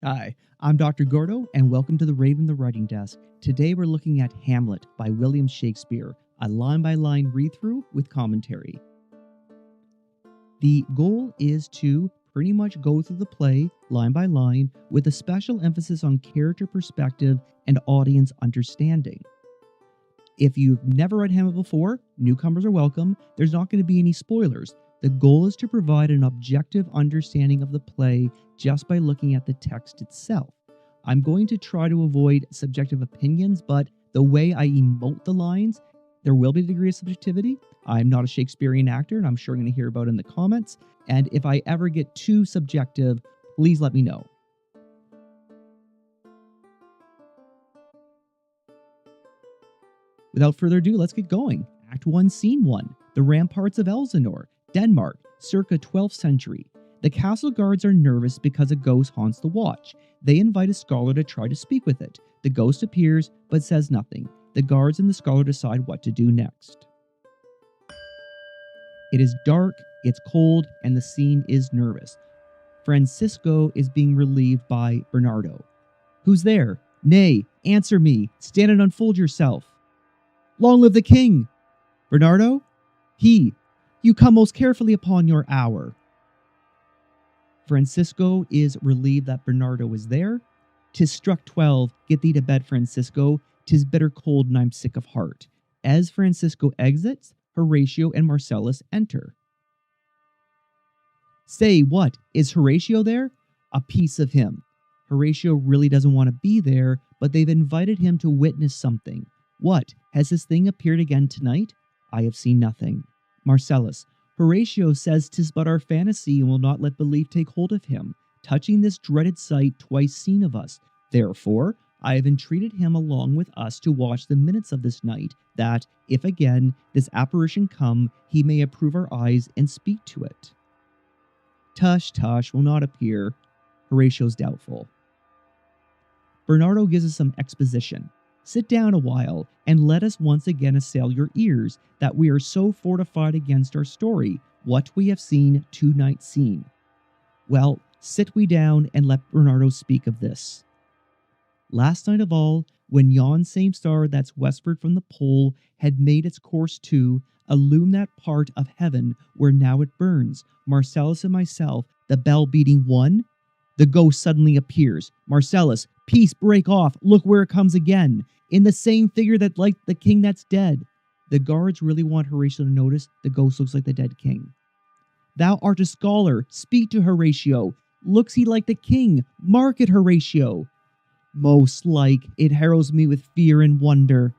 Hi, I'm Dr. Gordo, and welcome to the Raven the Writing Desk. Today we're looking at Hamlet by William Shakespeare, a line-by-line read-through with commentary. The goal is to pretty much go through the play line by line with a special emphasis on character perspective and audience understanding. If you've never read Hamlet before, newcomers are welcome. There's not going to be any spoilers. The goal is to provide an objective understanding of the play just by looking at the text itself. I'm going to try to avoid subjective opinions, but the way I emote the lines, there will be a degree of subjectivity. I'm not a Shakespearean actor, and I'm sure I'm going to hear about it in the comments. And if I ever get too subjective, please let me know. Without further ado, let's get going. Act 1, Scene 1. The ramparts of Elsinore, Denmark, circa 12th century. The castle guards are nervous because a ghost haunts the watch. They invite a scholar to try to speak with it. The ghost appears, but says nothing. The guards and the scholar decide what to do next. It is dark, it's cold, and the scene is nervous. Francisco is being relieved by Bernardo. Who's there? Nay, answer me. Stand and unfold yourself. Long live the king! Bernardo? He. You come most carefully upon your hour. Francisco is relieved that Bernardo is there. 'Tis struck 12, get thee to bed, Francisco. 'Tis bitter cold and I'm sick of heart. As Francisco exits, Horatio and Marcellus enter. Say, what? Is Horatio there? A piece of him. Horatio really doesn't want to be there, but they've invited him to witness something. What? Has this thing appeared again tonight? I have seen nothing. Marcellus. Horatio says 'tis but our fantasy and will not let belief take hold of him, touching this dreaded sight twice seen of us. Therefore, I have entreated him along with us to watch the minutes of this night, that, if again this apparition come, he may approve our eyes and speak to it. Tush, tush, will not appear. Horatio's doubtful. Bernardo gives us some exposition. Sit down a while, and let us once again assail your ears, that we are so fortified against our story, what we have seen, two nights seen. Well, sit we down, and let Bernardo speak of this. Last night of all, when yon same star that's westward from the pole had made its course to illume that part of heaven where now it burns, Marcellus and myself, the bell beating one, the ghost suddenly appears. Marcellus, peace, break off, look where it comes again. In the same figure that like the king that's dead. The guards really want Horatio to notice the ghost looks like the dead king. Thou art a scholar, speak to Horatio. Looks he like the king? Mark it, Horatio. Most like, it harrows me with fear and wonder.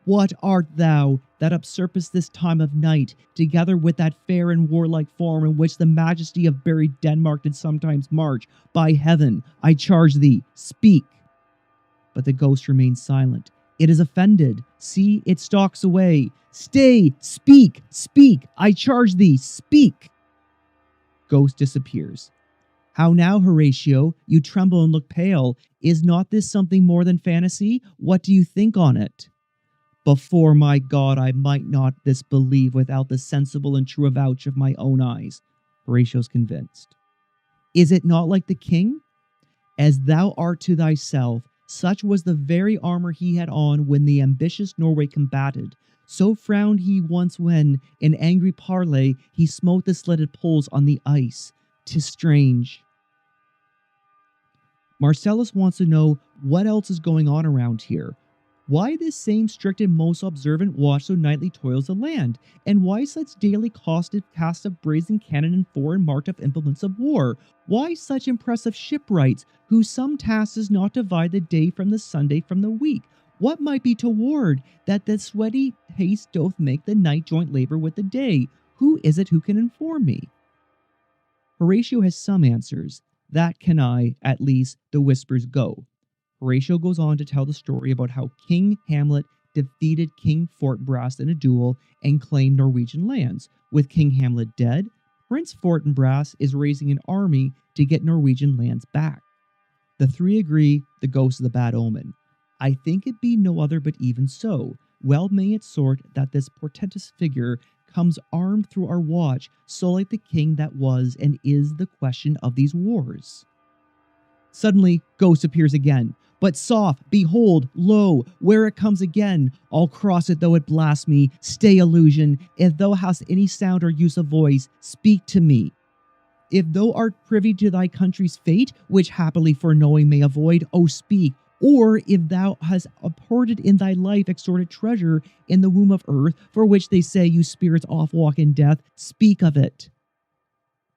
What art thou that usurpest this time of night, together with that fair and warlike form in which the majesty of buried Denmark did sometimes march? By heaven, I charge thee, speak. But the ghost remains silent. It is offended. See, it stalks away. Stay, speak, speak, I charge thee, speak. Ghost disappears. How now, Horatio? You tremble and look pale. Is not this something more than fantasy? What do you think on it? Before my God, I might not this believe without the sensible and true avouch of my own eyes. Horatio's convinced. Is it not like the king? As thou art to thyself, such was the very armor he had on when the ambitious Norway combated. So frowned he once when, in angry parley, he smote the sledded poles on the ice. 'Tis strange. Marcellus wants to know what else is going on around here. Why this same strict and most observant watch so nightly toils the land, and why such daily costed cast of brazen cannon and foreign marked up implements of war? Why such impressive shipwrights, whose some task is not divide the day from the Sunday from the week? What might be toward that the sweaty haste doth make the night joint labor with the day? Who is it who can inform me? Horatio has some answers. That can I, at least, the whispers go. Horatio goes on to tell the story about how King Hamlet defeated King Fortinbras in a duel and claimed Norwegian lands. With King Hamlet dead, Prince Fortinbras is raising an army to get Norwegian lands back. The three agree the ghost is the bad omen. I think it be no other but even so. Well may it sort that this portentous figure comes armed through our watch, so like the king that was and is the question of these wars. Suddenly, Ghost appears again. But soft, behold, lo, where it comes again. I'll cross it though it blast me. Stay, illusion. If thou hast any sound or use of voice, speak to me. If thou art privy to thy country's fate, which happily foreknowing may avoid, O speak. Or if thou hast apported in thy life extorted treasure in the womb of earth, for which they say you spirits oft walk in death, speak of it.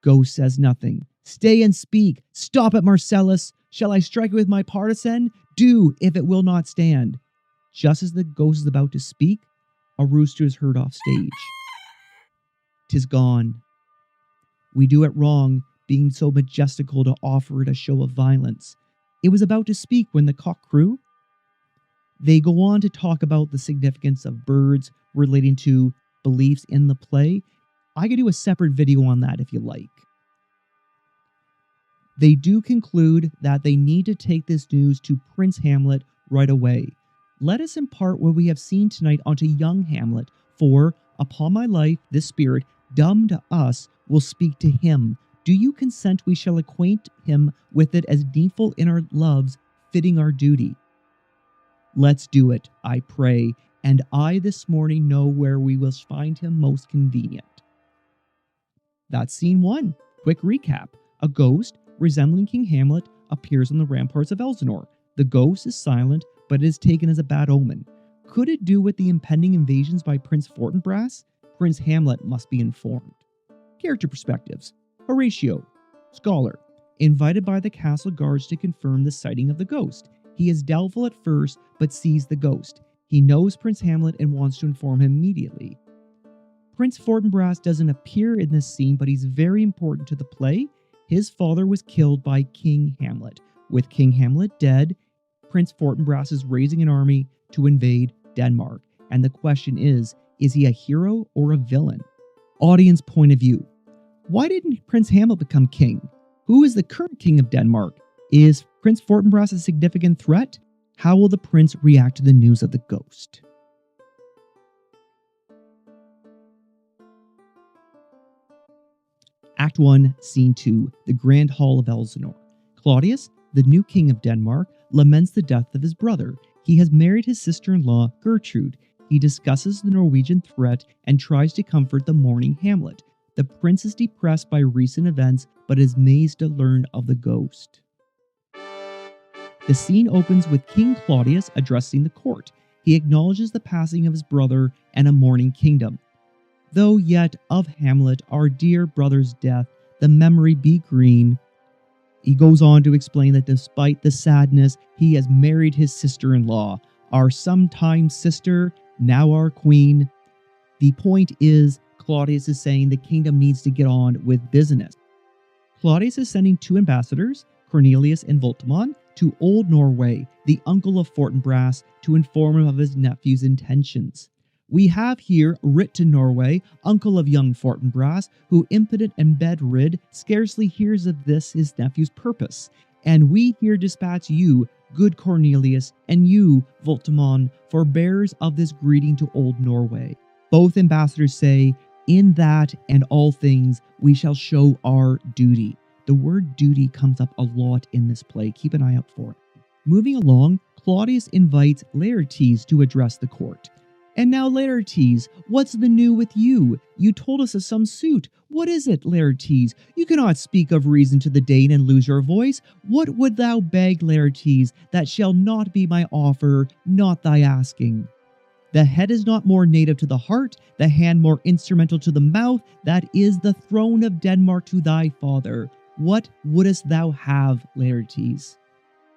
Ghost says nothing. Stay and speak. Stop it, Marcellus. Shall I strike it with my partisan? Do, if it will not stand. Just as the ghost is about to speak, a rooster is heard off stage. 'Tis gone. We do it wrong, being so majestical to offer it a show of violence. It was about to speak when the cock crew. They go on to talk about the significance of birds relating to beliefs in the play. I could do a separate video on that if you like. They do conclude that they need to take this news to Prince Hamlet right away. Let us impart what we have seen tonight onto young Hamlet, for, upon my life, this spirit, dumb to us, will speak to him. Do you consent we shall acquaint him with it as needful in our loves, fitting our duty? Let's do it, I pray, and I this morning know where we will find him most convenient. That's scene 1. Quick recap. A ghost, resembling King Hamlet, appears on the ramparts of Elsinore. The ghost is silent, but it is taken as a bad omen. Could it do with the impending invasions by Prince Fortinbras? Prince Hamlet must be informed. Character perspectives. Horatio, scholar, invited by the castle guards to confirm the sighting of the ghost. He is doubtful at first, but sees the ghost. He knows Prince Hamlet and wants to inform him immediately. Prince Fortinbras doesn't appear in this scene, but he's very important to the play. His father was killed by King Hamlet. With King Hamlet dead, Prince Fortinbras is raising an army to invade Denmark. And the question is he a hero or a villain? Audience point of view. Why didn't Prince Hamlet become king? Who is the current king of Denmark? Is Prince Fortinbras a significant threat? How will the prince react to the news of the ghost? Act 1, Scene 2, the Grand Hall of Elsinore. Claudius, the new king of Denmark, laments the death of his brother. He has married his sister-in-law, Gertrude. He discusses the Norwegian threat and tries to comfort the mourning Hamlet. The prince is depressed by recent events, but is amazed to learn of the ghost. The scene opens with King Claudius addressing the court. He acknowledges the passing of his brother and a mourning kingdom. Though yet of Hamlet, our dear brother's death, the memory be green. He goes on to explain that despite the sadness, he has married his sister-in-law, our sometime sister, now our queen. The point is, Claudius is saying the kingdom needs to get on with business. Claudius is sending 2 ambassadors, Cornelius and Voltimand, to Old Norway, the uncle of Fortinbras, to inform him of his nephew's intentions. We have here writ to Norway, uncle of young Fortinbras, who impotent and bedrid, scarcely hears of this his nephew's purpose. And we here dispatch you, good Cornelius, and you, Voltimand, for bearers of this greeting to Old Norway. Both ambassadors say, in that and all things we shall show our duty. The word duty comes up a lot in this play. Keep an eye out for it. Moving along, Claudius invites Laertes to address the court. And now, Laertes, what's the new with you? You told us of some suit. What is it, Laertes? You cannot speak of reason to the Dane and lose your voice. What would thou beg, Laertes, that shall not be my offer, not thy asking? The head is not more native to the heart, the hand more instrumental to the mouth. That is the throne of Denmark to thy father. What wouldst thou have, Laertes?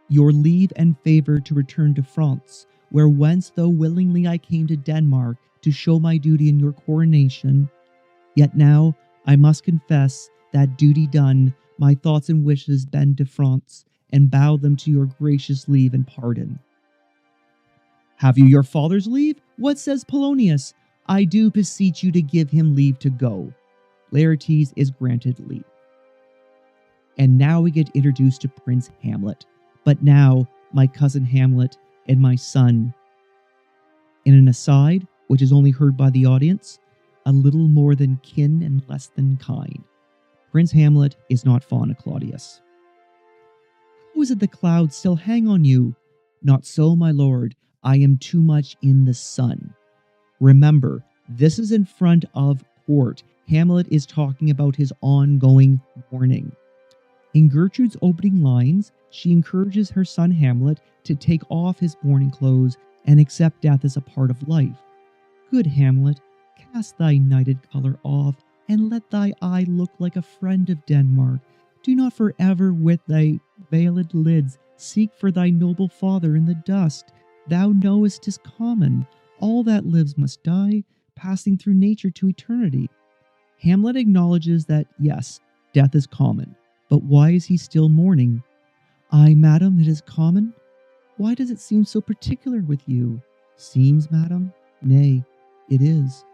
Your leave and favour to return to France, where whence though willingly I came to Denmark to show my duty in your coronation, yet now I must confess that duty done, my thoughts and wishes bend to France, and bow them to your gracious leave and pardon. Have you your father's leave? What says Polonius? I do beseech you to give him leave to go. Laertes is granted leave. And now we get introduced to Prince Hamlet. But now, my cousin Hamlet and my son. In an aside, which is only heard by the audience, a little more than kin and less than kind. Prince Hamlet is not fond of Claudius. Suppose that the clouds still hang on you. Not so, my lord. I am too much in the sun. Remember, this is in front of court. Hamlet is talking about his ongoing mourning. In Gertrude's opening lines, she encourages her son Hamlet to take off his mourning clothes and accept death as a part of life. Good Hamlet, cast thy nighted colour off, and let thy eye look like a friend of Denmark. Do not forever with thy veiled lids seek for thy noble father in the dust. Thou knowest 'tis common, all that lives must die, passing through nature to eternity. Hamlet acknowledges that, yes, death is common, but why is he still mourning? Ay, madam, it is common. Why does it seem so particular with you? Seems, madam? Nay, it is.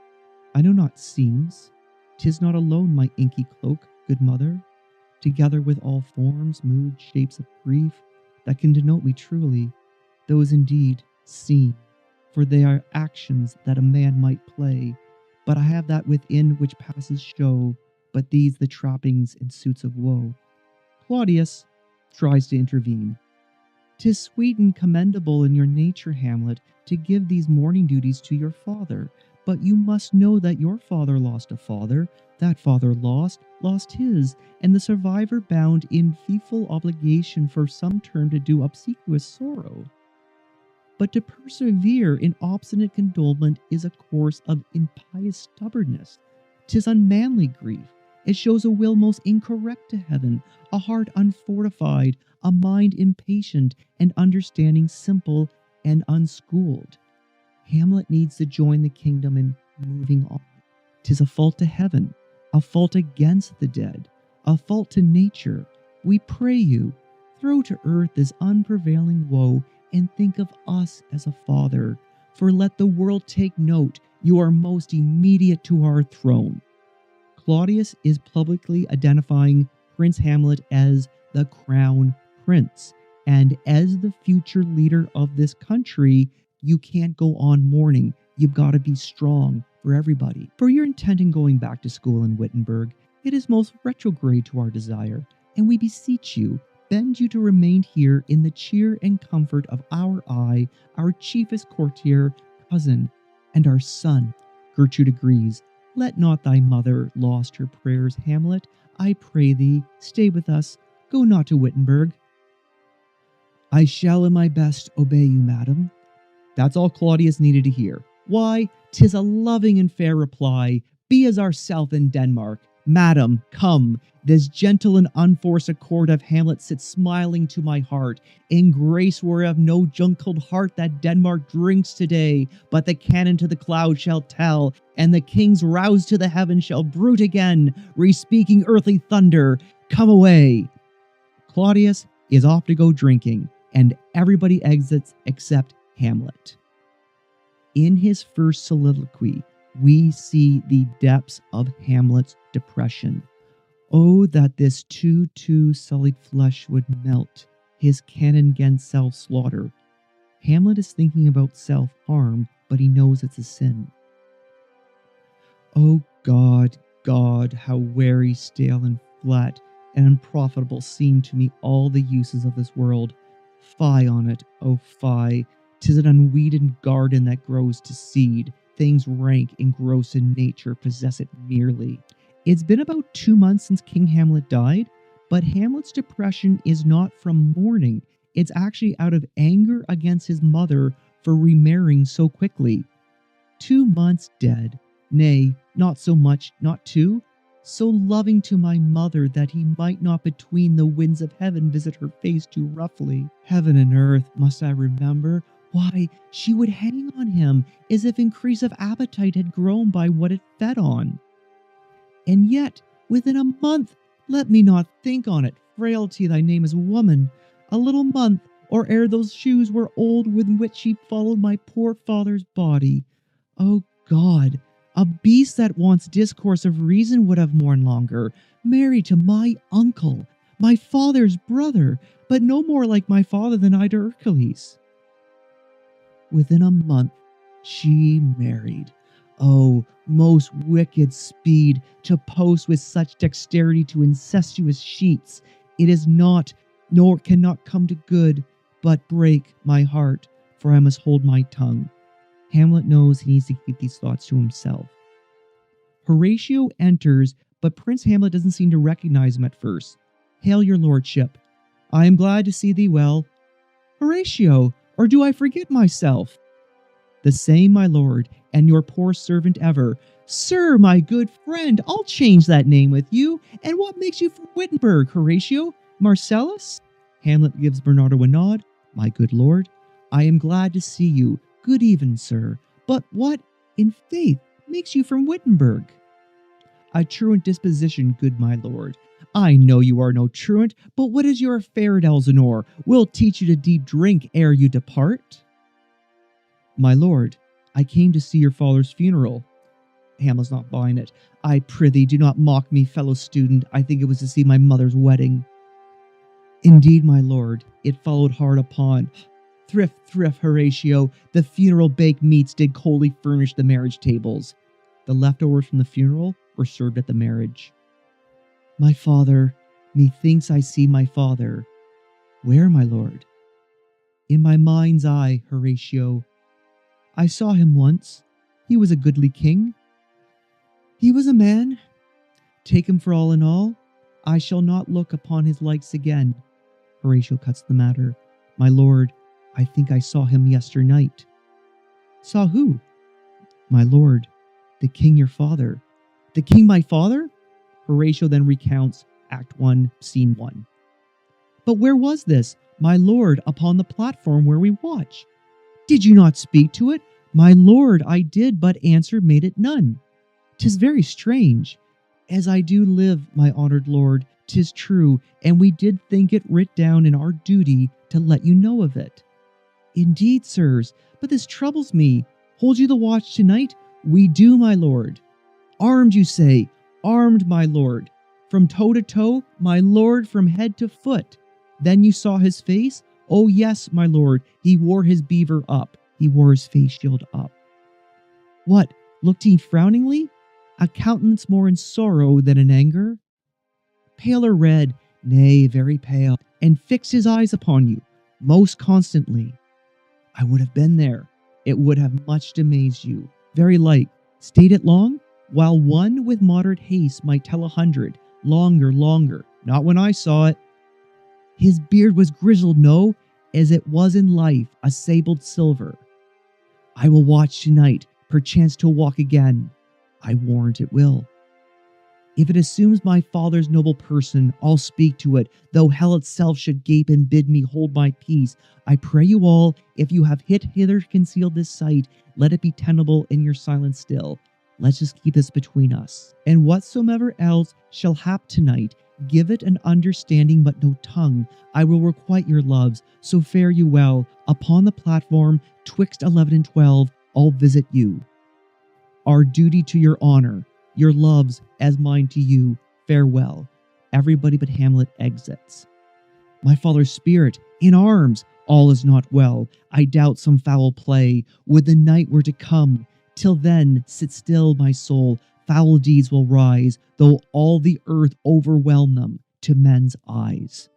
I know not seems. 'Tis not alone my inky cloak, good mother, together with all forms, moods, shapes of grief, that can denote me truly. Those indeed seem, for they are actions that a man might play, but I have that within which passes show, but these the trappings and suits of woe. Claudius tries to intervene. 'Tis sweet and commendable in your nature, Hamlet, to give these mourning duties to your father, but you must know that your father lost a father, that father lost his, and the survivor bound in fieful obligation for some term to do obsequious sorrow. But to persevere in obstinate condolement is a course of impious stubbornness. 'Tis unmanly grief. It shows a will most incorrect to heaven, a heart unfortified, a mind impatient, and understanding simple and unschooled. Hamlet needs to join the kingdom in moving on. 'Tis a fault to heaven, a fault against the dead, a fault to nature. We pray you, throw to earth this unprevailing woe, and think of us as a father, for let the world take note, you are most immediate to our throne. Claudius is publicly identifying Prince Hamlet as the crown prince, and as the future leader of this country, you can't go on mourning. You've got to be strong for everybody. For your intent in going back to school in Wittenberg, it is most retrograde to our desire, and we beseech you, bend you to remain here in the cheer and comfort of our eye, our chiefest courtier, cousin, and our son. Gertrude agrees. Let not thy mother lost her prayers, Hamlet. I pray thee, stay with us. Go not to Wittenberg. I shall in my best obey you, madam. That's all Claudius needed to hear. Why, 'tis a loving and fair reply. Be as ourself in Denmark. Madam, come. This gentle and unforced accord of Hamlet sits smiling to my heart, in grace whereof no junkled heart that Denmark drinks today, but the cannon to the clouds shall tell, and the kings roused to the heavens shall bruit again, re-speaking earthly thunder, come away. Claudius is off to go drinking, and everybody exits except Hamlet. In his first soliloquy, we see the depths of Hamlet's depression. Oh, that this too sullied flesh would melt, his cannon 'gainst self-slaughter. Hamlet is thinking about self-harm, but he knows it's a sin. Oh God, God, how weary, stale, and flat, and unprofitable seem to me all the uses of this world. Fie on it, oh fie! 'Tis an unweeded garden that grows to seed. Things rank and gross in nature possess it merely. It's been about 2 months since King Hamlet died, but Hamlet's depression is not from mourning. It's actually out of anger against his mother for remarrying so quickly. 2 months dead. Nay, not so much, not 2. So loving to my mother that he might not between the winds of heaven visit her face too roughly. Heaven and earth, must I remember? Why, she would hang on him as if increase of appetite had grown by what it fed on. And yet, within a month, let me not think on it, frailty, thy name is woman, a little month, or ere those shoes were old with which she followed my poor father's body. O God, a beast that wants discourse of reason would have mourned longer, married to my uncle, my father's brother, but no more like my father than I to Hercules. Within a month, she married. Oh, most wicked speed, to post with such dexterity to incestuous sheets. It is not nor cannot come to good, but break my heart, for I must hold my tongue. Hamlet knows he needs to keep these thoughts to himself. Horatio enters, but Prince Hamlet doesn't seem to recognize him at first. "Hail, your lordship. I am glad to see thee well." "Horatio, or do I forget myself?" "The same, my lord, and your poor servant ever." "Sir, my good friend, I'll change that name with you. And what makes you from Wittenberg, Horatio? Marcellus?" Hamlet gives Bernardo a nod. "My good lord, I am glad to see you. Good even, sir. But what, in faith, makes you from Wittenberg?" "A truant disposition, good my lord." "I know you are no truant, but what is your affair at Elsinore? We'll teach you to deep drink ere you depart." "My lord, I came to see your father's funeral." Hamlet's not buying it. "I prithee, do not mock me, fellow student. I think it was to see my mother's wedding." "Indeed, my lord, it followed hard upon." Thrift, Horatio. The funeral baked meats did coldly furnish the marriage tables." The leftovers from the funeral were served at the marriage. "My father, methinks I see my father." "Where, my lord?" "In my mind's eye, Horatio. I saw him once. He was a goodly king. He was a man. Take him for all in all, I shall not look upon his likes again." Horatio cuts the matter. "My lord, I think I saw him yesternight." "Saw who?" "My lord, the king your father." "The king my father?" Horatio then recounts Act 1, Scene 1. "But where was this, my lord?" "Upon the platform where we watch." "Did you not speak to it?" "My lord, I did, but answer made it none." "'Tis very strange." "As I do live, my honored lord, 'tis true, and we did think it writ down in our duty to let you know of it." "Indeed, sirs, but this troubles me. Hold you the watch tonight?" "We do, my lord." "Armed, you say?" "Armed, my lord." "From toe to toe?" "My lord, from head to foot." "Then you saw his face?" "Oh yes, my lord, he wore his beaver up." "He wore his face shield up." "What, looked he frowningly? A countenance more in sorrow than in anger?" "Pale or red?" "Nay, very pale." "And fixed his eyes upon you?" "Most constantly." "I would have been there. It would have much amazed you." "Very like." "Stayed it long?" "While one with moderate haste might tell 100. Longer, longer." "Not when I saw it." "His beard was grizzled, no, as it was in life, a sabled silver." "I will watch tonight, perchance to walk again." "I warrant it will." "If it assumes my father's noble person, I'll speak to it, though hell itself should gape and bid me hold my peace. I pray you all, if you have hither concealed this sight, let it be tenable in your silence still. Let's just keep this between us. And whatsoever else shall hap tonight, give it an understanding but no tongue. I will requite your loves, so fare you well. Upon the platform, twixt 11 and 12, I'll visit you. Our duty to your honor, your loves as mine to you. Farewell." Everybody but Hamlet exits. "My father's spirit, in arms, all is not well. I doubt some foul play. Would the night were to come. Till then, sit still, my soul. Foul deeds will rise, though all the earth overwhelm them to men's eyes."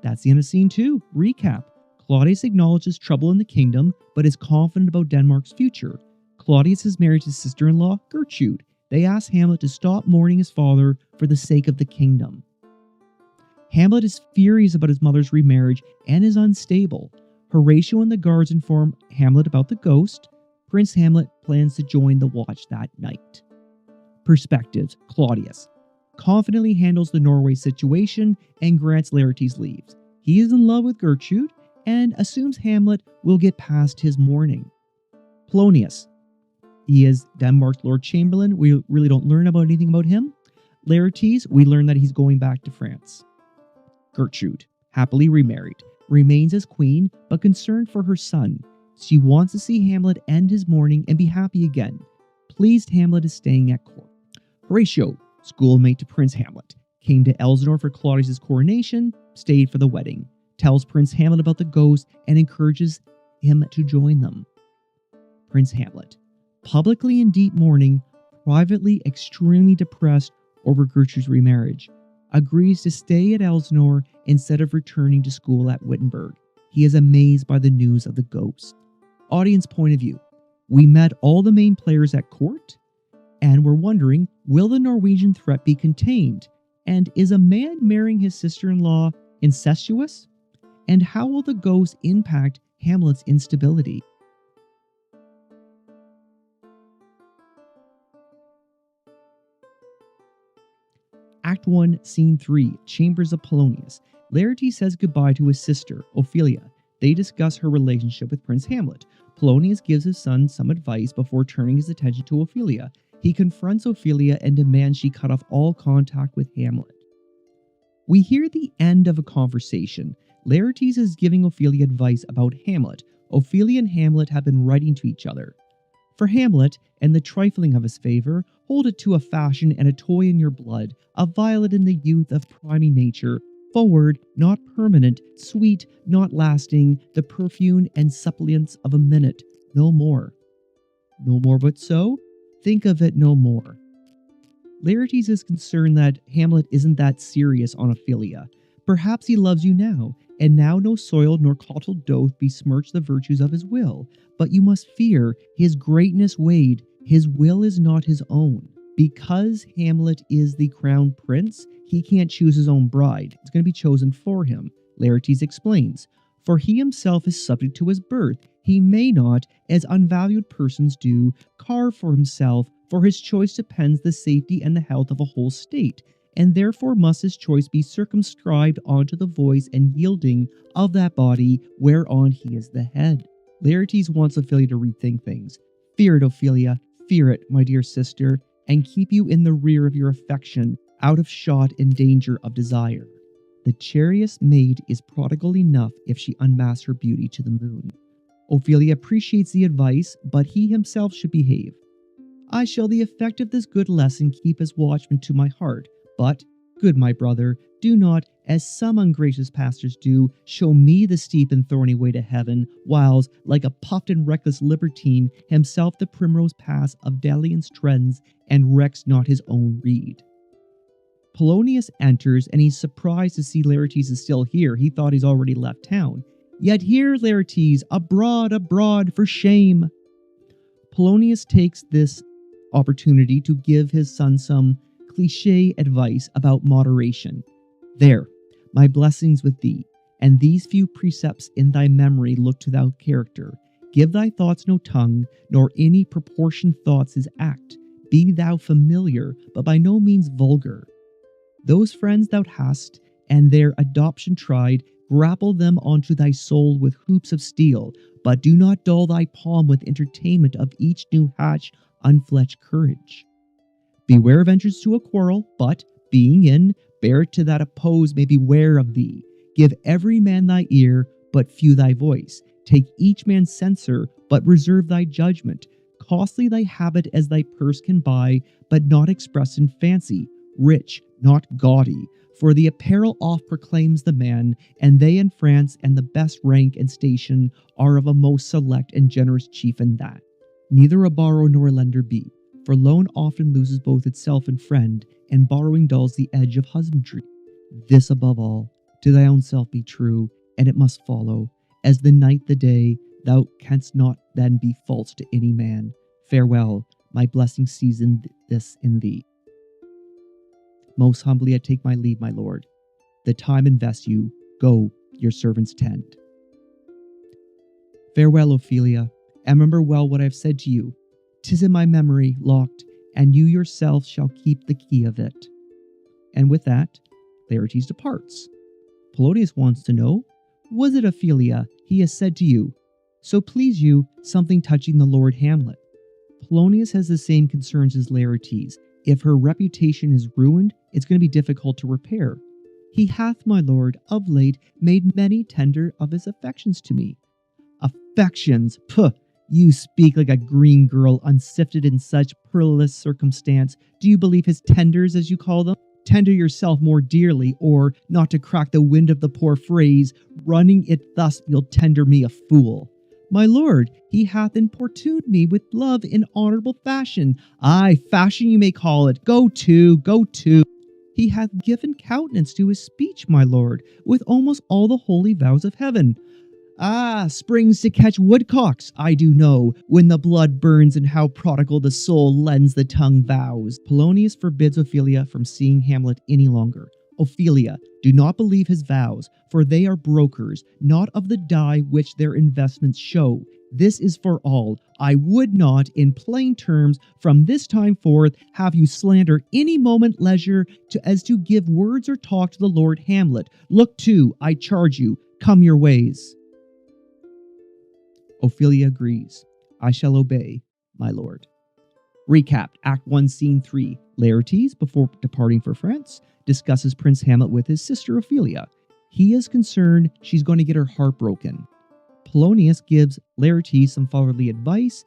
That's the end of Scene 2. Recap. Claudius acknowledges trouble in the kingdom, but is confident about Denmark's future. Claudius is married to his sister-in-law, Gertrude. They ask Hamlet to stop mourning his father for the sake of the kingdom. Hamlet is furious about his mother's remarriage and is unstable. Horatio and the guards inform Hamlet about the ghost. Prince Hamlet plans to join the watch that night. Perspectives. Claudius confidently handles the Norway situation and grants Laertes leave. He is in love with Gertrude and assumes Hamlet will get past his mourning. Polonius. He is Denmark's Lord Chamberlain. We really don't learn about anything about him. Laertes, we learn that he's going back to France. Gertrude, happily remarried, remains as queen, but concerned for her son. She wants to see Hamlet end his mourning and be happy again. Pleased Hamlet is staying at court. Horatio, schoolmate to Prince Hamlet, came to Elsinore for Claudius's coronation, stayed for the wedding, tells Prince Hamlet about the ghost, and encourages him to join them. Prince Hamlet, publicly in deep mourning, privately extremely depressed over Gertrude's remarriage. agrees to stay at Elsinore instead of returning to school at Wittenberg. He is amazed by the news of the ghost. Audience point of view. We met all the main players at court, and we're wondering, will the Norwegian threat be contained? And is a man marrying his sister-in-law incestuous? And how will the ghost impact Hamlet's instability? Act 1, Scene 3, Chambers of Polonius. Laertes says goodbye to his sister, Ophelia. They discuss her relationship with Prince Hamlet. Polonius gives his son some advice before turning his attention to Ophelia. He confronts Ophelia and demands she cut off all contact with Hamlet. We hear the end of a conversation. Laertes is giving Ophelia advice about Hamlet. Ophelia and Hamlet have been writing to each other. For Hamlet, and the trifling of his favor, hold it to a fashion and a toy in your blood, a violet in the youth of priming nature, forward, not permanent, sweet, not lasting, the perfume and suppliance of a minute, no more. No more but so? Think of it no more. Laertes is concerned that Hamlet isn't that serious on Ophelia. Perhaps he loves you now, and now no soiled nor coddled doth besmirch the virtues of his will. But you must fear his greatness weighed, his will is not his own. Because Hamlet is the crown prince, he can't choose his own bride. It's going to be chosen for him. Laertes explains, for he himself is subject to his birth. He may not, as unvalued persons do, carve for himself, for his choice depends the safety and the health of a whole state, and therefore must his choice be circumscribed onto the voice and yielding of that body whereon he is the head. Laertes wants Ophelia to rethink things. Fear it, Ophelia, fear it, my dear sister, and keep you in the rear of your affection, out of shot and danger of desire. The chariest maid is prodigal enough if she unmasks her beauty to the moon. Ophelia appreciates the advice, but he himself should behave. I shall the effect of this good lesson keep as watchman to my heart, but, good my brother, do not, as some ungracious pastors do, show me the steep and thorny way to heaven, whiles, like a puffed and reckless libertine, himself the primrose pass of dalliance trends, and recks not his own reed. Polonius enters, and he's surprised to see Laertes is still here. He thought he's already left town. Yet here, Laertes, abroad, abroad, for shame. Polonius takes this opportunity to give his son some cliché advice about moderation. There, my blessings with thee, and these few precepts in thy memory look to thy character. Give thy thoughts no tongue, nor any proportioned thoughts his act. Be thou familiar, but by no means vulgar. Those friends thou hast, and their adoption tried, grapple them onto thy soul with hoops of steel, but do not dull thy palm with entertainment of each new hatch unfledged courage. Beware of entrance to a quarrel, but, being in, bear it to that oppose may beware of thee. Give every man thy ear, but few thy voice. Take each man's censor, but reserve thy judgment. Costly thy habit as thy purse can buy, but not expressed in fancy. Rich, not gaudy. For the apparel oft proclaims the man, and they in France and the best rank and station are of a most select and generous chief in that. Neither a borrower nor a lender be, for loan often loses both itself and friend, and borrowing dulls the edge of husbandry. This above all, to thy own self be true, and it must follow, as the night the day, thou canst not then be false to any man. Farewell, my blessing season this in thee. Most humbly I take my leave, my lord. The time invests you. Go, your servants tend. Farewell, Ophelia, and remember well what I have said to you. 'Tis in my memory, locked, and you yourself shall keep the key of it. And with that, Laertes departs. Polonius wants to know, was it Ophelia he has said to you, so please you, something touching the Lord Hamlet? Polonius has the same concerns as Laertes. If her reputation is ruined, it's going to be difficult to repair. He hath, my lord, of late made many tender of his affections to me. Affections? Puh! You speak like a green girl unsifted in such perilous circumstance. Do you believe his tenders, as you call them? Tender yourself more dearly, or, not to crack the wind of the poor phrase, running it thus you'll tender me a fool. My lord, he hath importuned me with love in honourable fashion. Ay, fashion you may call it. Go to, go to. He hath given countenance to his speech, my lord, with almost all the holy vows of heaven. Ah, springs to catch woodcocks, I do know, when the blood burns and how prodigal the soul lends the tongue vows. Polonius forbids Ophelia from seeing Hamlet any longer. Ophelia, do not believe his vows, for they are brokers, not of the dye which their investments show. This is for all. I would not, in plain terms, from this time forth, have you slander any moment leisure as to give words or talk to the Lord Hamlet. Look to, I charge you, come your ways. Ophelia agrees. I shall obey, my lord. Recap, Act 1, Scene 3. Laertes, before departing for France, discusses Prince Hamlet with his sister Ophelia. He is concerned she's going to get her heart broken. Polonius gives Laertes some fatherly advice.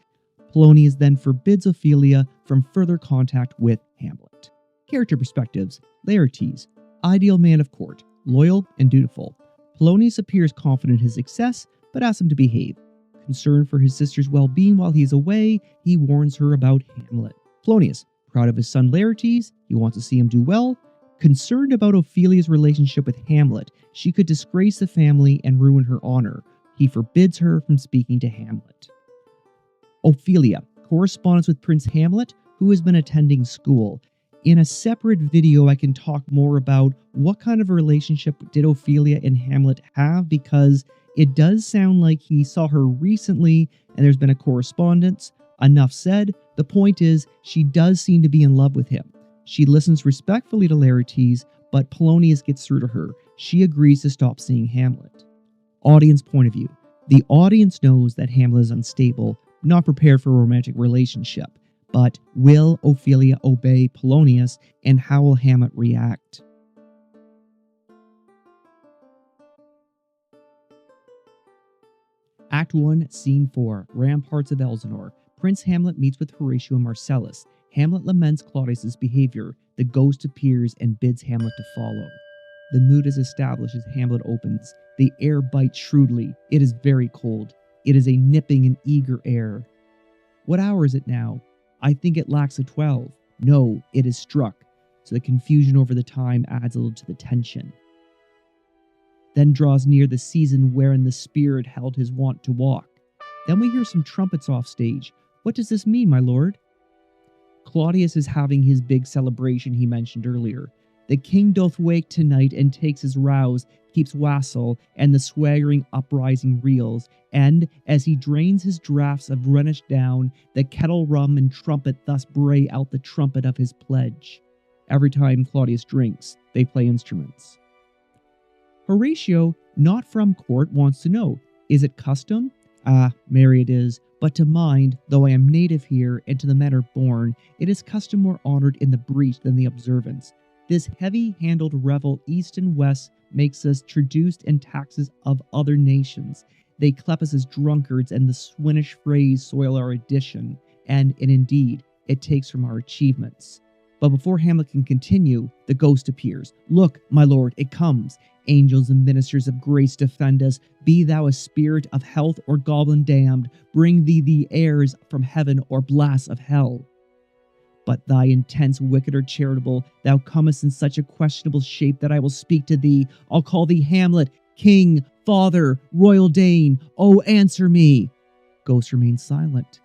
Polonius then forbids Ophelia from further contact with Hamlet. Character perspectives. Laertes, ideal man of court, loyal and dutiful. Polonius appears confident in his success, but asks him to behave. Concerned for his sister's well-being while he is away, he warns her about Hamlet. Polonius, proud of his son Laertes, he wants to see him do well. Concerned about Ophelia's relationship with Hamlet, she could disgrace the family and ruin her honor. He forbids her from speaking to Hamlet. Ophelia corresponds with Prince Hamlet, who has been attending school. In a separate video, I can talk more about what kind of a relationship did Ophelia and Hamlet have, because it does sound like he saw her recently and there's been a correspondence. Enough said. The point is, she does seem to be in love with him. She listens respectfully to Laertes, but Polonius gets through to her. She agrees to stop seeing Hamlet. Audience point of view. The audience knows that Hamlet is unstable, not prepared for a romantic relationship. But will Ophelia obey Polonius, and how will Hamlet react? Act 1, Scene 4, Ramparts of Elsinore. Prince Hamlet meets with Horatio and Marcellus. Hamlet laments Claudius's behavior. The ghost appears and bids Hamlet to follow. The mood is established as Hamlet opens. The air bites shrewdly. It is very cold. It is a nipping and eager air. What hour is it now? I think it lacks a 12. No, it is struck. So the confusion over the time adds a little to the tension. Then draws near the season wherein the spirit held his wont to walk. Then we hear some trumpets off stage. What does this mean, my lord? Claudius is having his big celebration he mentioned earlier. The king doth wake tonight and takes his rouse, keeps wassail, and the swaggering uprising reels, and, as he drains his draughts of Rhenish down, the kettle rum and trumpet thus bray out the trumpet of his pledge. Every time Claudius drinks, they play instruments. Horatio, not from court, wants to know, is it custom? Ah, marry it is, but to mind, though I am native here, and to the manner born, it is custom more honored in the breach than the observance. This heavy-handled revel east and west makes us traduced and taxes of other nations. They clep us as drunkards, and the Swinish phrase soil our edition, and indeed, it takes from our achievements. But before Hamlet can continue, the ghost appears. Look, my lord, it comes. Angels and ministers of grace defend us. Be thou a spirit of health or goblin damned. Bring thee the airs from heaven or blasts of hell. But thy intents wicked or charitable, thou comest in such a questionable shape that I will speak to thee. I'll call thee Hamlet, king, father, royal Dane. Oh, answer me. Ghost remains silent.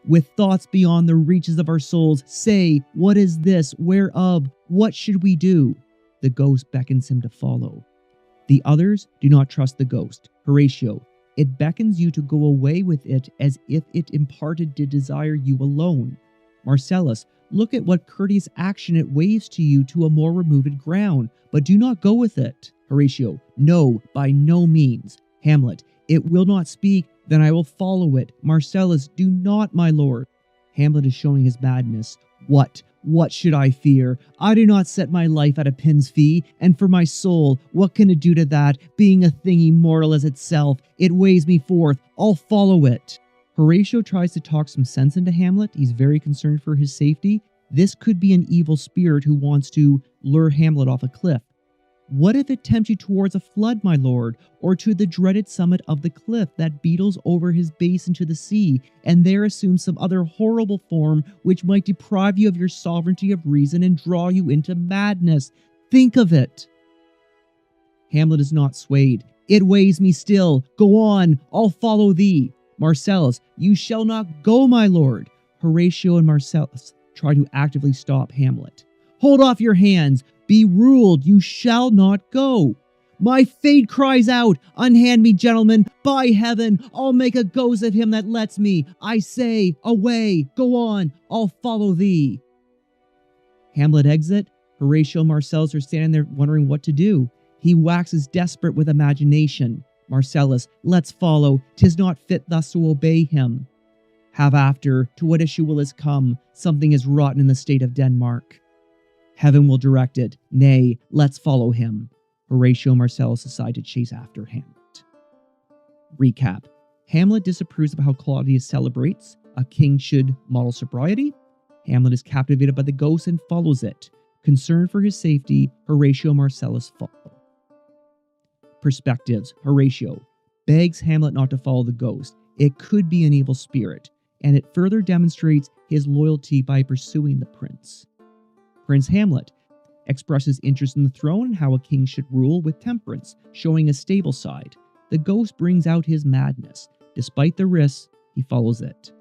With thoughts beyond the reaches of our souls, say, what is this? Whereof? What should we do? The ghost beckons him to follow. The others do not trust the ghost. Horatio, it beckons you to go away with it as if it imparted to desire you alone. Marcellus, look at what courteous action it waves to you to a more removed ground, but do not go with it. Horatio, no, by no means. Hamlet, it will not speak, then I will follow it. Marcellus, do not, my lord. Hamlet is showing his madness. What should I fear? I do not set my life at a pin's fee, and for my soul, what can it do to that, being a thing immortal as itself? It weighs me forth, I'll follow it. Horatio tries to talk some sense into Hamlet. He's very concerned for his safety. This could be an evil spirit who wants to lure Hamlet off a cliff. What if it tempts you towards a flood, my lord, or to the dreaded summit of the cliff that beetles over his base into the sea, and there assumes some other horrible form which might deprive you of your sovereignty of reason and draw you into madness? Think of it. Hamlet is not swayed. It weighs me still. Go on, I'll follow thee. Marcellus, you shall not go, my lord. Horatio and Marcellus try to actively stop Hamlet. Hold off your hands. Be ruled. You shall not go. My fate cries out. Unhand me, gentlemen. By heaven, I'll make a ghost of him that lets me. I say, away. Go on. I'll follow thee. Hamlet exit. Horatio and Marcellus are standing there wondering what to do. He waxes desperate with imagination. Marcellus, let's follow. 'Tis not fit thus to obey him. Have after, to what issue will his come? Something is rotten in the state of Denmark. Heaven will direct it. Nay, let's follow him. Horatio and Marcellus decide to chase after Hamlet. Recap. Hamlet disapproves of how Claudius celebrates. A king should model sobriety. Hamlet is captivated by the ghost and follows it. Concerned for his safety, Horatio and Marcellus follow. Perspectives. Horatio begs Hamlet not to follow the ghost. It could be an evil spirit, and it further demonstrates his loyalty by pursuing the prince. Prince Hamlet expresses interest in the throne and how a king should rule with temperance, showing a stable side. The ghost brings out his madness. Despite the risks, he follows it.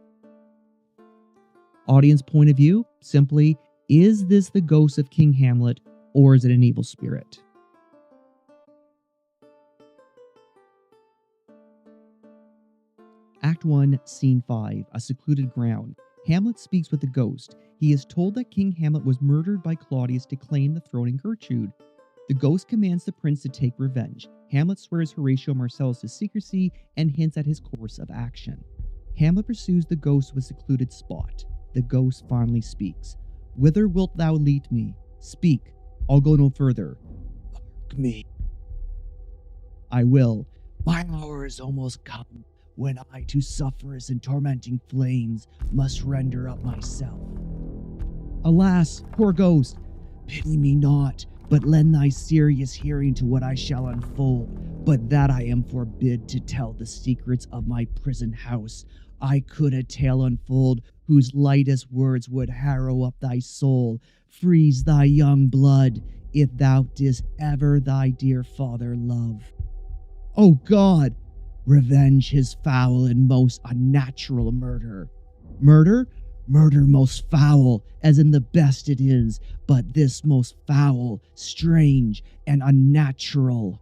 Audience point of view, simply, is this the ghost of King Hamlet, or is it an evil spirit? Act 1, Scene 5, a secluded ground. Hamlet speaks with the ghost. He is told that King Hamlet was murdered by Claudius to claim the throne and Gertrude. The ghost commands the prince to take revenge. Hamlet swears Horatio and Marcellus to secrecy and hints at his course of action. Hamlet pursues the ghost to a secluded spot. The ghost finally speaks. Whither wilt thou lead me? Speak. I'll go no further. Mark me. I will. My hour is almost come, when I to sufferers and tormenting flames must render up myself. Alas, poor ghost, pity me not, but lend thy serious hearing to what I shall unfold, but that I am forbid to tell the secrets of my prison house. I could a tale unfold, whose lightest words would harrow up thy soul, freeze thy young blood, if thou didst ever thy dear father love. O God! Revenge his foul and most unnatural murder. Murder? Murder most foul, as in the best it is, but this most foul, strange, and unnatural.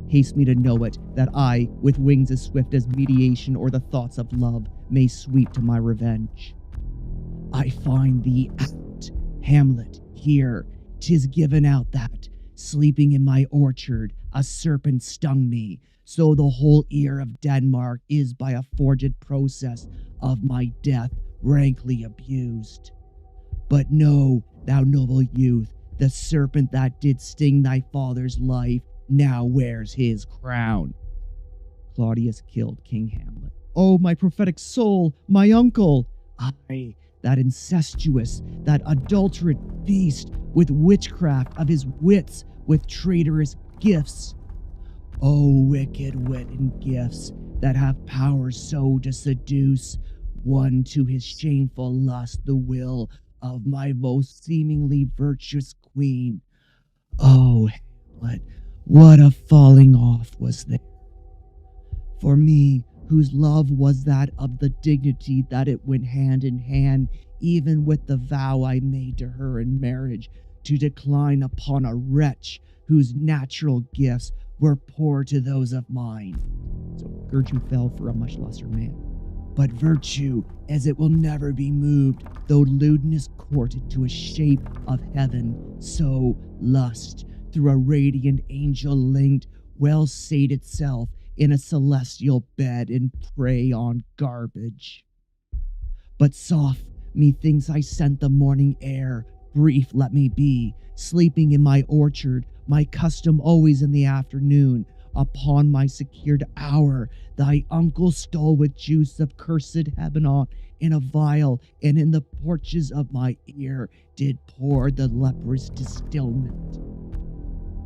Haste me to know it, that I, with wings as swift as mediation or the thoughts of love, may sweep to my revenge. I find thee out, Hamlet, here. 'Tis given out that, sleeping in my orchard, a serpent stung me, so the whole ear of Denmark is by a forged process of my death rankly abused. But know, thou noble youth, the serpent that did sting thy father's life now wears his crown. Claudius killed King Hamlet. Oh, my prophetic soul, my uncle! Aye, that incestuous, that adulterate beast, with witchcraft of his wits, with traitorous gifts. O wicked wit and gifts, that have power so to seduce one to his shameful lust the will of my most seemingly virtuous queen. Oh, Hamlet, what a falling off was there! For me, whose love was that of the dignity that it went hand in hand, even with the vow I made to her in marriage, to decline upon a wretch whose natural gifts were poor to those of mine. So Gertrude fell for a much lesser man. But virtue, as it will never be moved, though lewdness courted to a shape of heaven, so lust, through a radiant angel linked, well sate itself in a celestial bed and prey on garbage. But soft, methinks I scent the morning air, brief let me be, sleeping in my orchard, my custom always in the afternoon. Upon my secured hour, thy uncle stole with juice of cursed Hebenot in a vial, and in the porches of my ear did pour the leprous distilment.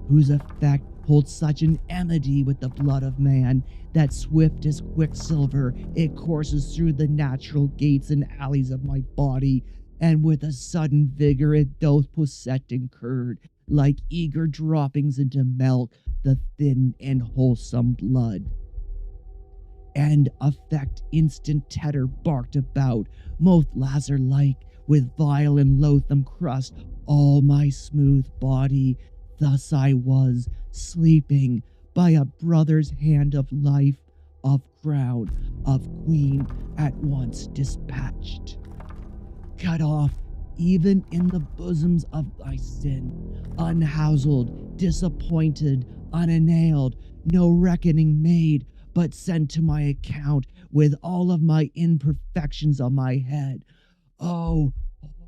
whose effect holds such an enmity with the blood of man, that swift as quicksilver it courses through the natural gates and alleys of my body, and with a sudden vigor it doth possess and curd, like eager droppings into milk, the thin and wholesome blood. And affect instant tetter barked about, most lazar-like, with vile and loathsome crust, all my smooth body. Thus I was, sleeping, by a brother's hand of life, of crown, of queen, at once dispatched. Cut off, even in the bosoms of thy sin, unhouselled, disappointed, unanailed, no reckoning made, but sent to my account with all of my imperfections on my head. Oh,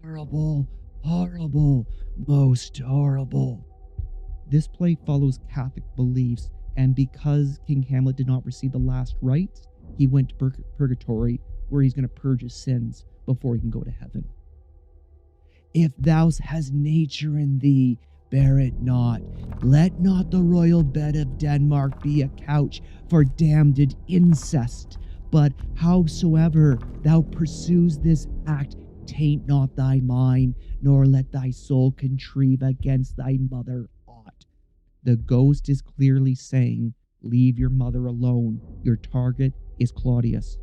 horrible, horrible, most horrible. This play follows Catholic beliefs, and because King Hamlet did not receive the last rites, he went to purgatory, where he's going to purge his sins before he can go to heaven. If thou hast nature in thee, bear it not. Let not the royal bed of Denmark be a couch for damned incest. But howsoever thou pursues this act, taint not thy mind, nor let thy soul contrive against thy mother aught. The ghost is clearly saying, leave your mother alone. Your target is Claudius.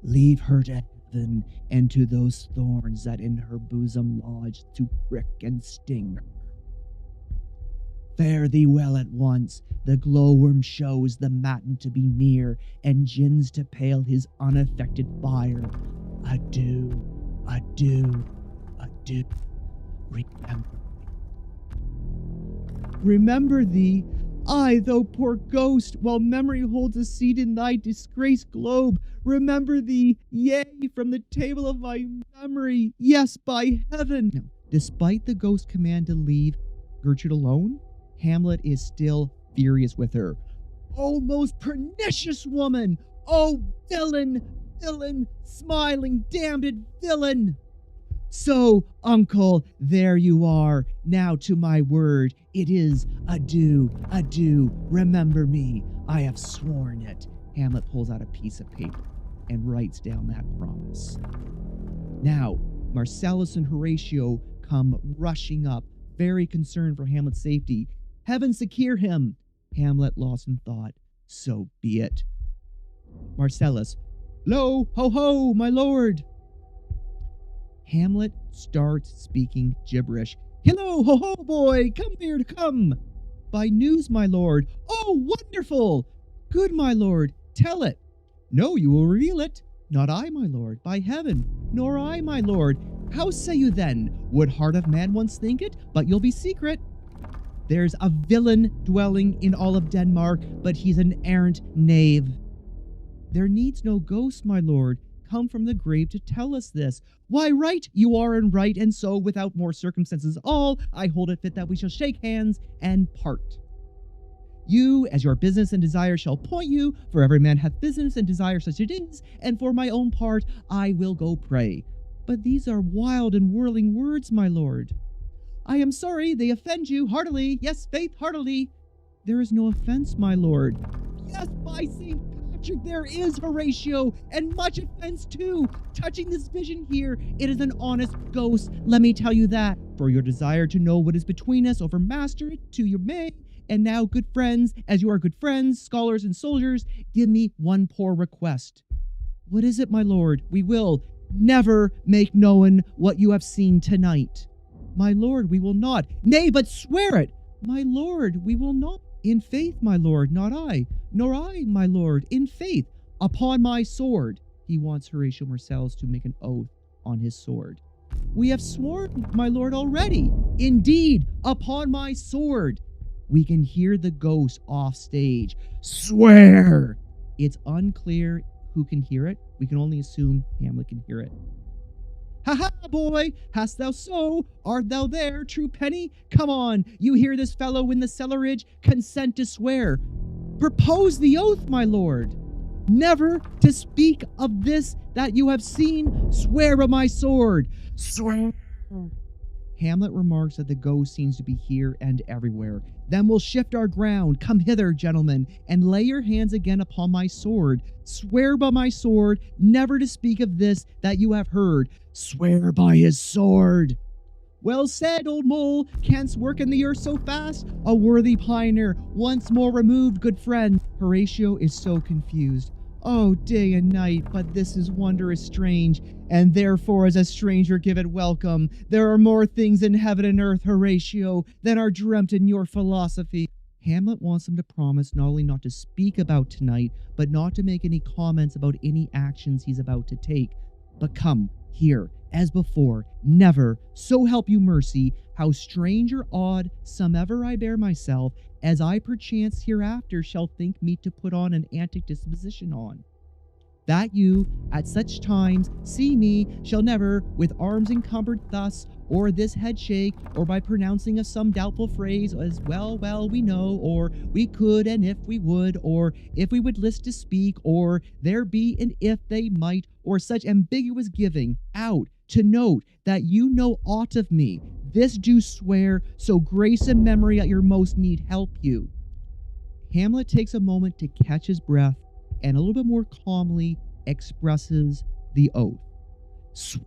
Leave her to heaven, and to those thorns that in her bosom lodge to prick and sting her. Fare thee well at once. The glowworm shows the matin to be near, and gins to pale his unaffected fire. Adieu, adieu, adieu. Remember thee, I, thou poor ghost, while memory holds a seat in thy disgraced globe. Remember thee, yea, from the table of my memory, yes, by heaven. No. Despite the ghost's command to leave Gertrude alone, Hamlet is still furious with her. Oh, most pernicious woman! Oh, villain, villain, smiling, damned villain! So, uncle, there you are. Now to my word, it is adieu, adieu, remember me. I have sworn it. Hamlet pulls out a piece of paper and writes down that promise. Now, Marcellus and Horatio come rushing up, very concerned for Hamlet's safety. Heaven secure him! Hamlet, lost in thought. So be it. Marcellus, lo, ho, ho, my lord! Hamlet starts speaking gibberish. Hello, ho, ho, boy, come here to come. By news, my lord. Oh, wonderful! Good, my lord, tell it. No, you will reveal it. Not I, my lord, by heaven, nor I, my lord. How say you then? Would heart of man once think it, but you'll be secret. There's a villain dwelling in all of Denmark, but he's an errant knave. There needs no ghost, my lord, come from the grave to tell us this. Why, right, you are and right, and so, without more circumstances all, I hold it fit that we shall shake hands and part. You, as your business and desire shall point you, for every man hath business and desire such it is, and for my own part, I will go pray. But these are wild and whirling words, my lord. I am sorry they offend you heartily. Yes, faith, heartily. There is no offense, my lord. Yes, by St. Patrick, there is, Horatio, and much offense too. Touching this vision here, it is an honest ghost, let me tell you that. For your desire to know what is between us, overmaster it to your may. And now, good friends, as you are good friends, scholars and soldiers, give me one poor request. What is it, my lord? We will never make known what you have seen tonight. My lord, we will not. Nay, but swear it. My lord, we will not. In faith, my lord, not I. Nor I, my lord, in faith. Upon my sword. He wants Horatio Marcellus to make an oath on his sword. We have sworn, my lord, already. Indeed, upon my sword. We can hear the ghost off stage. Swear! It's unclear who can hear it. We can only assume Hamlet can hear it. Ha ha, boy! Hast thou so? Art thou there, true penny? Come on, you hear this fellow in the cellarage? Consent to swear. Propose the oath, my lord. Never to speak of this that you have seen. Swear by my sword. Swear. Hamlet remarks that the ghost seems to be here and everywhere. Then we'll shift our ground. Come hither, gentlemen, and lay your hands again upon my sword. Swear by my sword, never to speak of this that you have heard. Swear by his sword. Well said, old mole. Canst work in the earth so fast? A worthy pioneer, once more removed, good friend. Horatio is so confused. Oh, day and night, but this is wondrous strange, and therefore as a stranger give it welcome. There are more things in heaven and earth, Horatio, than are dreamt in your philosophy. Hamlet wants him to promise not only not to speak about tonight, but not to make any comments about any actions he's about to take. But come, here, as before, never, so help you mercy, how strange or odd somever I bear myself, as I perchance hereafter shall think meet to put on an antic disposition on. That you, at such times, see me, shall never, with arms encumbered thus, or this head shake, or by pronouncing of some doubtful phrase, as well, we know, or we could, and if we would, or if we would list to speak, or there be and if they might, or such ambiguous giving out, to note that you know aught of me. This do swear, so grace and memory at your most need help you. Hamlet takes a moment to catch his breath and a little bit more calmly expresses the oath. Swear.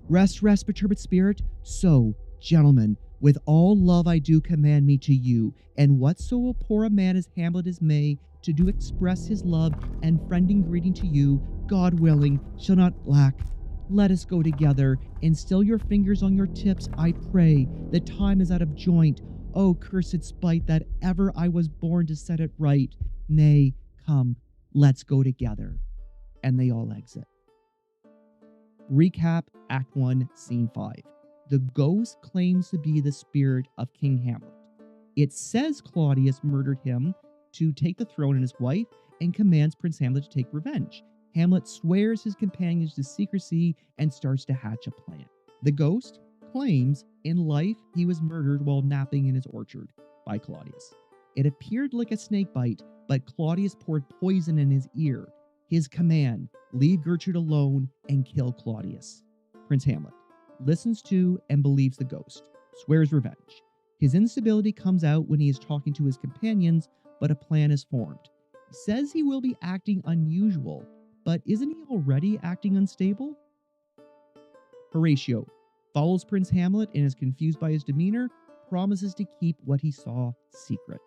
Rest, perturbed spirit. So, gentlemen, with all love I do command me to you, and whatso poor a man as Hamlet is may, to do express his love and friending greeting to you, God willing, shall not lack. Let us go together, and still your fingers on your tips, I pray. The time is out of joint. O cursed spite that ever I was born to set it right. Nay, come, let's go together. And they all exit. Recap Act 1, Scene 5. The ghost claims to be the spirit of King Hamlet. It says Claudius murdered him to take the throne and his wife, and commands Prince Hamlet to take revenge. Hamlet swears his companions to secrecy and starts to hatch a plan. The ghost claims in life he was murdered while napping in his orchard by Claudius. It appeared like a snake bite, but Claudius poured poison in his ear. His command, leave Gertrude alone and kill Claudius. Prince Hamlet listens to and believes the ghost, swears revenge. His instability comes out when he is talking to his companions, but a plan is formed. He says he will be acting unusual, but isn't he already acting unstable? Horatio follows Prince Hamlet and is confused by his demeanor, promises to keep what he saw secret.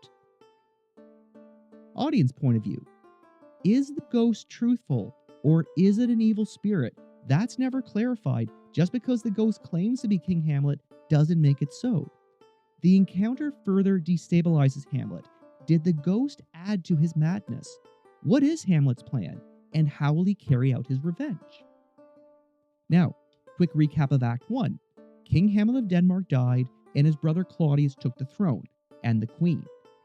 Audience point of view. Is the ghost truthful, or is it an evil spirit? That's never clarified. Just because the ghost claims to be King Hamlet doesn't make it so. The encounter further destabilizes Hamlet. Did the ghost add to his madness? What is Hamlet's plan, and how will he carry out his revenge? Now, quick recap of Act 1. King Hamlet of Denmark died, and his brother Claudius took the throne, and the queen.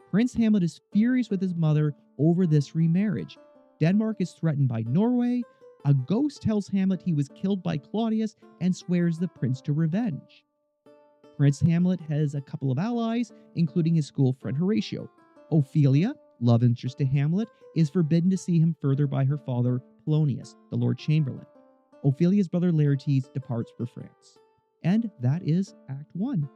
Prince Hamlet is furious with his mother over this remarriage. Denmark is threatened by Norway. A ghost tells Hamlet he was killed by Claudius and swears the prince to revenge. Prince Hamlet has a couple of allies, including his school friend Horatio. Ophelia, love interest to Hamlet, is forbidden to see him further by her father Polonius, the Lord Chamberlain. Ophelia's brother Laertes departs for France. And that is Act 1.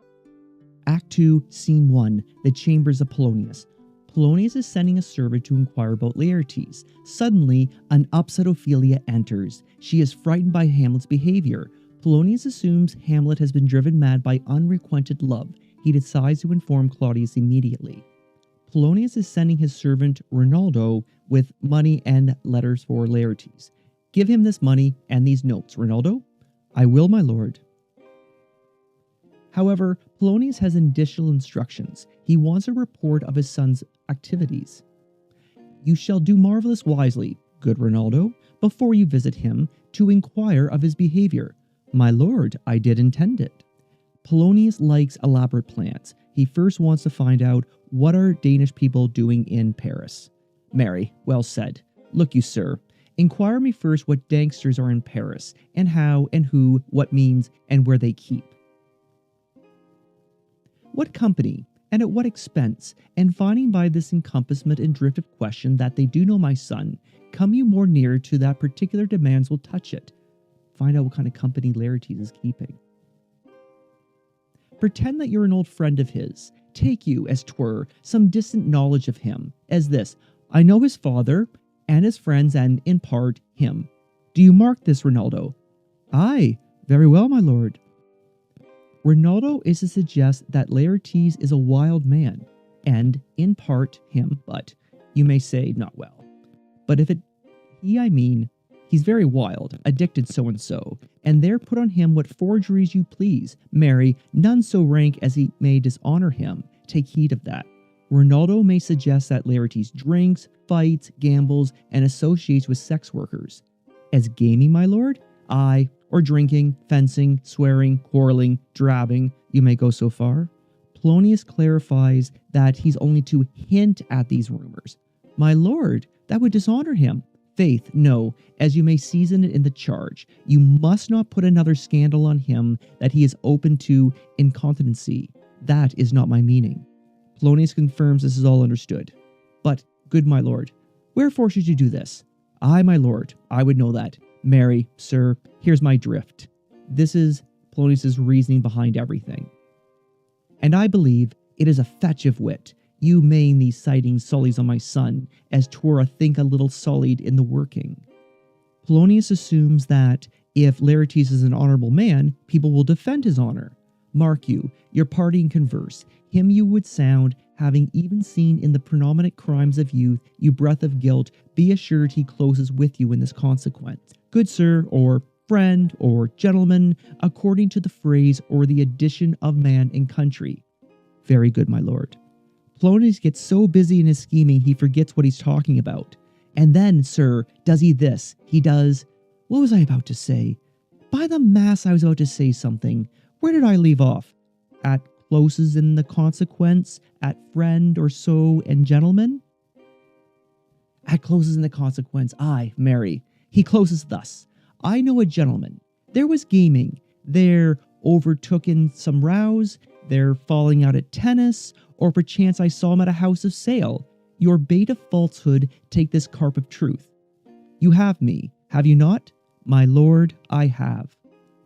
Act 2, Scene 1, the Chambers of Polonius. Polonius is sending a servant to inquire about Laertes. Suddenly, an upset Ophelia enters. She is frightened by Hamlet's behavior. Polonius assumes Hamlet has been driven mad by unrequited love. He decides to inform Claudius immediately. Polonius is sending his servant Rinaldo with money and letters for Laertes. Give him this money and these notes, Rinaldo. I will, my lord. However, Polonius has additional instructions. He wants a report of his son's activities. You shall do marvelous wisely, good Rinaldo, before you visit him, to inquire of his behavior. My lord, I did intend it. Polonius likes elaborate plans. He first wants to find out what are Danish people doing in Paris. Marry, well said. Look you, sir, inquire me first what danksters are in Paris, and how and who, what means, and where they keep. What company, and at what expense, and finding by this encompassment and drift of question that they do know my son, come you more near to that particular demands will touch it. Find out what kind of company Laertes is keeping. Pretend that you're an old friend of his. Take you, as 'twere, some distant knowledge of him, as this: I know his father, and his friends, and, in part, him. Do you mark this, Rinaldo? Aye, very well, my lord. Rinaldo is to suggest that Laertes is a wild man, and, in part, him, but, you may say, not well. But if it he I mean, he's very wild, addicted so-and-so, and there put on him what forgeries you please. Marry, none so rank as he may dishonor him. Take heed of that. Rinaldo may suggest that Laertes drinks, fights, gambles, and associates with sex workers. As gaming, my lord? Aye, or drinking, fencing, swearing, quarreling, drabbing, you may go so far. Polonius clarifies that he's only to hint at these rumors. My lord, that would dishonor him. Faith, no, as you may season it in the charge. You must not put another scandal on him that he is open to incontinency. That is not my meaning. Polonius confirms this is all understood. But, good my lord, wherefore should you do this? I, my lord, I would know that. Marry, sir, here's my drift. This is Polonius's reasoning behind everything. And I believe it is a fetch of wit, you main these citing sullies on my son, as 'twere a think a little sullied in the working. Polonius assumes that if Laertes is an honorable man, people will defend his honor. Mark you, your party and converse, him you would sound, having even seen in the predominant crimes of youth, you breath of guilt, be assured he closes with you in this consequence. Good sir, or friend, or gentleman, according to the phrase or the addition of man and country. Very good, my lord. Polonius gets so busy in his scheming he forgets what he's talking about. And then, sir, does he this? He does... What was I about to say? By the mass, I was about to say something. Where did I leave off? At closes in the consequence, at friend or so and gentleman? At closes in the consequence, aye, marry. He closes thus. I know a gentleman. There was gaming. There overtooken some rows. There falling out at tennis. Or perchance I saw him at a house of sale. Your bait of falsehood take this carp of truth. You have me, have you not? My lord, I have.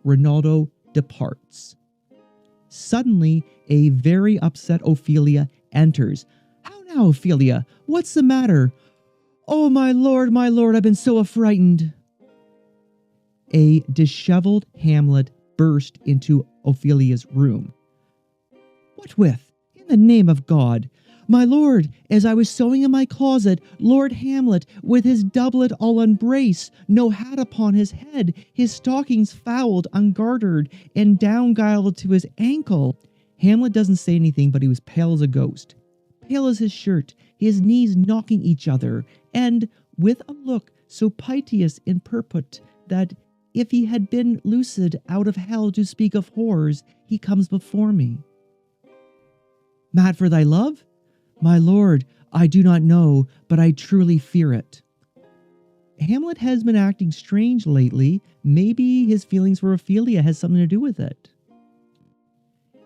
Rinaldo departs. Suddenly, a very upset Ophelia enters. How now, Ophelia? What's the matter? Oh, my lord, I've been so affrighted. A disheveled Hamlet burst into Ophelia's room. What with? In the name of God. My lord, as I was sewing in my closet, Lord Hamlet, with his doublet all unbraced, no hat upon his head, his stockings fouled, ungartered, and down-guiled to his ankle. Hamlet doesn't say anything, but he was pale as a ghost. Pale as his shirt, his knees knocking each other, and with a look so piteous and purport that if he had been lucid out of hell to speak of horrors, he comes before me. Mad for thy love? My lord, I do not know, but I truly fear it. Hamlet has been acting strange lately. Maybe his feelings for Ophelia has something to do with it.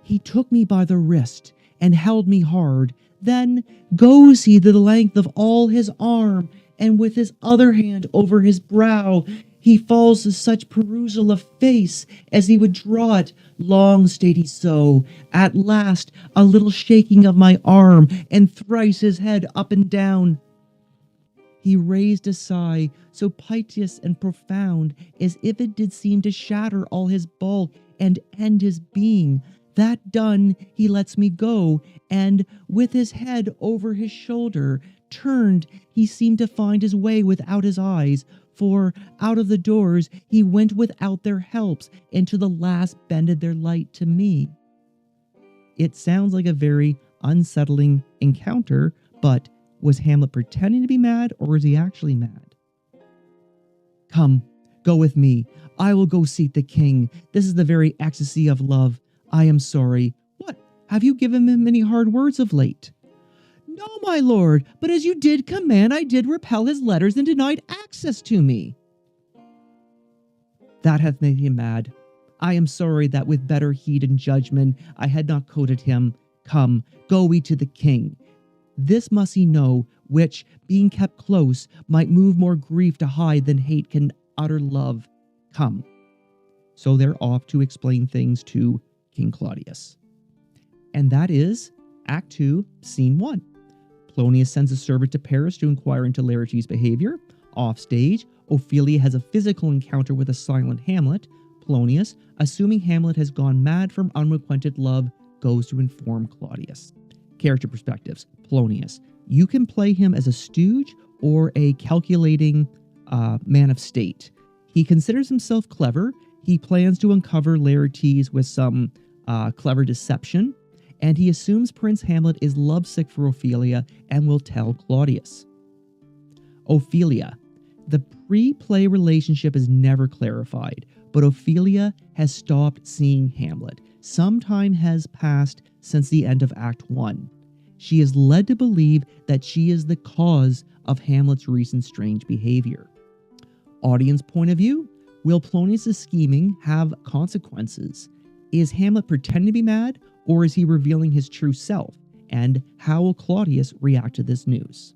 He took me by the wrist and held me hard. Then goes he the length of all his arm, and with his other hand over his brow, he falls to such perusal of face as he would draw it. Long stayed he so. At last, a little shaking of my arm, and thrice his head up and down. He raised a sigh, so piteous and profound, as if it did seem to shatter all his bulk and end his being. That done, he lets me go, and, with his head over his shoulder, turned, he seemed to find his way without his eyes, for out of the doors he went without their helps, and to the last bended their light to me. It sounds like a very unsettling encounter, but was Hamlet pretending to be mad, or was he actually mad? Come, go with me. I will go seek the king. This is the very ecstasy of love. I am sorry. What? Have you given him any hard words of late? No, my lord, but as you did command, I did repel his letters and denied access to me. That hath made him mad. I am sorry that with better heed and judgment I had not courted him. Come, go we to the king. This must he know, which, being kept close, might move more grief to hide than hate can utter love. Come. So they're off to explain things to King Claudius. and that is Act 2, Scene 1. Polonius sends a servant to Paris to inquire into Laertes' behavior. Offstage, Ophelia has a physical encounter with a silent Hamlet. Polonius, assuming Hamlet has gone mad from unrequited love, goes to inform Claudius. Character perspectives. Polonius. You can play him as a stooge or a calculating man of state. He considers himself clever. He plans to uncover Laertes with some clever deception, and he assumes Prince Hamlet is lovesick for Ophelia and will tell Claudius. Ophelia. The pre-play relationship is never clarified, but Ophelia has stopped seeing Hamlet. Some time has passed since the end of Act 1. She is led to believe that she is the cause of Hamlet's recent strange behavior. Audience point of view. Will Polonius' scheming have consequences? Is Hamlet pretending to be mad, or is he revealing his true self? And how will Claudius react to this news?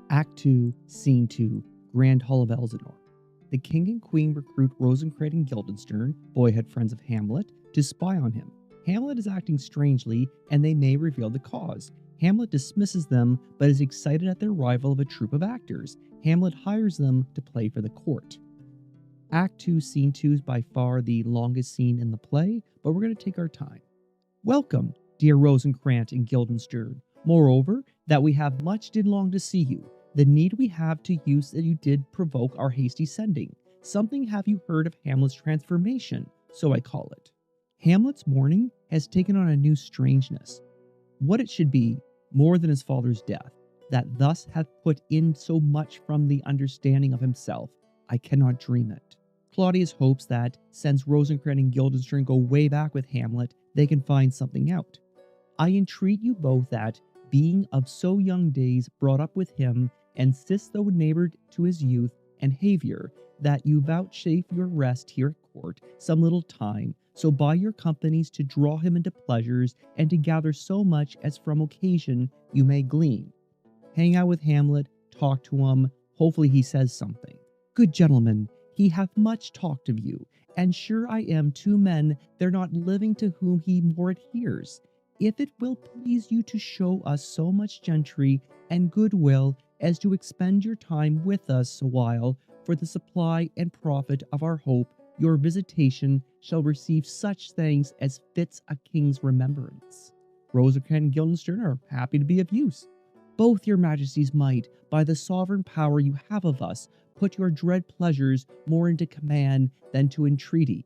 Act 2, Scene 2, Grand Hall of Elsinore. The king and queen recruit Rosencrantz and Guildenstern, boyhood friends of Hamlet, to spy on him. Hamlet is acting strangely, and they may reveal the cause. Hamlet dismisses them, but is excited at their arrival of a troupe of actors. Hamlet hires them to play for the court. Act 2, Scene 2 is by far the longest scene in the play, but we're going to take our time. Welcome, dear Rosencrantz and Guildenstern. Moreover, that we have much did long to see you. The need we have to use that you did provoke our hasty sending. Something have you heard of Hamlet's transformation, so I call it. Hamlet's mourning has taken on a new strangeness. What it should be, more than his father's death, that thus hath put in so much from the understanding of himself, I cannot dream it. Claudius hopes that, since Rosencrantz and Guildenstern go way back with Hamlet, they can find something out. I entreat you both that, being of so young days brought up with him, and sis though neighboured to his youth and behaviour, that you vouchsafe your rest here at court some little time, so by your companies to draw him into pleasures, and to gather so much as from occasion you may glean. Hang out with Hamlet, talk to him, hopefully he says something. Good gentlemen, he hath much talked of you, and sure I am two men there not living to whom he more adheres. If it will please you to show us so much gentry and goodwill as to expend your time with us a while for the supply and profit of our hope, your visitation shall receive such thanks as fits a king's remembrance. Rosencrantz and Guildenstern are happy to be of use. Both your majesties might, by the sovereign power you have of us, put your dread pleasures more into command than to entreaty.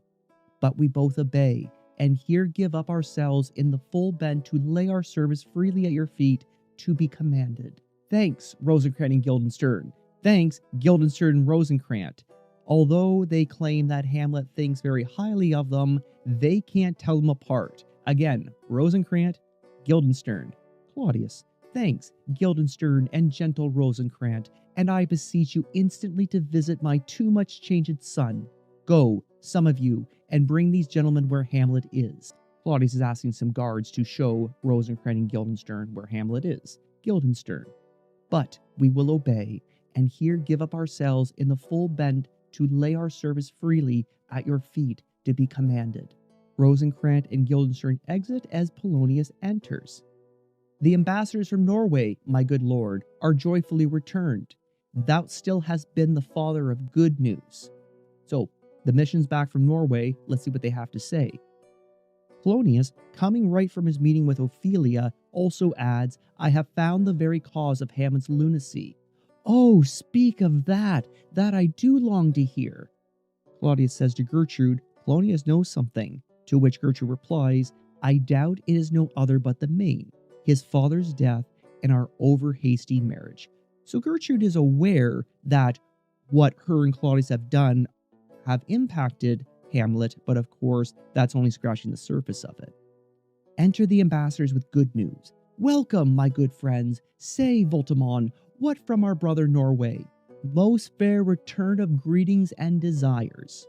But we both obey, and here give up ourselves in the full bent to lay our service freely at your feet, to be commanded. Thanks, Rosencrantz and Guildenstern. Thanks, Guildenstern and Rosencrantz. Although they claim that Hamlet thinks very highly of them, they can't tell them apart. Again, Rosencrantz, Guildenstern. Claudius. Thanks, Guildenstern and gentle Rosencrantz, and I beseech you instantly to visit my too much changed son. Go, some of you, and bring these gentlemen where Hamlet is. Claudius is asking some guards to show Rosencrantz and Guildenstern where Hamlet is. Guildenstern. But we will obey, and here give up ourselves in the full bent to lay our service freely at your feet to be commanded. Rosencrantz and Guildenstern exit as Polonius enters. The ambassadors from Norway, my good lord, are joyfully returned. Thou still hast been the father of good news. So, the mission's back from Norway. Let's see what they have to say. Polonius, coming right from his meeting with Ophelia, also adds, I have found the very cause of Hamlet's lunacy. Oh, speak of that I do long to hear. Claudius says to Gertrude, Polonius knows something, to which Gertrude replies, I doubt it is no other but the main, his father's death and our over-hasty marriage. So Gertrude is aware that what her and Claudius have done have impacted Hamlet, but of course, that's only scratching the surface of it. Enter the ambassadors with good news. Welcome, my good friends. Say, Voltimand, what from our brother Norway? Most fair return of greetings and desires.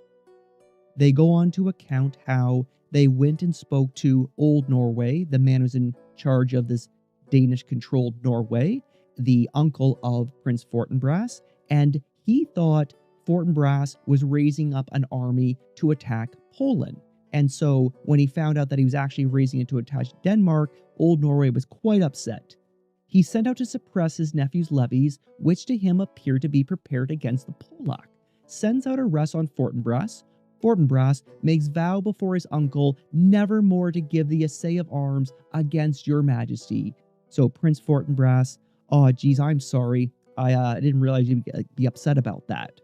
They go on to account how they went and spoke to old Norway, the man who's in charge of this Danish-controlled Norway, the uncle of Prince Fortinbras, and he thought Fortinbras was raising up an army to attack Poland. And so when he found out that he was actually raising it to attach Denmark, old Norway was quite upset. He sent out to suppress his nephew's levies, which to him appeared to be prepared against the Polak, sends out arrests on Fortinbras. Fortinbras makes vow before his uncle never more to give the assay of arms against your majesty. So Prince Fortinbras, oh geez, I'm sorry. I didn't realize you'd be upset about that.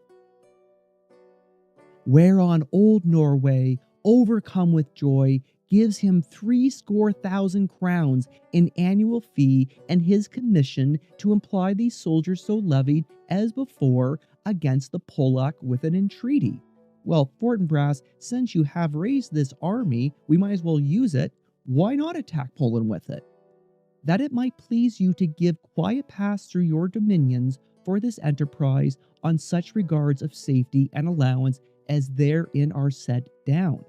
Whereon old Norway, overcome with joy, gives him 70,000 crowns in annual fee and his commission to employ these soldiers so levied as before against the Polak with an entreaty. Well, Fortinbras, since you have raised this army, we might as well use it. Why not attack Poland with it? That it might please you to give quiet pass through your dominions for this enterprise on such regards of safety and allowance as therein are set down.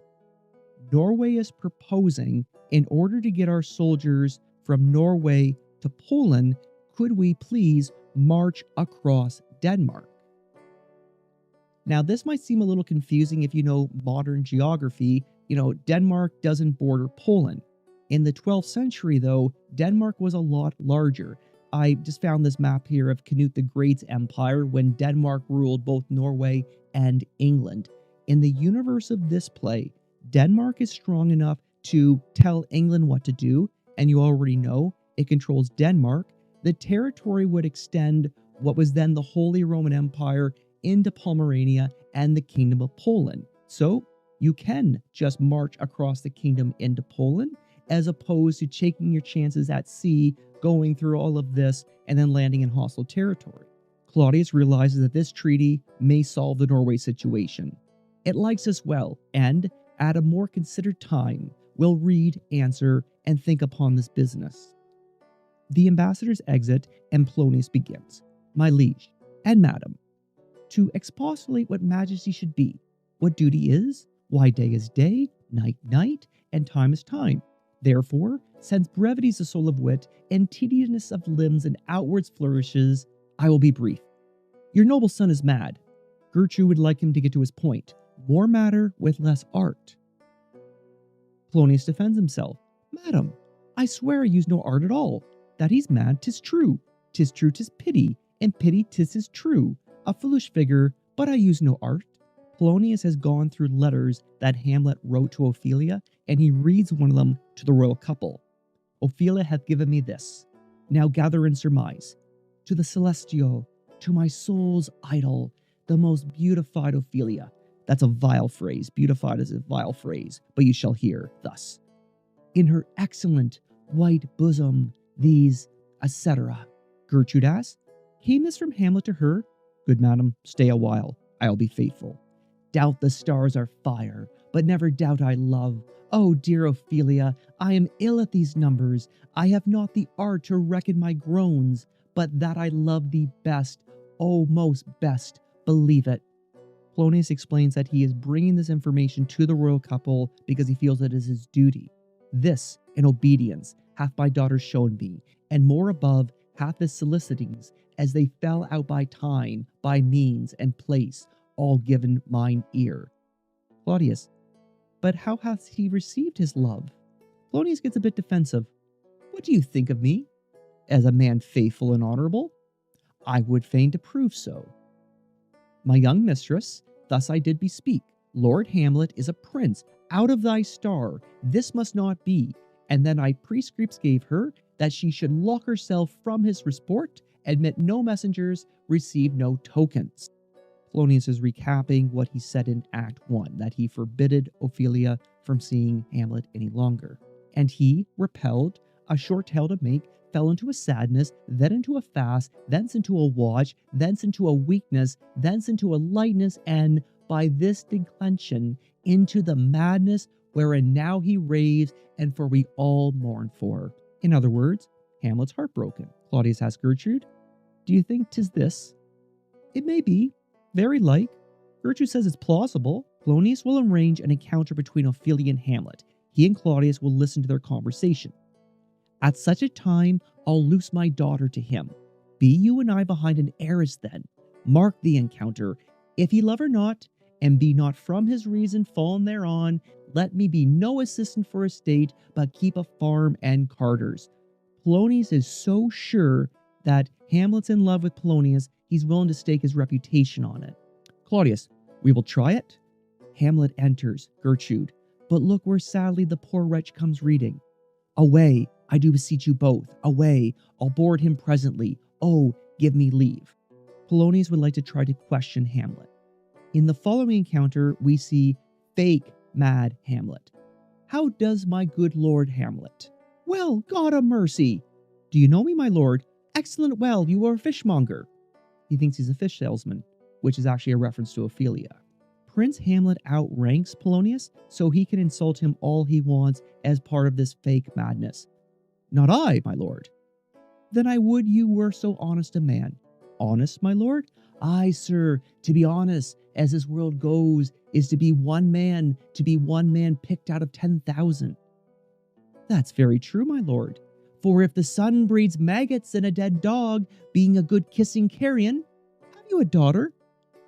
Norway is proposing, in order to get our soldiers from Norway to Poland, could we please march across Denmark? Now, this might seem a little confusing if you know modern geography. Denmark doesn't border Poland. In the 12th century, though, Denmark was a lot larger. I just found this map here of Canute the Great's empire when Denmark ruled both Norway and England. In the universe of this play, Denmark is strong enough to tell England what to do, and you already know it controls Denmark. The territory would extend what was then the Holy Roman Empire into Pomerania and the Kingdom of Poland. So you can just march across the kingdom into Poland, as opposed to taking your chances at sea, going through all of this, and then landing in hostile territory. Claudius realizes that this treaty may solve the Norway situation. It likes us well, and at a more considered time, will read, answer, and think upon this business. The ambassadors exit, and Polonius begins. My liege, and madam, to expostulate what majesty should be, what duty is, why day is day, night night, and time is time. Therefore, since brevity is the soul of wit, and tediousness of limbs and outwards flourishes, I will be brief. Your noble son is mad. Gertrude would like him to get to his point. More matter with less art. Polonius defends himself. Madam, I swear I use no art at all. That he's mad, 'tis true. 'Tis true, 'tis pity, and pity 'tis is true. A foolish figure, but I use no art. Polonius has gone through letters that Hamlet wrote to Ophelia, and he reads one of them to the royal couple. Ophelia hath given me this. Now gather and surmise. To the celestial, to my soul's idol, the most beautified Ophelia. That's a vile phrase. Beautified is a vile phrase, but you shall hear thus. In her excellent white bosom, these, etc. Gertrude asked, came this from Hamlet to her? Good madam, stay a while. I'll be faithful. Doubt the stars are fire, but never doubt I love. Oh, dear Ophelia, I am ill at these numbers. I have not the art to reckon my groans, but that I love thee best, oh, most best, believe it. Polonius explains that he is bringing this information to the royal couple because he feels it is his duty. This, in obedience, hath my daughter shown me, and more above hath his solicitings, as they fell out by time, by means, and place, all given mine ear. Claudius, but how hath he received his love? Polonius gets a bit defensive. What do you think of me? As a man faithful and honorable? I would fain to prove so. My young mistress, thus I did bespeak. Lord Hamlet is a prince, out of thy star. This must not be. And then I prescripts gave her that she should lock herself from his resport, admit no messengers, receive no tokens. Polonius is recapping what he said in Act 1, that he forbidded Ophelia from seeing Hamlet any longer. And he, repelled, a short tale to make, fell into a sadness, then into a fast, thence into a watch, thence into a weakness, thence into a lightness, and by this declension into the madness wherein now he raves, and for we all mourn for. In other words, Hamlet's heartbroken. Claudius asks Gertrude, do you think 'tis this? It may be. Very like. Gertrude says it's plausible. Polonius will arrange an encounter between Ophelia and Hamlet. He and Claudius will listen to their conversation. At such a time, I'll loose my daughter to him. Be you and I behind an arras then. Mark the encounter. If he love her not, and be not from his reason fallen thereon, let me be no assistant for estate, but keep a farm and carters. Polonius is so sure that Hamlet's in love with Polonius, he's willing to stake his reputation on it. Claudius, we will try it. Hamlet enters, Gertrude, but look where sadly the poor wretch comes reading. Away, I do beseech you both, away, I'll board him presently, oh, give me leave. Polonius would like to try to question Hamlet. In the following encounter, we see fake mad Hamlet. How does my good lord Hamlet? Well, God a mercy! Do you know me, my lord? Excellent well, you are a fishmonger. He thinks he's a fish salesman, which is actually a reference to Ophelia. Prince Hamlet outranks Polonius, so he can insult him all he wants as part of this fake madness. Not I, my lord. Then I would you were so honest a man. Honest, my lord? Aye, sir, to be honest, as this world goes, is to be one man picked out of 10,000. That's very true, my lord. For if the sun breeds maggots in a dead dog, being a good kissing carrion, have you a daughter?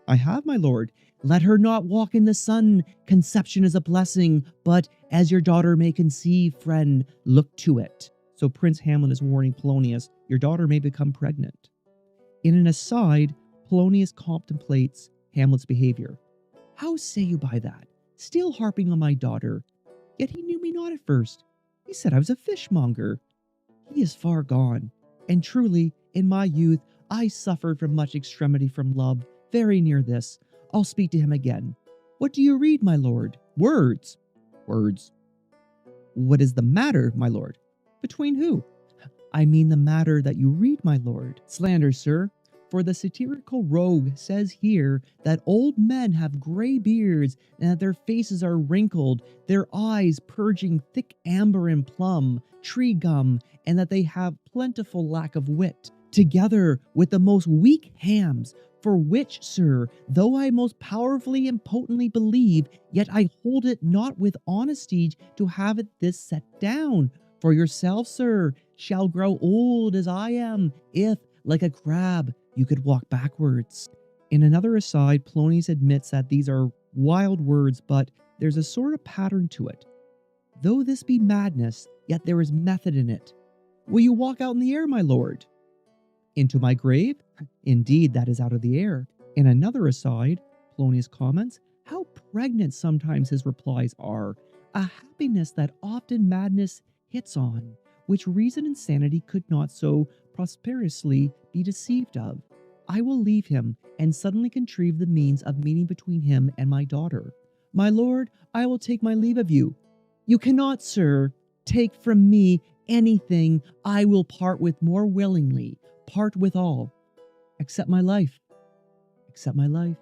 I have, my lord. Let her not walk in the sun. Conception is a blessing, but as your daughter may conceive, friend, look to it. So Prince Hamlet is warning Polonius, your daughter may become pregnant. In an aside, Polonius contemplates Hamlet's behavior. How say you by that? Still harping on my daughter. Yet he knew me not at first. He said I was a fishmonger. He is far gone. And truly, in my youth, I suffered from much extremity from love, very near this. I'll speak to him again. What do you read, my lord? Words. Words. What is the matter, my lord? Between who? I mean the matter that you read, my lord. Slander, sir. For the satirical rogue says here that old men have gray beards and that their faces are wrinkled, their eyes purging thick amber and plum, tree gum, and that they have plentiful lack of wit, together with the most weak hams, for which, sir, though I most powerfully and potently believe, yet I hold it not with honesty to have it this set down. For yourself, sir, shall grow old as I am, if, like a crab, you could walk backwards. In another aside, Polonius admits that these are wild words, but there's a sort of pattern to it. Though this be madness, yet there is method in it. Will you walk out in the air, my lord? Into my grave? Indeed, that is out of the air. In another aside, Polonius comments, how pregnant sometimes his replies are, a happiness that often madness hits on, which reason and sanity could not so prosperously be deceived of. I will leave him, and suddenly contrive the means of meeting between him and my daughter. My lord, I will take my leave of you. You cannot, sir, take from me anything I will part with more willingly, part with all, except my life, except my life,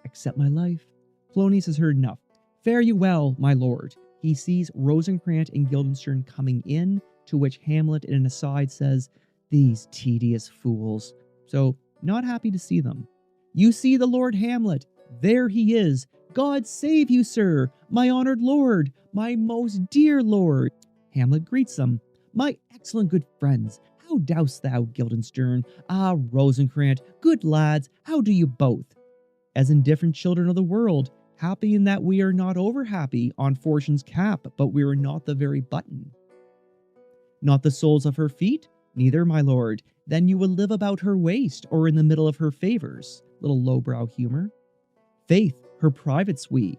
except my life. Polonius has heard enough. Fare you well, my lord. He sees Rosencrantz and Guildenstern coming in, to which Hamlet in an aside says, these tedious fools. So, not happy to see them. You see the Lord Hamlet. There he is. God save you, sir, my honored lord, my most dear lord. Hamlet greets them. My excellent good friends, how dost thou, Guildenstern? Ah, Rosencrantz, good lads, how do you both? As indifferent children of the world, happy in that we are not over happy on fortune's cap, but we are not the very button. Not the soles of her feet? Neither, my lord. Then you would live about her waist, or in the middle of her favors. Little lowbrow humor. Faith, her privates we.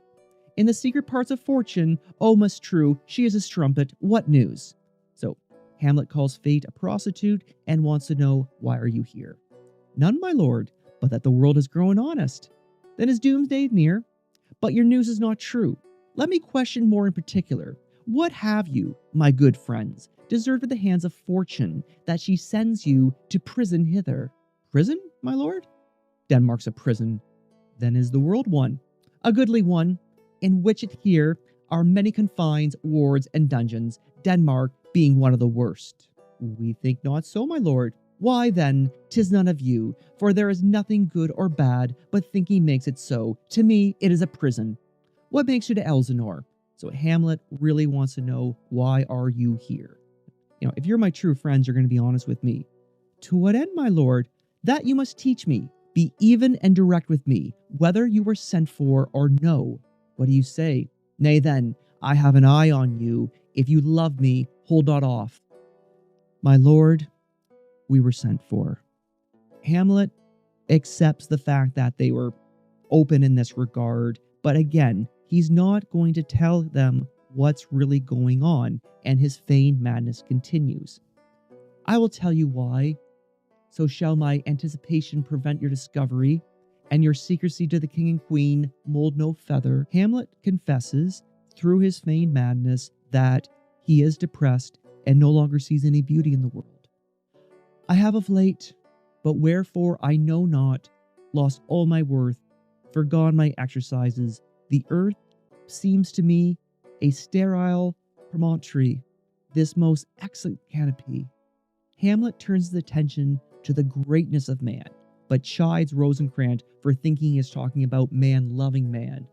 In the secret parts of fortune, oh, must true, she is a strumpet, what news? So, Hamlet calls Fate a prostitute and wants to know, why are you here? None, my lord, but that the world is growing honest. Then is doomsday near? But your news is not true. Let me question more in particular. What have you, my good friends, deserved at the hands of fortune, that she sends you to prison hither? Prison, my lord? Denmark's a prison. Then is the world one, a goodly one, in which it here are many confines, wards, and dungeons, Denmark being one of the worst. We think not so, my lord. Why then, 'tis none of you, for there is nothing good or bad, but thinking makes it so. To me, it is a prison. What makes you to Elsinore? So Hamlet really wants to know, why are you here? If you're my true friends, you're going to be honest with me. To what end, my lord? That you must teach me. Be even and direct with me, whether you were sent for or no. What do you say? Nay then, I have an eye on you. If you love me, hold not off. My lord, we were sent for. Hamlet accepts the fact that they were open in this regard, but again, he's not going to tell them what's really going on, and his feigned madness continues. I will tell you why. So shall my anticipation prevent your discovery, and your secrecy to the king and queen mold no feather. Hamlet confesses, through his feigned madness, that he is depressed and no longer sees any beauty in the world. I have of late, but wherefore I know not, lost all my worth, forgone my exercises. The earth seems to me a sterile promontory, this most excellent canopy. Hamlet turns his attention to the greatness of man, but chides Rosencrantz for thinking he is talking about man loving man.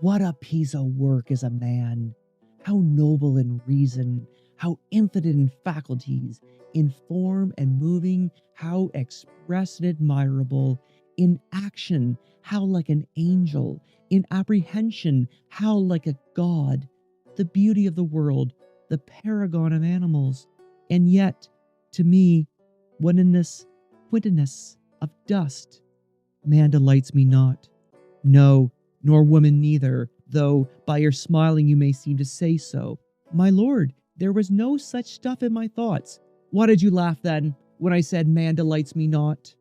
What a piece of work is a man! How noble in reason, how infinite in faculties, in form and moving, how express and admirable, in action, how like an angel, in apprehension, how like a god, the beauty of the world, the paragon of animals, and yet, to me, when in this wittiness of dust, man delights me not. No, nor woman neither, though by your smiling you may seem to say so. My lord, there was no such stuff in my thoughts. Why did you laugh then, when I said man delights me not?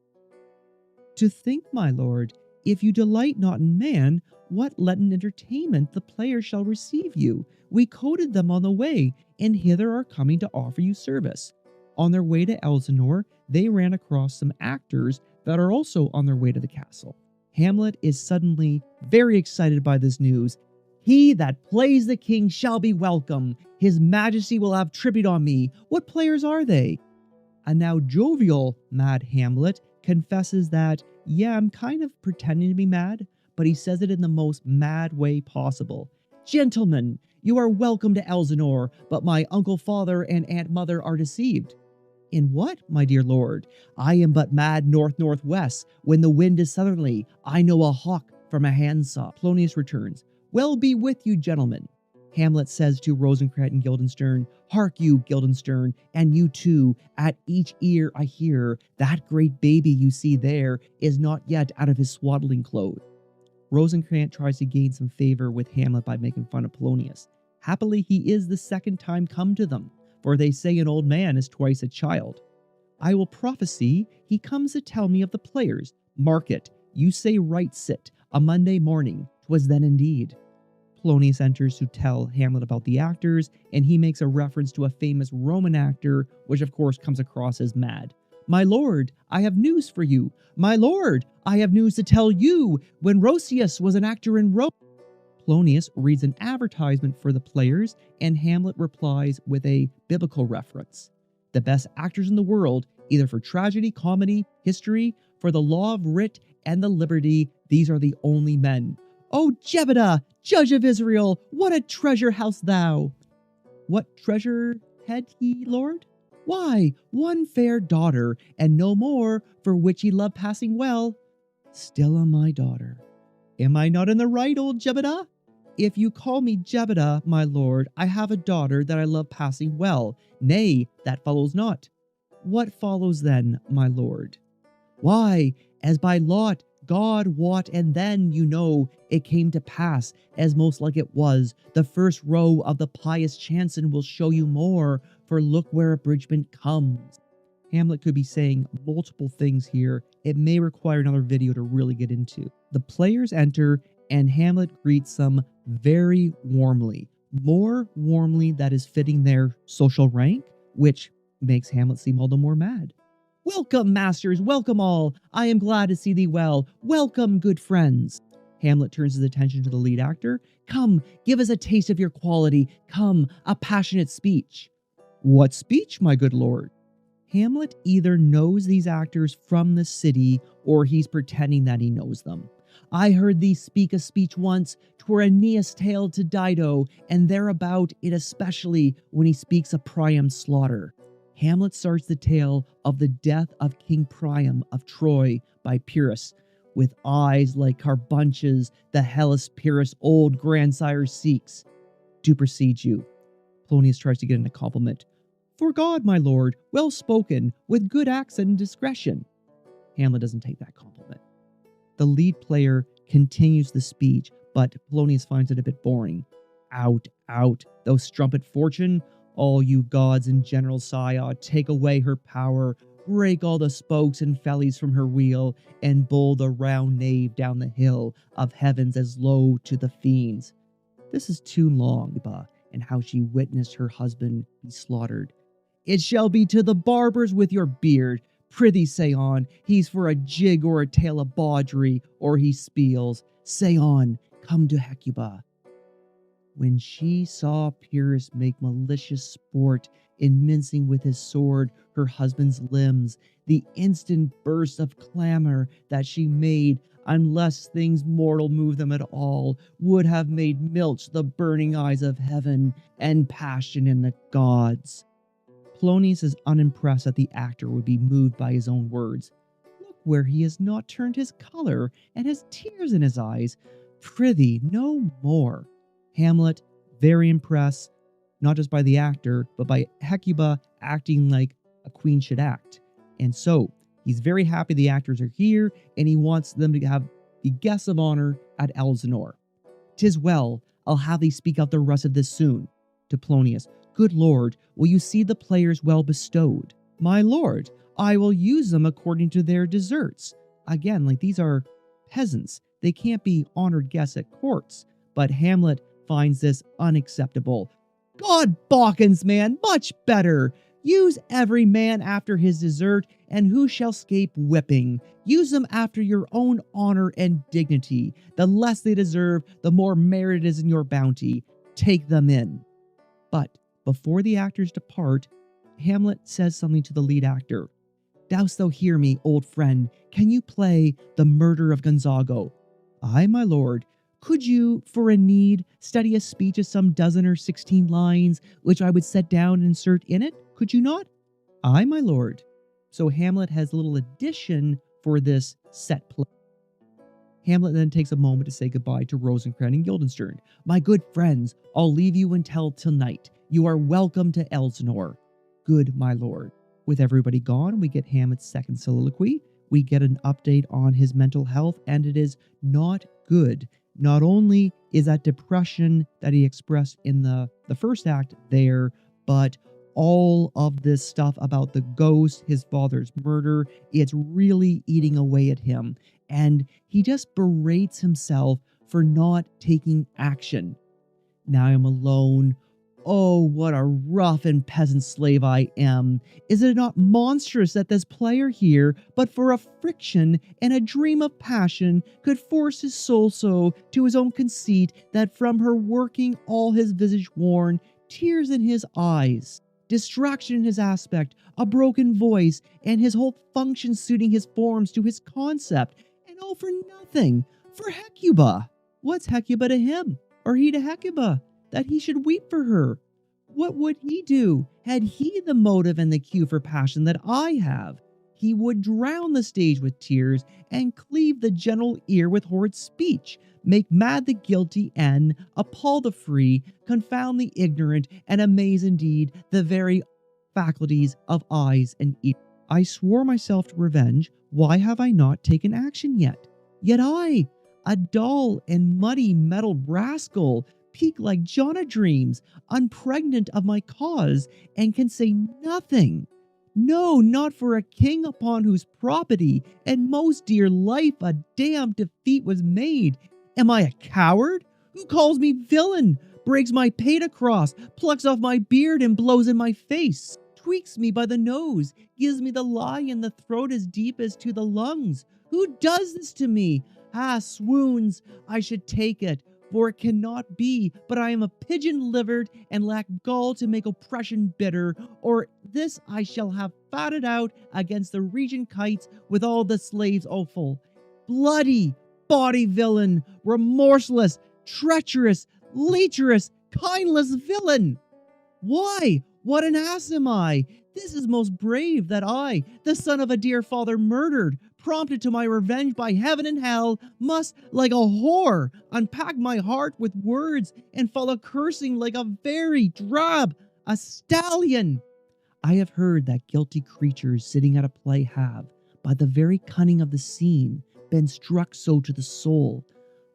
To think, my lord, if you delight not in man, what leaden entertainment the players shall receive you? We coted them on the way, and hither are coming to offer you service. On their way to Elsinore, they ran across some actors that are also on their way to the castle. Hamlet is suddenly very excited by this news. He that plays the king shall be welcome. His majesty will have tribute on me. What players are they? A now jovial mad Hamlet confesses that, yeah, I'm kind of pretending to be mad, but he says it in the most mad way possible. Gentlemen, you are welcome to Elsinore, but my uncle father and aunt mother are deceived. In what, my dear lord? I am but mad north-northwest. When the wind is southerly, I know a hawk from a handsaw. Polonius returns. Well be with you, gentlemen. Hamlet says to Rosencrantz and Guildenstern, hark you, Guildenstern, and you too, at each ear I hear, that great baby you see there is not yet out of his swaddling clothes. Rosencrantz tries to gain some favor with Hamlet by making fun of Polonius. Happily, he is the second time come to them, for they say an old man is twice a child. I will prophesy he comes to tell me of the players. Mark it, you say right sit, a Monday morning, 'twas then indeed. Polonius enters to tell Hamlet about the actors, and he makes a reference to a famous Roman actor, which of course comes across as mad. My lord, I have news for you. My lord, I have news to tell you. When Roscius was an actor in Rome. Polonius reads an advertisement for the players, and Hamlet replies with a biblical reference. The best actors in the world, either for tragedy, comedy, history, for the law of writ and the liberty, these are the only men. O Jebediah, judge of Israel, what a treasure hast thou! What treasure had he, lord? Why, one fair daughter, and no more, for which he loved passing well. Still my daughter. Am I not in the right, old Jebediah? If you call me Jebediah, my lord, I have a daughter that I love passing well. Nay, that follows not. What follows then, my lord? Why, as by lot, God wot, and then, you know, it came to pass, as most like it was, the first row of the pious chanson will show you more, for look where abridgment comes. Hamlet could be saying multiple things here. It may require another video to really get into. The players enter, and Hamlet greets them very warmly. More warmly that is fitting their social rank, which makes Hamlet seem all the more mad. Welcome, masters, welcome all. I am glad to see thee well. Welcome, good friends. Hamlet turns his attention to the lead actor. Come, give us a taste of your quality. Come, a passionate speech. What speech, my good lord? Hamlet either knows these actors from the city, or he's pretending that he knows them. I heard thee speak a speech once, 'twere Aeneas' tale to Dido, and thereabout it especially when he speaks of Priam's slaughter. Hamlet starts the tale of the death of King Priam of Troy by Pyrrhus, with eyes like carbunches the Hellespirus old grandsire seeks to precede you. Polonius tries to get in a compliment. For God, my lord, well spoken, with good accent and discretion. Hamlet doesn't take that compliment. The lead player continues the speech, but Polonius finds it a bit boring. Out, out, thou strumpet fortune, all you gods and general Sire, take away her power, break all the spokes and fellies from her wheel, and bowl the round nave down the hill of heavens as low to the fiends. This is too long, and how she witnessed her husband be slaughtered. It shall be to the barbers with your beard. Prithee say on, he's for a jig or a tale of bawdry, or he spiels. Say on, come to Hecuba. When she saw Pyrrhus make malicious sport in mincing with his sword her husband's limbs, the instant burst of clamor that she made, unless things mortal move them at all, would have made milch the burning eyes of heaven and passion in the gods. Polonius is unimpressed that the actor would be moved by his own words. Look where he has not turned his color and has tears in his eyes. Prithee, no more. Hamlet, very impressed, not just by the actor, but by Hecuba acting like a queen should act. And so, he's very happy the actors are here, and he wants them to have the guests of honor at Elsinore. 'Tis well, I'll have thee speak out the rest of this soon. To Polonius, good lord, will you see the players well bestowed? My lord, I will use them according to their deserts. Again, like these are peasants. They can't be honored guests at courts. But Hamlet finds this unacceptable. God balkins, man, much better. Use every man after his desert, and who shall scape whipping? Use them after your own honor and dignity. The less they deserve, the more merit is in your bounty. Take them in. But before the actors depart, Hamlet says something to the lead actor. Dost thou hear me, old friend? Can you play the murder of Gonzago? Aye, my lord. Could you, for a need, study a speech of some 12 or 16 lines, which I would set down and insert in it? Could you not? Aye, my lord. So Hamlet has a little addition for this set play. Hamlet then takes a moment to say goodbye to Rosencrantz and Guildenstern. My good friends, I'll leave you until tonight. You are welcome to Elsinore. Good, my lord. With everybody gone, we get Hamlet's second soliloquy. We get an update on his mental health, and it is not good. Not only is that depression that he expressed in the first act there, but all of this stuff about the ghost, his father's murder, it's really eating away at him. And he just berates himself for not taking action. Now I'm alone. Oh, what a rough and peasant slave I am. Is it not monstrous that this player here, but for a friction and a dream of passion, could force his soul so to his own conceit that from her working all his visage worn, tears in his eyes, distraction in his aspect, a broken voice, and his whole function suiting his forms to his concept, and all for nothing, for Hecuba. What's Hecuba to him, or he to Hecuba, that he should weep for her? What would he do had he the motive and the cue for passion that I have? He would drown the stage with tears and cleave the general ear with horrid speech, make mad the guilty and appall the free, confound the ignorant, and amaze indeed the very faculties of eyes and ears. I swore myself to revenge. Why have I not taken action yet? Yet I, a dull and muddy mettled rascal, peak like John a Dreams, unpregnant of my cause, and can say nothing. No, not for a king upon whose property and most dear life a damned defeat was made. Am I a coward? Who calls me villain, breaks my pate across, plucks off my beard and blows in my face, tweaks me by the nose, gives me the lie in the throat as deep as to the lungs? Who does this to me? Ah, swoons, I should take it, for it cannot be, but I am a pigeon-livered and lack gall to make oppression bitter, or this I shall have fatted out against the regent kites with all the slaves offal. Bloody, bawdy villain, remorseless, treacherous, lecherous, kindless villain! Why, what an ass am I? This is most brave that I, the son of a dear father murdered, prompted to my revenge by heaven and hell, must, like a whore, unpack my heart with words and fall a cursing like a very a stallion. I have heard that guilty creatures sitting at a play have, by the very cunning of the scene, been struck so to the soul.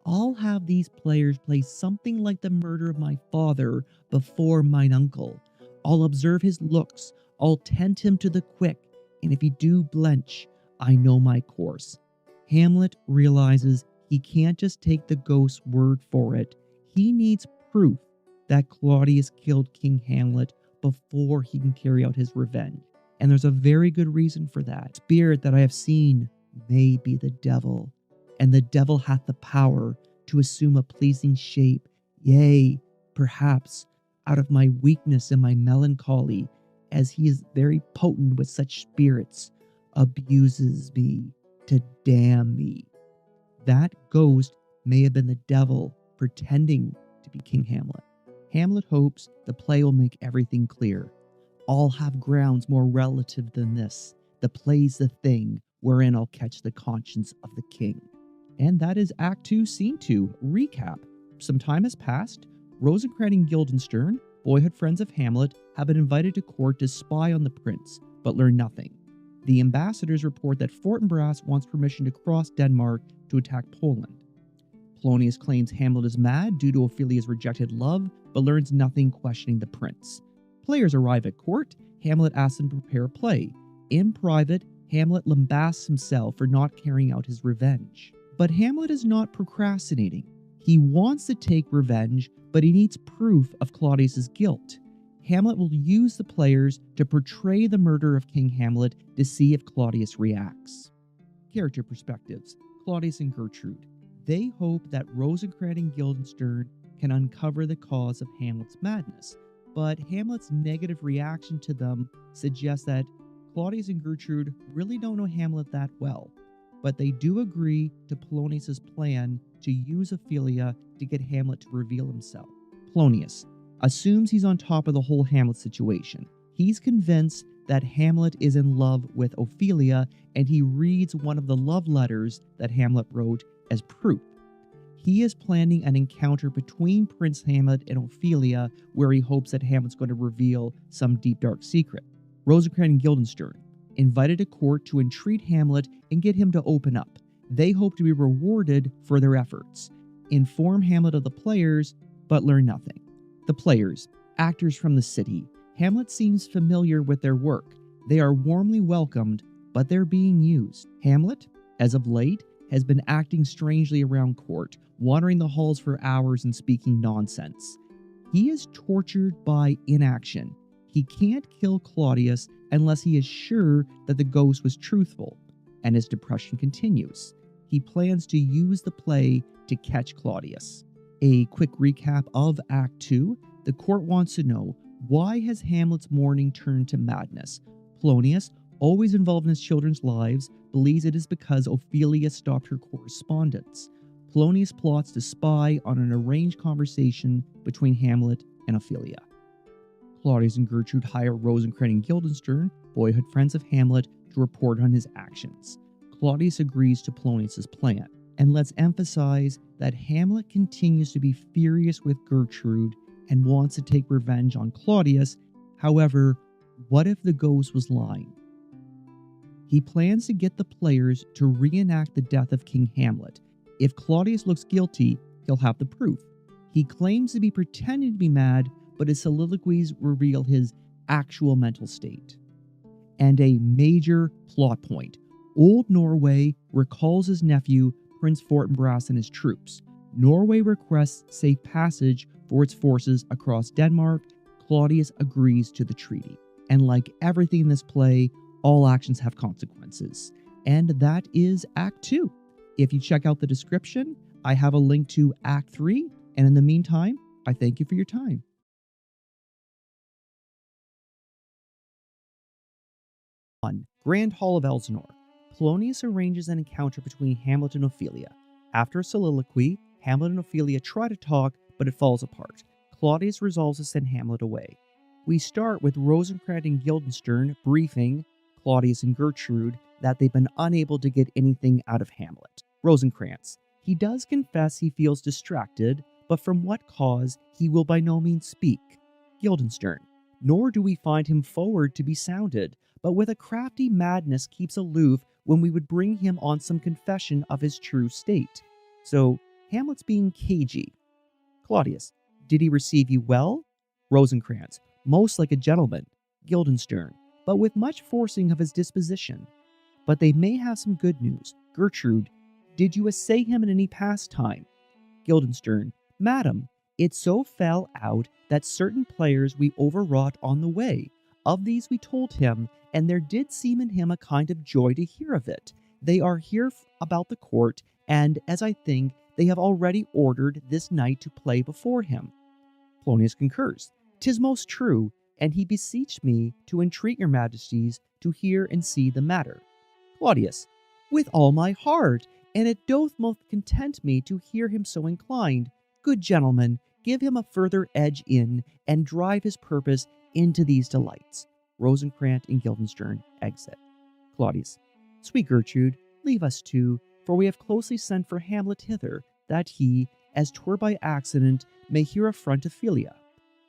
I'll have these players play something like the murder of my father before mine uncle. I'll observe his looks, I'll tend him to the quick, and if he do blench, I know my course. Hamlet realizes he can't just take the ghost's word for it. He needs proof that Claudius killed King Hamlet before he can carry out his revenge. And there's a very good reason for that. Spirit that I have seen may be the devil, and the devil hath the power to assume a pleasing shape, yea, perhaps, out of my weakness and my melancholy, as he is very potent with such spirits, abuses me to damn me. That ghost may have been the devil pretending to be King Hamlet. Hamlet hopes the play will make everything clear. All have grounds more relative than this. The play's the thing wherein I'll catch the conscience of the king. And that is Act 2, Scene 2. Recap. Some time has passed. Rosencrantz and Guildenstern, boyhood friends of Hamlet, have been invited to court to spy on the prince, but learn nothing. The ambassadors report that Fortinbras wants permission to cross Denmark to attack Poland. Polonius claims Hamlet is mad due to Ophelia's rejected love, but learns nothing questioning the prince. Players arrive at court. Hamlet asks them to prepare a play. In private, Hamlet lambasts himself for not carrying out his revenge. But Hamlet is not procrastinating. He wants to take revenge, but he needs proof of Claudius's guilt. Hamlet will use the players to portray the murder of King Hamlet to see if Claudius reacts. Character perspectives. Claudius and Gertrude. They hope that Rosencrantz and Guildenstern can uncover the cause of Hamlet's madness, but Hamlet's negative reaction to them suggests that Claudius and Gertrude really don't know Hamlet that well, but they do agree to Polonius's plan to use Ophelia to get Hamlet to reveal himself. Polonius assumes he's on top of the whole Hamlet situation. He's convinced that Hamlet is in love with Ophelia, and he reads one of the love letters that Hamlet wrote as proof. He is planning an encounter between Prince Hamlet and Ophelia, where he hopes that Hamlet's going to reveal some deep dark secret. Rosencrantz and Guildenstern, invited to court to entreat Hamlet and get him to open up. They hope to be rewarded for their efforts. Inform Hamlet of the players, but learn nothing. The players, actors from the city. Hamlet seems familiar with their work. They are warmly welcomed, but they're being used. Hamlet, as of late, has been acting strangely around court, wandering the halls for hours and speaking nonsense. He is tortured by inaction. He can't kill Claudius unless he is sure that the ghost was truthful, and his depression continues. He plans to use the play to catch Claudius. A quick recap of Act 2. The court wants to know, why has Hamlet's mourning turned to madness? Polonius, always involved in his children's lives, believes it is because Ophelia stopped her correspondence. Polonius plots to spy on an arranged conversation between Hamlet and Ophelia. Claudius and Gertrude hire Rosencrantz and Guildenstern, boyhood friends of Hamlet, to report on his actions. Claudius agrees to Polonius's plan. And let's emphasize that Hamlet continues to be furious with Gertrude and wants to take revenge on Claudius. However, what if the ghost was lying? He plans to get the players to reenact the death of King Hamlet. If Claudius looks guilty, he'll have the proof. He claims to be pretending to be mad, but his soliloquies reveal his actual mental state. And a major plot point. Old Norway recalls his nephew, Prince Fortinbras, and his troops. Norway requests safe passage for its forces across Denmark. Claudius agrees to the treaty. And like everything in this play, all actions have consequences. And that is Act 2. If you check out the description, I have a link to Act 3. And in the meantime, I thank you for your time. Grand Hall of Elsinore. Polonius arranges an encounter between Hamlet and Ophelia. After a soliloquy, Hamlet and Ophelia try to talk, but it falls apart. Claudius resolves to send Hamlet away. We start with Rosencrantz and Guildenstern briefing Claudius and Gertrude that they've been unable to get anything out of Hamlet. Rosencrantz. He does confess he feels distracted, but from what cause he will by no means speak. Guildenstern. Nor do we find him forward to be sounded, but with a crafty madness keeps aloof when we would bring him on some confession of his true state. So, Hamlet's being cagey. Claudius. Did he receive you well? Rosencrantz. Most like a gentleman. Guildenstern. But with much forcing of his disposition. But they may have some good news. Gertrude. Did you assay him in any pastime? Guildenstern. Madam, it so fell out that certain players we overwrought on the way. Of these we told him, and there did seem in him a kind of joy to hear of it. They are here about the court, and, as I think, they have already ordered this night to play before him. Polonius concurs. 'Tis most true, and he beseeched me to entreat your majesties to hear and see the matter. Claudius. With all my heart, and it doth most content me to hear him so inclined. Good gentlemen, give him a further edge in, and drive his purpose into these delights. Rosencrantz and Guildenstern exit. Claudius. Sweet Gertrude, leave us too, for we have closely sent for Hamlet hither, that he, as 'twere by accident, may hear affront Ophelia.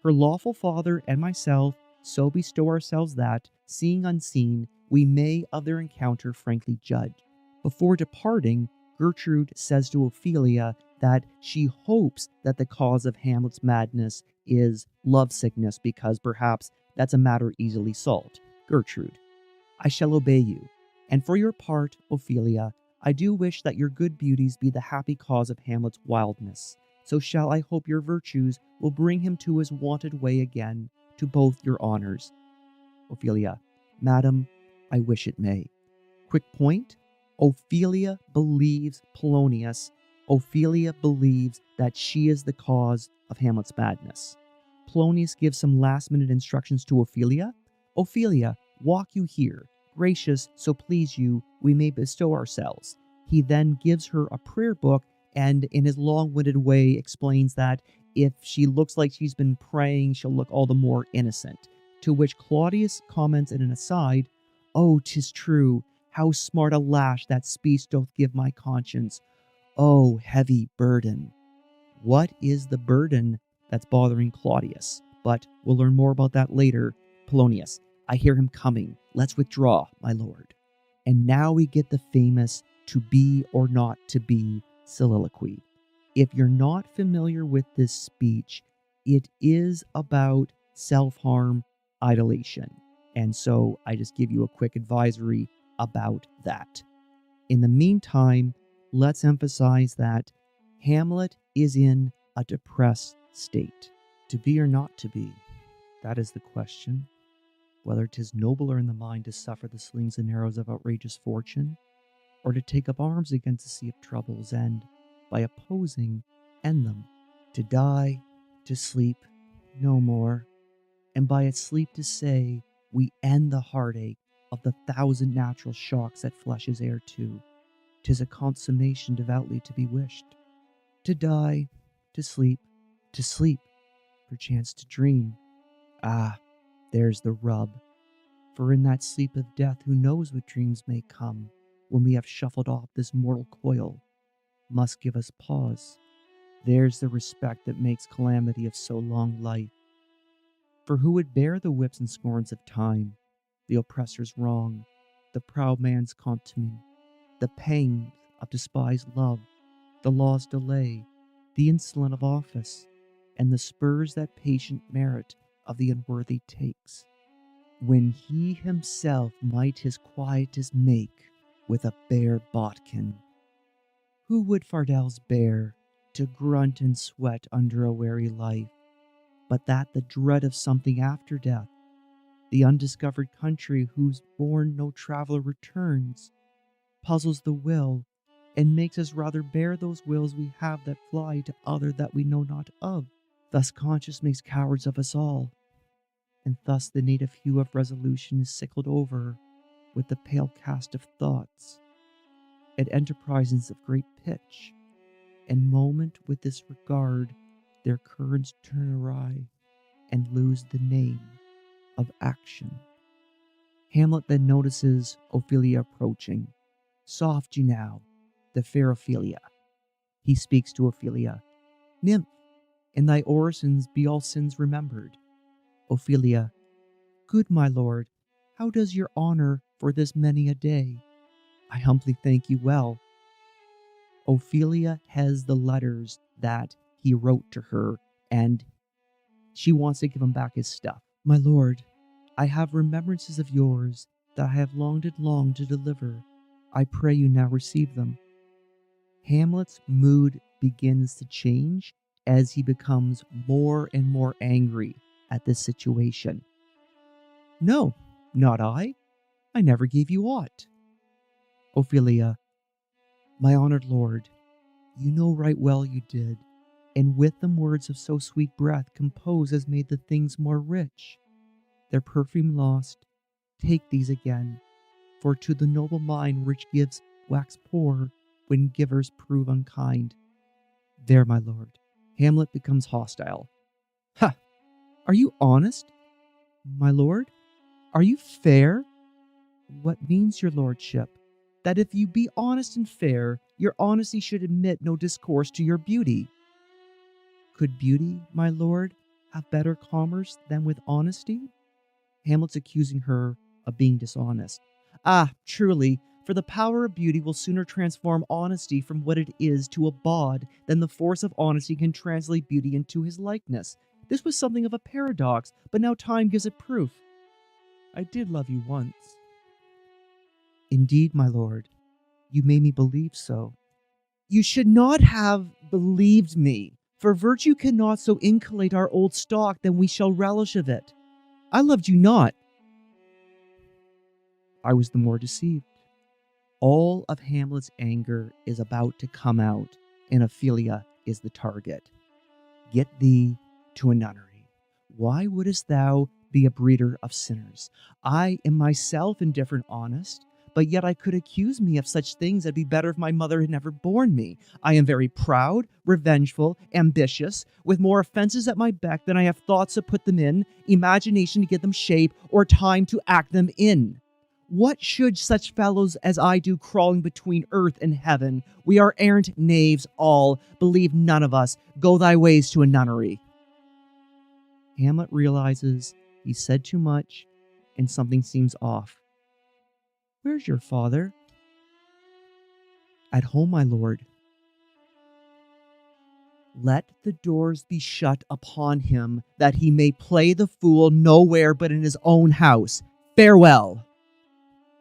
Her lawful father and myself so bestow ourselves that, seeing unseen, we may of their encounter frankly judge. Before departing, Gertrude says to Ophelia that she hopes that the cause of Hamlet's madness is lovesickness, because perhaps that's a matter easily solved. Gertrude. I shall obey you. And for your part, Ophelia, I do wish that your good beauties be the happy cause of Hamlet's wildness. So shall I hope your virtues will bring him to his wonted way again, to both your honors. Ophelia. Madam, I wish it may. Quick point. Ophelia believes Polonius. Ophelia believes that she is the cause of Hamlet's madness. Polonius gives some last-minute instructions to Ophelia. Ophelia, walk you here. Gracious, so please you, we may bestow ourselves. He then gives her a prayer book, and in his long-winded way explains that if she looks like she's been praying, she'll look all the more innocent. To which Claudius comments in an aside, Oh, 'tis true, how smart a lash that speech doth give my conscience. Oh, heavy burden. What is the burden that's bothering Claudius? But we'll learn more about that later. Polonius. I hear him coming. Let's withdraw, my lord. And now we get the famous to be or not to be soliloquy. If you're not familiar with this speech, it is about self-harm, idolation. And so I just give you a quick advisory about that. In the meantime, let's emphasize that Hamlet is in a depressed state. To be or not to be? That is the question. Whether 'tis nobler in the mind to suffer the slings and arrows of outrageous fortune, or to take up arms against the sea of troubles and, by opposing, end them. To die, to sleep, no more, and by its sleep to say, we end the heartache of the thousand natural shocks that flesh is heir to. 'Tis a consummation devoutly to be wished. To die, to sleep, perchance to dream. Ah, there's the rub. For in that sleep of death, who knows what dreams may come, when we have shuffled off this mortal coil, must give us pause. There's the respect that makes calamity of so long life. For who would bear the whips and scorns of time, the oppressor's wrong, the proud man's contumely, the pangs of despised love, the law's delay, the insolence of office, and the spurs that patient merit of the unworthy takes, when he himself might his quietus make with a bare bodkin? Who would fardels bear to grunt and sweat under a weary life, but that the dread of something after death, the undiscovered country whose bourne no traveller returns, puzzles the will, and makes us rather bear those wills we have that fly to other that we know not of. Thus conscience makes cowards of us all, and thus the native hue of resolution is sickled over with the pale cast of thoughts, and enterprises of great pitch, and moment with this regard their currents turn awry, and lose the name of action. Hamlet then notices Ophelia approaching. Soft you now, the fair Ophelia. He speaks to Ophelia. Nymph, in thy orisons be all sins remembered. Ophelia, good my lord, how does your honor for this many a day? I humbly thank you well. Ophelia has the letters that he wrote to her, and she wants to give him back his stuff. My lord, I have remembrances of yours that I have longed to deliver. I pray you now receive them. Hamlet's mood begins to change as he becomes more and more angry at this situation. No, not I. I never gave you aught. Ophelia, my honored lord, you know right well you did, and with them words of so sweet breath compose as made the things more rich. Their perfume lost, take these again, for to the noble mind rich gifts wax poor when givers prove unkind. There, my lord. Hamlet becomes hostile. Ha! Are you honest, my lord? Are you fair? What means your lordship? That if you be honest and fair, your honesty should admit no discourse to your beauty. Could beauty, my lord, have better commerce than with honesty? Hamlet's accusing her of being dishonest. Ah, truly, for the power of beauty will sooner transform honesty from what it is to a bawd than the force of honesty can translate beauty into his likeness. This was something of a paradox, but now time gives it proof. I did love you once. Indeed, my lord, you made me believe so. You should not have believed me, for virtue cannot so inculcate our old stock that we shall relish of it. I loved you not. I was the more deceived. All of Hamlet's anger is about to come out, and Ophelia is the target. Get thee to a nunnery. Why wouldest thou be a breeder of sinners? I am myself indifferent honest, but yet I could accuse me of such things that'd be better if my mother had never borne me. I am very proud, revengeful, ambitious, with more offenses at my beck than I have thoughts to put them in, imagination to give them shape, or time to act them in. What should such fellows as I do crawling between earth and heaven? We are errant knaves all, believe none of us. Go thy ways to a nunnery. Hamlet realizes he said too much, and something seems off. Where's your father? At home, my lord. Let the doors be shut upon him, that he may play the fool nowhere but in his own house. Farewell.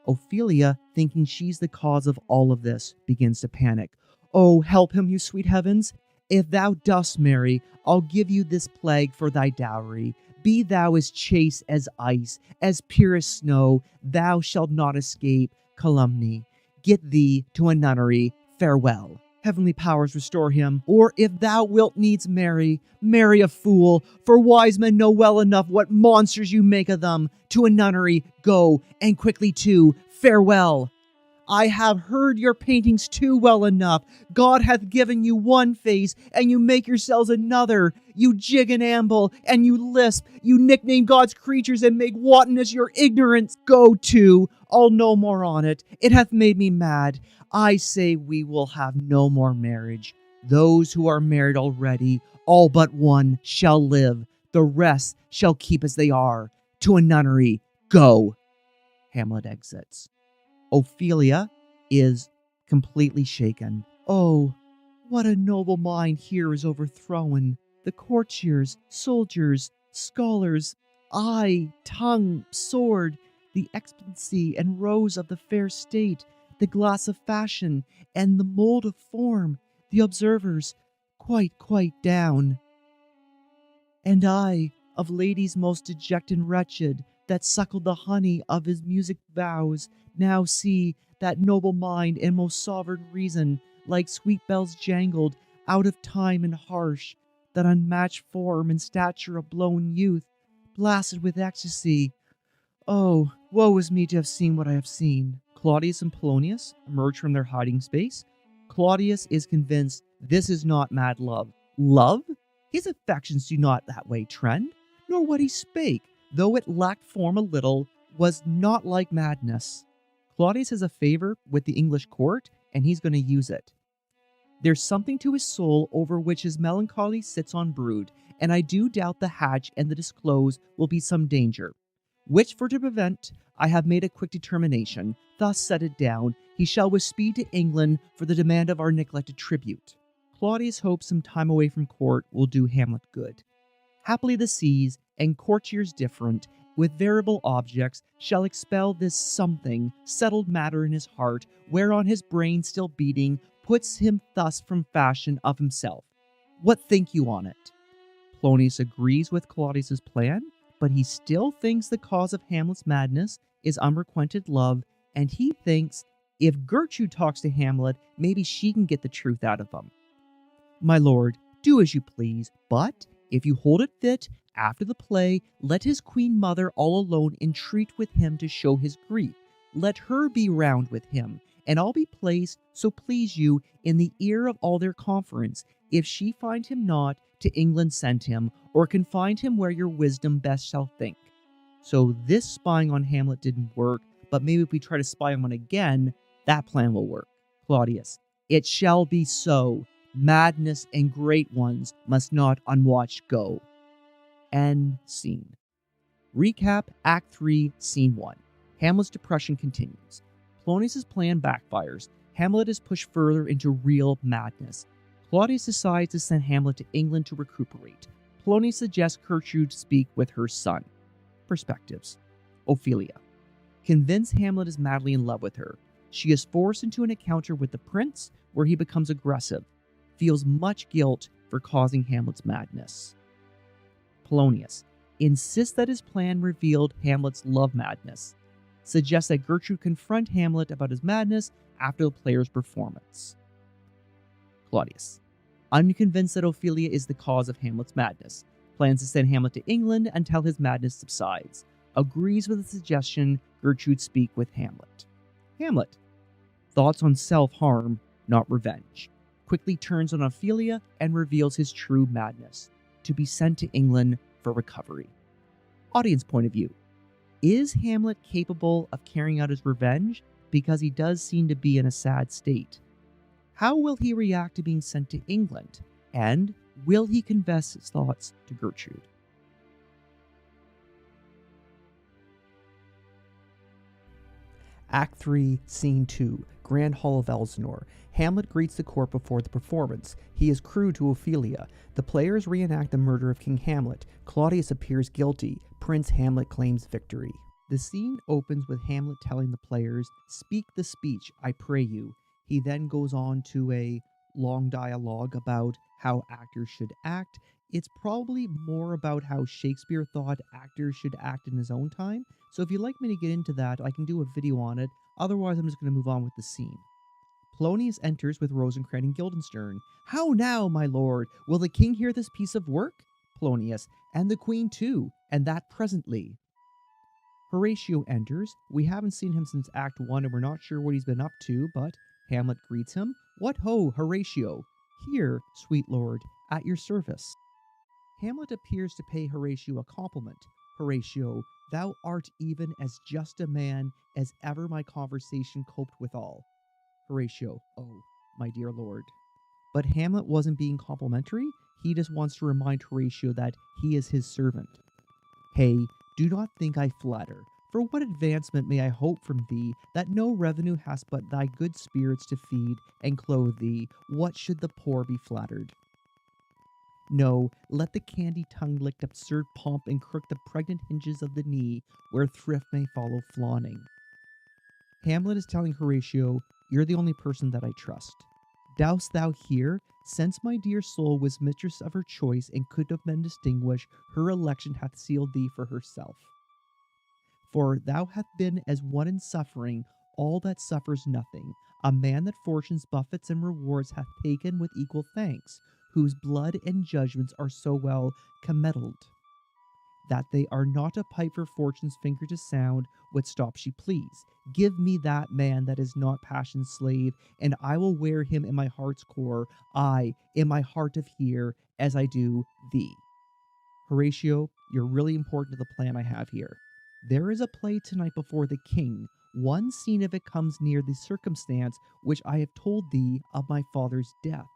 Ophelia, thinking she's the cause of all of this, begins to panic. Oh, help him, you sweet heavens! If thou dost marry, I'll give you this plague for thy dowry. Be thou as chaste as ice, as pure as snow, thou shalt not escape calumny. Get thee to a nunnery. Farewell. Heavenly powers restore him. Or if thou wilt needs marry, marry a fool, for wise men know well enough what monsters you make of them. To a nunnery go, and quickly too. Farewell. I have heard your paintings too well enough. God hath given you one face, and you make yourselves another. You jig and amble, and you lisp. You nickname God's creatures and make wantonness your ignorance. Go to. I'll no more on it. It hath made me mad. I say we will have no more marriage. Those who are married already, all but one, shall live. The rest shall keep as they are. To a nunnery. Go. Hamlet exits. Ophelia is completely shaken. Oh, what a noble mind here is overthrown. The courtiers, soldiers, scholars, eye, tongue, sword, the excellency and rose of the fair state, the glass of fashion, and the mold of form, the observers, quite down. And I, of ladies most dejected and wretched, that suckled the honey of his music vows, now see that noble mind and most sovereign reason, like sweet bells jangled, out of time and harsh, that unmatched form and stature of blown youth, blasted with ecstasy. Oh, woe is me to have seen what I have seen. Claudius and Polonius emerge from their hiding space. Claudius is convinced this is not mad love. Love? His affections do not that way trend, nor what he spake. though it lacked form a little, was not like madness. Claudius has a favor with the English court, and he's going to use it. There's something to his soul over which his melancholy sits on brood, and I do doubt the hatch and the disclose will be some danger. Which for to prevent, I have made a quick determination, thus set it down, he shall with speed to England for the demand of our neglected tribute. Claudius hopes some time away from court will do Hamlet good. Happily the seas, and courtiers different, with variable objects, shall expel this something, settled matter in his heart, whereon his brain still beating, puts him thus from fashion of himself. What think you on it? Polonius agrees with Claudius's plan, but he still thinks the cause of Hamlet's madness is unrequited love, and he thinks if Gertrude talks to Hamlet, maybe she can get the truth out of him. My lord, do as you please, but if you hold it fit, after the play, let his queen mother all alone entreat with him to show his grief. Let her be round with him, and I'll be placed, so please you, in the ear of all their conference. If she find him not, to England send him, or confine him where your wisdom best shall think. So this spying on Hamlet didn't work, but maybe if we try to spy on one again, that plan will work. Claudius, it shall be so. Madness and great ones must not unwatched go. End scene. Recap Act 3, Scene 1. Hamlet's depression continues. Polonius' plan backfires. Hamlet is pushed further into real madness. Claudius decides to send Hamlet to England to recuperate. Polonius suggests Gertrude speak with her son. Perspectives. Ophelia. Convinced Hamlet is madly in love with her. She is forced into an encounter with the prince where he becomes aggressive. Feels much guilt for causing Hamlet's madness. Polonius insists that his plan revealed Hamlet's love madness. Suggests that Gertrude confront Hamlet about his madness after the player's performance. Claudius, unconvinced that Ophelia is the cause of Hamlet's madness, plans to send Hamlet to England until his madness subsides. Agrees with the suggestion Gertrude speak with Hamlet. Hamlet, thoughts on self-harm, not revenge. Quickly turns on Ophelia and reveals his true madness, to be sent to England for recovery. Audience point of view. Is Hamlet capable of carrying out his revenge? Because he does seem to be in a sad state. How will he react to being sent to England? And will he confess his thoughts to Gertrude? Act 3, Scene 2, Grand Hall of Elsinore. Hamlet greets the court before the performance. He is cruel to Ophelia. The players reenact the murder of King Hamlet. Claudius appears guilty. Prince Hamlet claims victory. The scene opens with Hamlet telling the players, "Speak the speech, I pray you." He then goes on to a long dialogue about how actors should act. It's probably more about how Shakespeare thought actors should act in his own time. So if you'd like me to get into that, I can do a video on it. Otherwise, I'm just going to move on with the scene. Polonius enters with Rosencrantz and Guildenstern. "How now, my lord? Will the king hear this piece of work?" Polonius, "And the queen too, and that presently." Horatio enters. We haven't seen him since Act 1 and we're not sure what he's been up to, but Hamlet greets him. "What ho, Horatio! Here, sweet lord, at your service." Hamlet appears to pay Horatio a compliment. "Horatio, thou art even as just a man as ever my conversation coped withal." Horatio, "Oh, my dear lord." But Hamlet wasn't being complimentary. He just wants to remind Horatio that he is his servant. "Hey, do not think I flatter. For what advancement may I hope from thee, that no revenue hast but thy good spirits to feed and clothe thee? What should the poor be flattered? No, let the candy-tongued lick absurd pomp and crook the pregnant hinges of the knee, where thrift may follow fawning." Hamlet is telling Horatio, "You're the only person that I trust. Dost thou hear? Since my dear soul was mistress of her choice and could of men distinguish, her election hath sealed thee for herself. For thou hast been as one in suffering, all that suffers nothing, a man that fortune's buffets and rewards hath taken with equal thanks, whose blood and judgments are so well commeddled, that they are not a pipe for fortune's finger to sound what stop she please. Give me that man that is not passion's slave, and I will wear him in my heart's core, aye, in my heart of here, as I do thee." Horatio, you're really important to the plan I have here. There is a play tonight before the king. One scene of it comes near the circumstance which I have told thee of my father's death.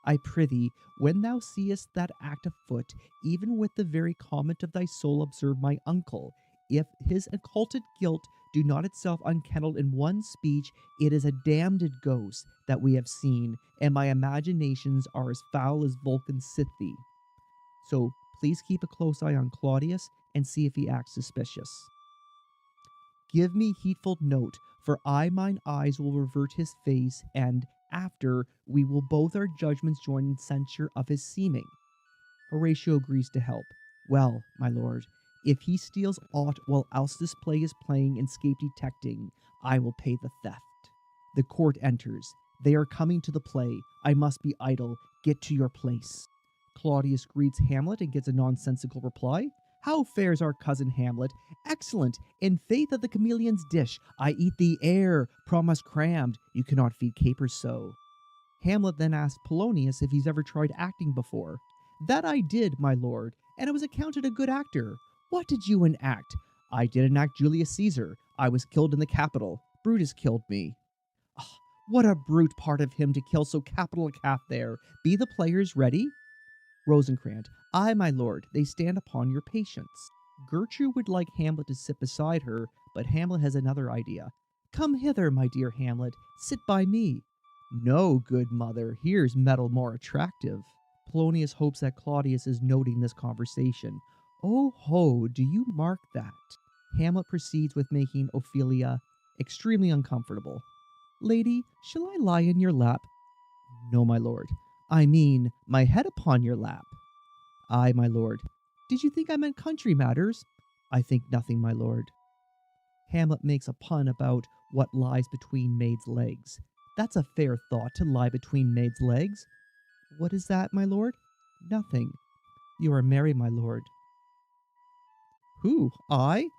I prithee, when thou seest that act afoot, even with the very comment of thy soul observe my uncle. If his occulted guilt do not itself unkennelled in one speech, it is a damned ghost that we have seen, and my imaginations are as foul as Vulcan's Scythe. So please keep a close eye on Claudius and see if he acts suspicious. Give me heedful note, for I mine eyes will revert his face, and after we will both our judgments join in censure of his seeming. Horatio agrees to help. Well, my lord, if he steals aught while else this play is playing and escape detecting, I will pay the theft. The court enters. They are coming to the play. I must be idle. Get to your place. Claudius greets Hamlet and gets a nonsensical reply. How fares our cousin Hamlet? Excellent. In faith of the chameleon's dish, I eat the air, promise crammed. You cannot feed capers so. Hamlet then asked Polonius if he's ever tried acting before. That I did, my lord, and I was accounted a good actor. What did you enact? I did enact Julius Caesar. I was killed in the Capitol. Brutus killed me. Ah, what a brute part of him to kill so capital a calf there. Be the players ready? Rosencrantz, Ay, my lord, they stand upon your patience. Gertrude would like Hamlet to sit beside her, but Hamlet has another idea. Come hither, my dear Hamlet, sit by me. No, good mother, here's metal more attractive. Polonius hopes that Claudius is noting this conversation. Oh ho, do you mark that? Hamlet proceeds with making Ophelia extremely uncomfortable. Lady, shall I lie in your lap? No, my lord. I mean, my head upon your lap. Ay, my lord. Did you think I meant country matters? I think nothing, my lord. Hamlet makes a pun about what lies between maids' legs. That's a fair thought, to lie between maids' legs. What is that, my lord? Nothing. You are merry, my lord. Who, I?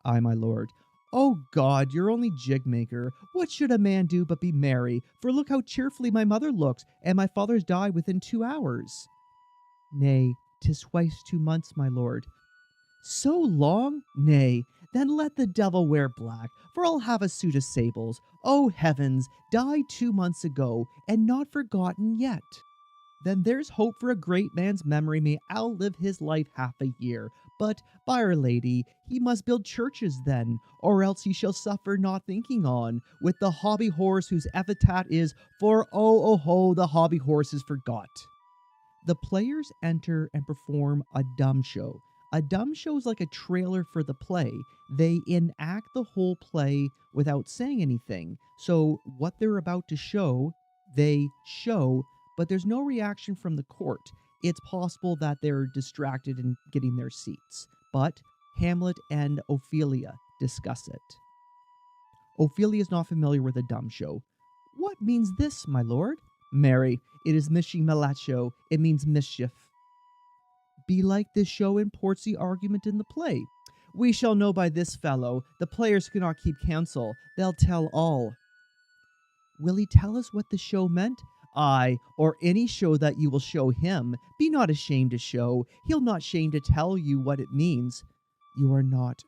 I, my lord. Oh God, you're only jig-maker. What should a man do but be merry? For look how cheerfully my mother looks, and my father's died within 2 hours. Nay, 'tis twice 2 months, my lord. So long? Nay, then let the devil wear black, for I'll have a suit of sables. Oh heavens, died 2 months ago, and not forgotten yet. Then there's hope for a great man's memory may outlive his life half a year. But, by Our Lady, he must build churches then, or else he shall suffer not thinking on, with the hobby horse whose epitaph is, for oh ho, the hobby horse is forgot. The players enter and perform a dumb show. A dumb show is like a trailer for the play. They enact the whole play without saying anything. So what they're about to show, they show, but there's no reaction from the court. It's possible that they're distracted in getting their seats. But Hamlet and Ophelia discuss it. Ophelia is not familiar with a dumb show. What means this, my lord? Marry, it is mischi malacho. It means mischief. Belike this show imports the argument in the play. We shall know by this fellow. The players cannot keep counsel. They'll tell all. Will he tell us what the show meant? Aye, or any show that you will show him. Be not ashamed to show. He'll not shame to tell you what it means. You are not.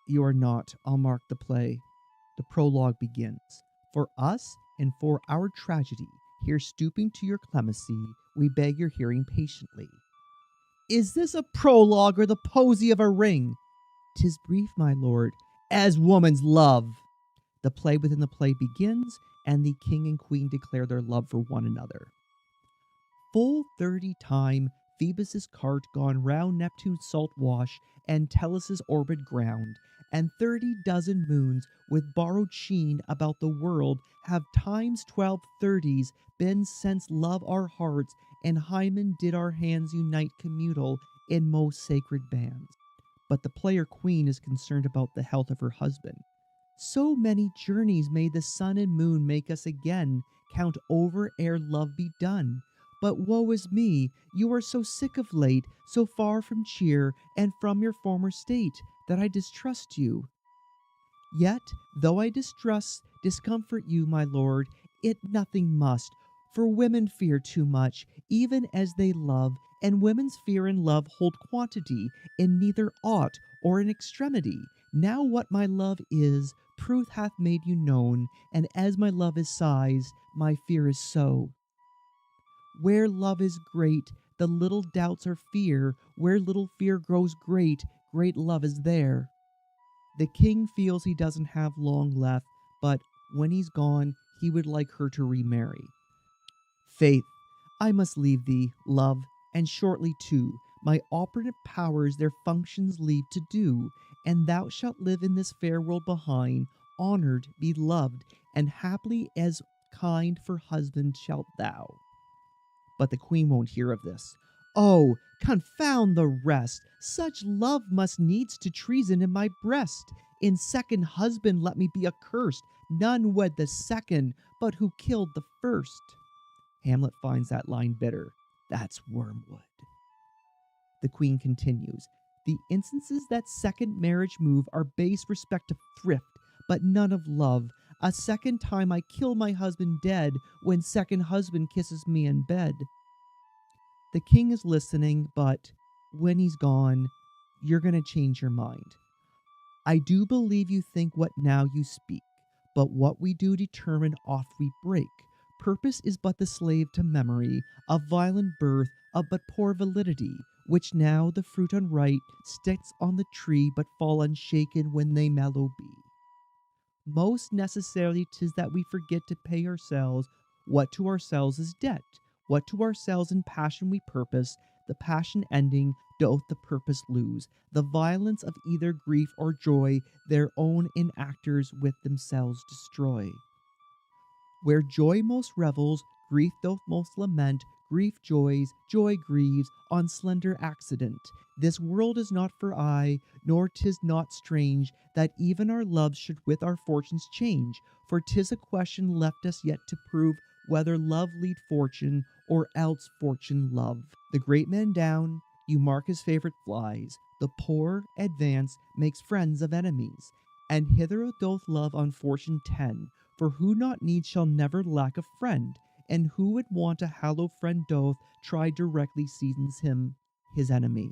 I'll mark the play. The prologue begins. For us and for our tragedy, here stooping to your clemency, we beg your hearing patiently. Is this a prologue or the posy of a ring? 'Tis brief, my lord, as woman's love. The play within the play begins, and the king and queen declare their love for one another. Full 30 time, Phoebus' cart gone round Neptune's salt wash and Tellus' orbit ground, and 30 dozen moons with borrowed sheen about the world have times 12 30s been since love our hearts and Hymen did our hands unite communal in most sacred bands. But the player queen is concerned about the health of her husband. So many journeys may the sun and moon make us again count over ere love be done. But woe is me, you are so sick of late, so far from cheer, and from your former state, that I distrust you. Yet, though I discomfort you, my lord, it nothing must, For women fear too much, even as they love, and women's fear and love hold quantity in neither aught or in extremity. Now what my love is, truth hath made you known, and as my love is size, my fear is so. Where love is great, the little doubts are fear. Where little fear grows great, great love is there. The king feels he doesn't have long left, but when he's gone, he would like her to remarry. Faith, I must leave thee, love, and shortly too. My operative powers their functions leave to do, and thou shalt live in this fair world behind, honored, beloved, and haply as kind for husband shalt thou. But the queen won't hear of this. Oh, confound the rest! Such love must needs to treason in my breast. In second husband let me be accursed. None wed the second, but who killed the first. Hamlet finds that line bitter. That's wormwood. The queen continues. The instances that second marriage move are base respect of thrift, but none of love. A second time I kill my husband dead, when second husband kisses me in bed. The king is listening, but when he's gone, you're going to change your mind. I do believe you think what now you speak, but what we do determine oft we break. Purpose is but the slave to memory, of violent birth, of but poor validity, which now the fruit unripe sticks on the tree, but fall unshaken when they mellow be. Most necessarily 'tis that we forget to pay ourselves what to ourselves is debt, what to ourselves in passion we purpose, the passion ending, doth the purpose lose, the violence of either grief or joy, their own enactors with themselves destroy. Where joy most revels, grief doth most lament, grief joys, joy grieves, on slender accident. This world is not for aye, nor 'tis not strange, that even our loves should with our fortunes change, for 'tis a question left us yet to prove, whether love lead fortune, or else fortune love. The great man down, you mark his favorite flies, the poor, advance, makes friends of enemies, and hither doth love on fortune tend, for who not needs shall never lack a friend, and who would want a hallow friend doth try directly seasons him his enemy.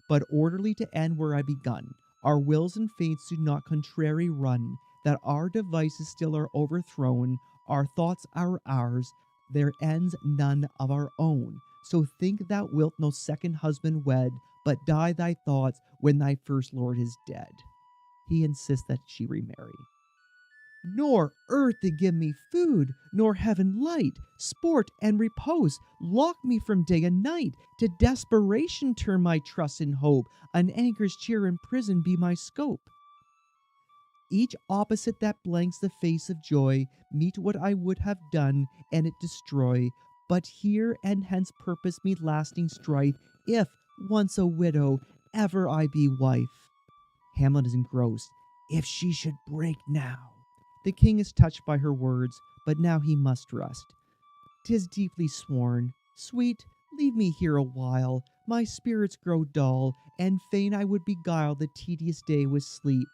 But orderly to end where I begun, our wills and fates do not contrary run, that our devices still are overthrown, our thoughts are ours, their ends none of our own. So think thou wilt no second husband wed, but die thy thoughts when thy first lord is dead. He insists that she remarry. Nor earth to give me food, nor heaven light, sport and repose, lock me from day and night, to desperation turn my trust and hope, an anchor's cheer in prison be my scope. Each opposite that blanks the face of joy, meet what I would have done, and it destroy, but here and hence purpose me lasting strife, if, once a widow, ever I be wife. Hamlet is engrossed. If she should break now. The king is touched by her words, but now he must rest. 'Tis deeply sworn. Sweet, leave me here a while. My spirits grow dull, and fain I would beguile the tedious day with sleep.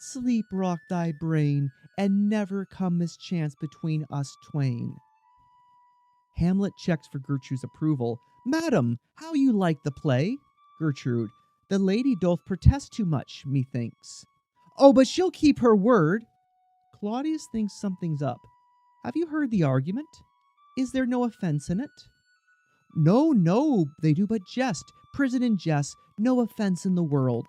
Sleep rock thy brain, and never come mischance between us twain. Hamlet checks for Gertrude's approval. Madam, how you like the play? Gertrude, the lady doth protest too much, methinks. Oh, but she'll keep her word. Claudius thinks something's up. Have you heard the argument? Is there no offense in it? No, no, they do but jest. Prison and jest, no offense in the world.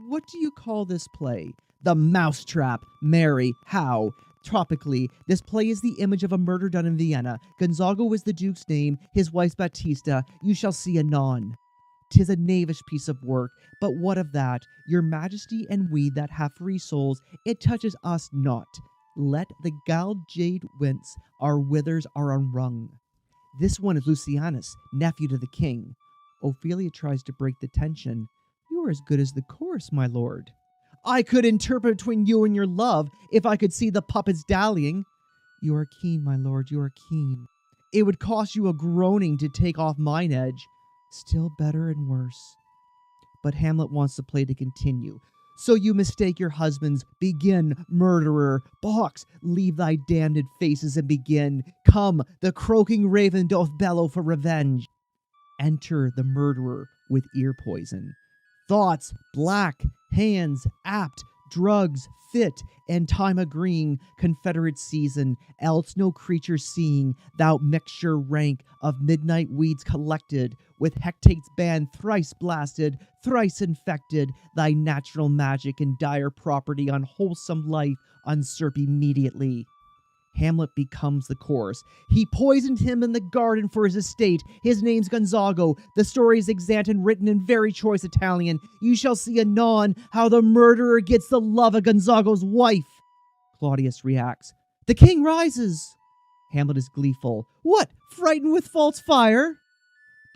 What do you call this play? The Mousetrap. Mary, how? Tropically, this play is the image of a murder done in Vienna. Gonzago was the duke's name, his wife's Baptista. You shall see anon. 'Tis a knavish piece of work, but what of that? Your majesty and we that have free souls, it touches us not. Let the galled jade wince, our withers are unwrung. This one is Lucianus, nephew to the king. Ophelia tries to break the tension. You are as good as the chorus, my lord. I could interpret between you and your love, if I could see the puppets dallying. You are keen, my lord, you are keen. It would cost you a groaning to take off mine edge. Still better and worse. But Hamlet wants the play to continue. So you mistake your husbands. Begin, murderer. Box, leave thy damned faces and begin. Come, the croaking raven doth bellow for revenge. Enter the murderer with ear poison. Thoughts black, hands apt, drugs fit, and time agreeing, confederate season, else no creature seeing, thou mixture rank of midnight weeds collected, with hectate's band thrice blasted, thrice infected, thy natural magic and dire property unwholesome life usurp immediately. Hamlet becomes the chorus. He poisoned him in the garden for his estate. His name's Gonzago. The story is extant and written in very choice Italian. You shall see anon how the murderer gets the love of Gonzago's wife. Claudius reacts. The king rises. Hamlet is gleeful. What? Frightened with false fire?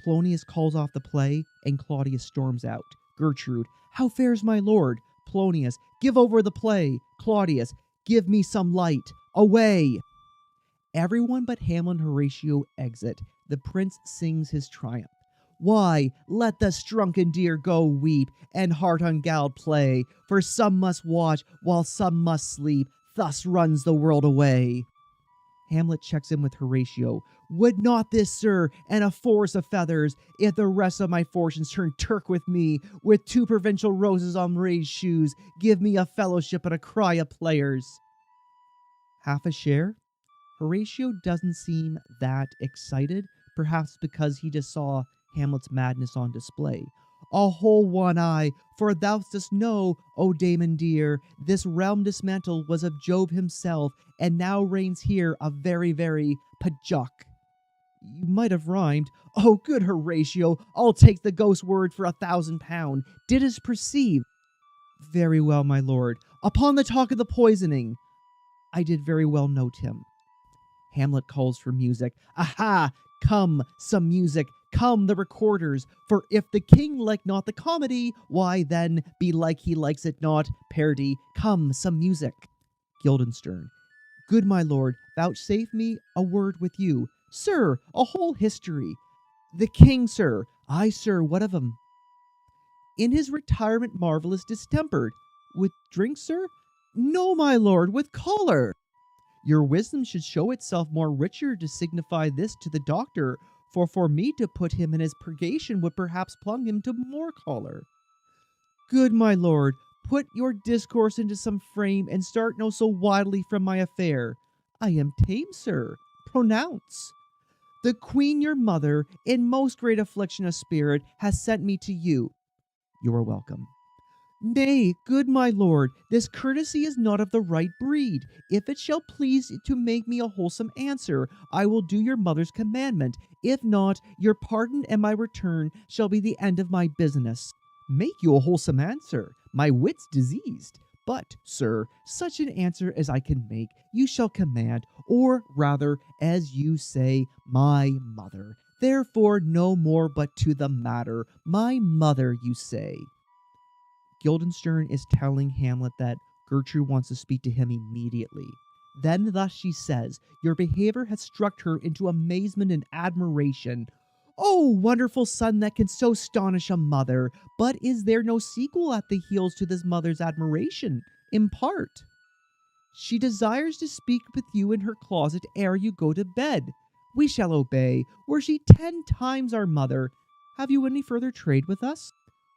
Polonius calls off the play, and Claudius storms out. Gertrude. How fares my lord? Polonius. Give over the play. Claudius. Give me some light. Away! Everyone but Hamlet and Horatio exit. The prince sings his triumph. Why, let the shrunken deer go weep, and heart ungalled play, for some must watch, while some must sleep. Thus runs the world away. Hamlet checks in with Horatio. Would not this, sir, and a force of feathers, if the rest of my fortunes turn Turk with me, with 2 provincial roses on raised shoes, give me a fellowship and a cry of players. Half a share? Horatio doesn't seem that excited, perhaps because he just saw Hamlet's madness on display. A whole one eye, for thou dost know, O Damon dear, this realm dismantled was of Jove himself, and now reigns here a very, very Pajuk. You might have rhymed. Oh, good Horatio, I'll take the ghost word for £1,000. Didst perceive? Very well, my lord. Upon the talk of the poisoning. I did very well note him. Hamlet calls for music. Aha! Come, some music. Come, the recorders. For if the king like not the comedy, why then, belike he likes it not. Parody. Come, some music. Guildenstern. Good my lord, vouchsafe me a word with you. Sir, a whole history. The king, sir. Aye, sir, what of him? In his retirement marvellous distempered. With drink, sir? No, my lord, with choler. Your wisdom should show itself more richer to signify this to the doctor, for me to put him in his purgation would perhaps plunge him to more choler. Good my lord, put your discourse into some frame, and start no so wildly from my affair. I am tame, sir. Pronounce. The queen your mother, in most great affliction of spirit, has sent me to you. You are welcome. Nay, good my lord, this courtesy is not of the right breed. If it shall please to make me a wholesome answer, I will do your mother's commandment. If not, your pardon and my return shall be the end of my business. Make you a wholesome answer. My wit's diseased. But, sir, such an answer as I can make, you shall command, or rather, as you say, my mother. Therefore, no more but to the matter. My mother, you say. Guildenstern is telling Hamlet that Gertrude wants to speak to him immediately. Then thus she says, your behavior has struck her into amazement and admiration. Oh, wonderful son that can so astonish a mother! But is there no sequel at the heels to this mother's admiration? Impart. She desires to speak with you in her closet ere you go to bed. We shall obey. Were she 10 times our mother, have you any further trade with us?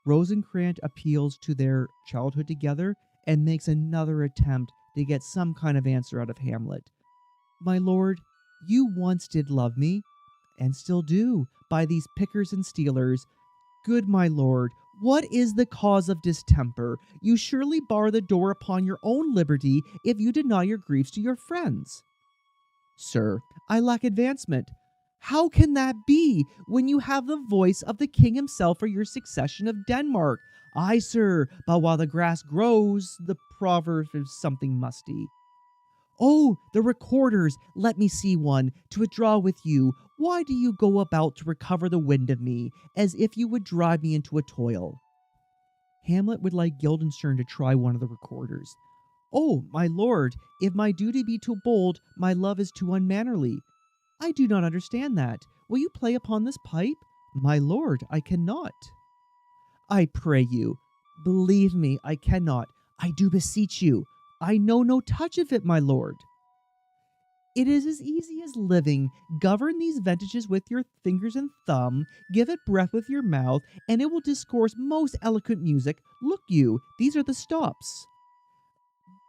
Rosencrantz appeals to their childhood together and makes another attempt to get some kind of answer out of Hamlet. My lord, you once did love me, and still do, by these pickers and stealers. Good my lord, what is the cause of distemper? You surely bar the door upon your own liberty if you deny your griefs to your friends. Sir, I lack advancement. How can that be, when you have the voice of the king himself for your succession of Denmark? Aye, sir, but while the grass grows, the proverb is something musty. Oh, the recorders, let me see one, to withdraw with you. Why do you go about to recover the wind of me, as if you would drive me into a toil? Hamlet would like Guildenstern to try one of the recorders. Oh, my lord, if my duty be too bold, my love is too unmannerly. I do not understand that. Will you play upon this pipe? My lord, I cannot. I pray you. Believe me, I cannot. I do beseech you. I know no touch of it, my lord. It is as easy as living. Govern these ventages with your fingers and thumb, give it breath with your mouth, and it will discourse most eloquent music. Look you, these are the stops.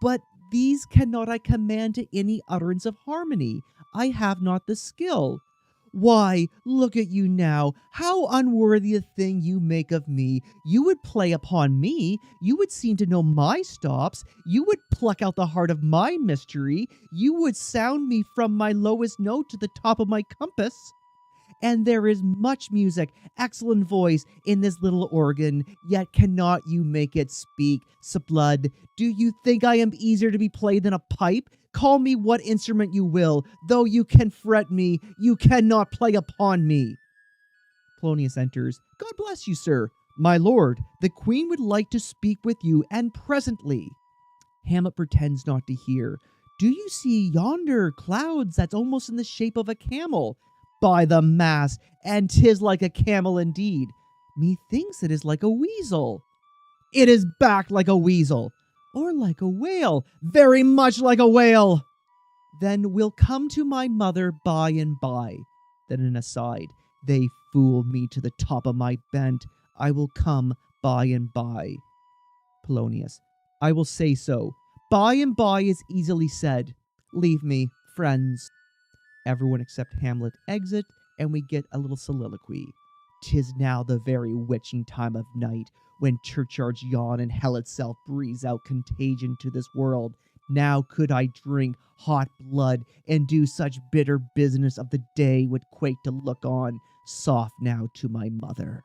But these cannot I command to any utterance of harmony. I have not the skill. Why, look at you now. How unworthy a thing you make of me. You would play upon me. You would seem to know my stops. You would pluck out the heart of my mystery. You would sound me from my lowest note to the top of my compass. And there is much music, excellent voice in this little organ, yet cannot you make it speak. S'blood, do you think I am easier to be played than a pipe? Call me what instrument you will, though you can fret me, you cannot play upon me. Polonius enters. God bless you, sir. My lord, the queen would like to speak with you, and presently. Hamlet pretends not to hear. Do you see yonder clouds that's almost in the shape of a camel? By the mass, and 'tis like a camel indeed. Methinks it is like a weasel. It is backed like a weasel. Or like a whale, very much like a whale. Then we'll come to my mother by and by. Then an aside, they fool me to the top of my bent. I will come by and by. Polonius, I will say so. By and by is easily said. Leave me, friends. Everyone except Hamlet exit, and we get a little soliloquy. 'Tis now the very witching time of night, when churchyards yawn and hell itself breathes out contagion to this world. Now could I drink hot blood and do such bitter business of the day would quake to look on. Soft now to my mother.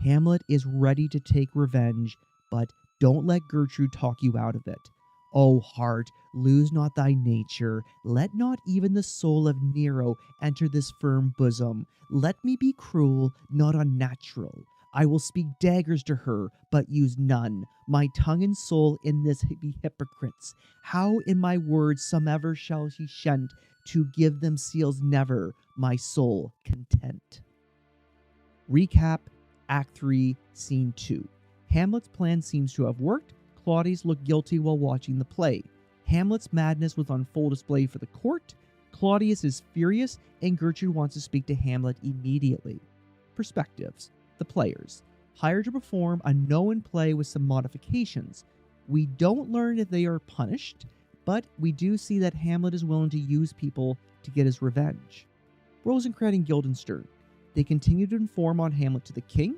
Hamlet is ready to take revenge, but don't let Gertrude talk you out of it. O heart, lose not thy nature. Let not even the soul of Nero enter this firm bosom. Let me be cruel, not unnatural. I will speak daggers to her, but use none. My tongue and soul in this be hypocrites. How in my words somever shall she shent, to give them seals never, my soul content. Recap, Act 3, Scene 2. Hamlet's plan seems to have worked. Claudius looked guilty while watching the play. Hamlet's madness was on full display for the court. Claudius is furious, and Gertrude wants to speak to Hamlet immediately. Perspectives. The players. Hired to perform a known play with some modifications. We don't learn if they are punished, but we do see that Hamlet is willing to use people to get his revenge. Rosencrantz and Guildenstern. They continue to inform on Hamlet to the king.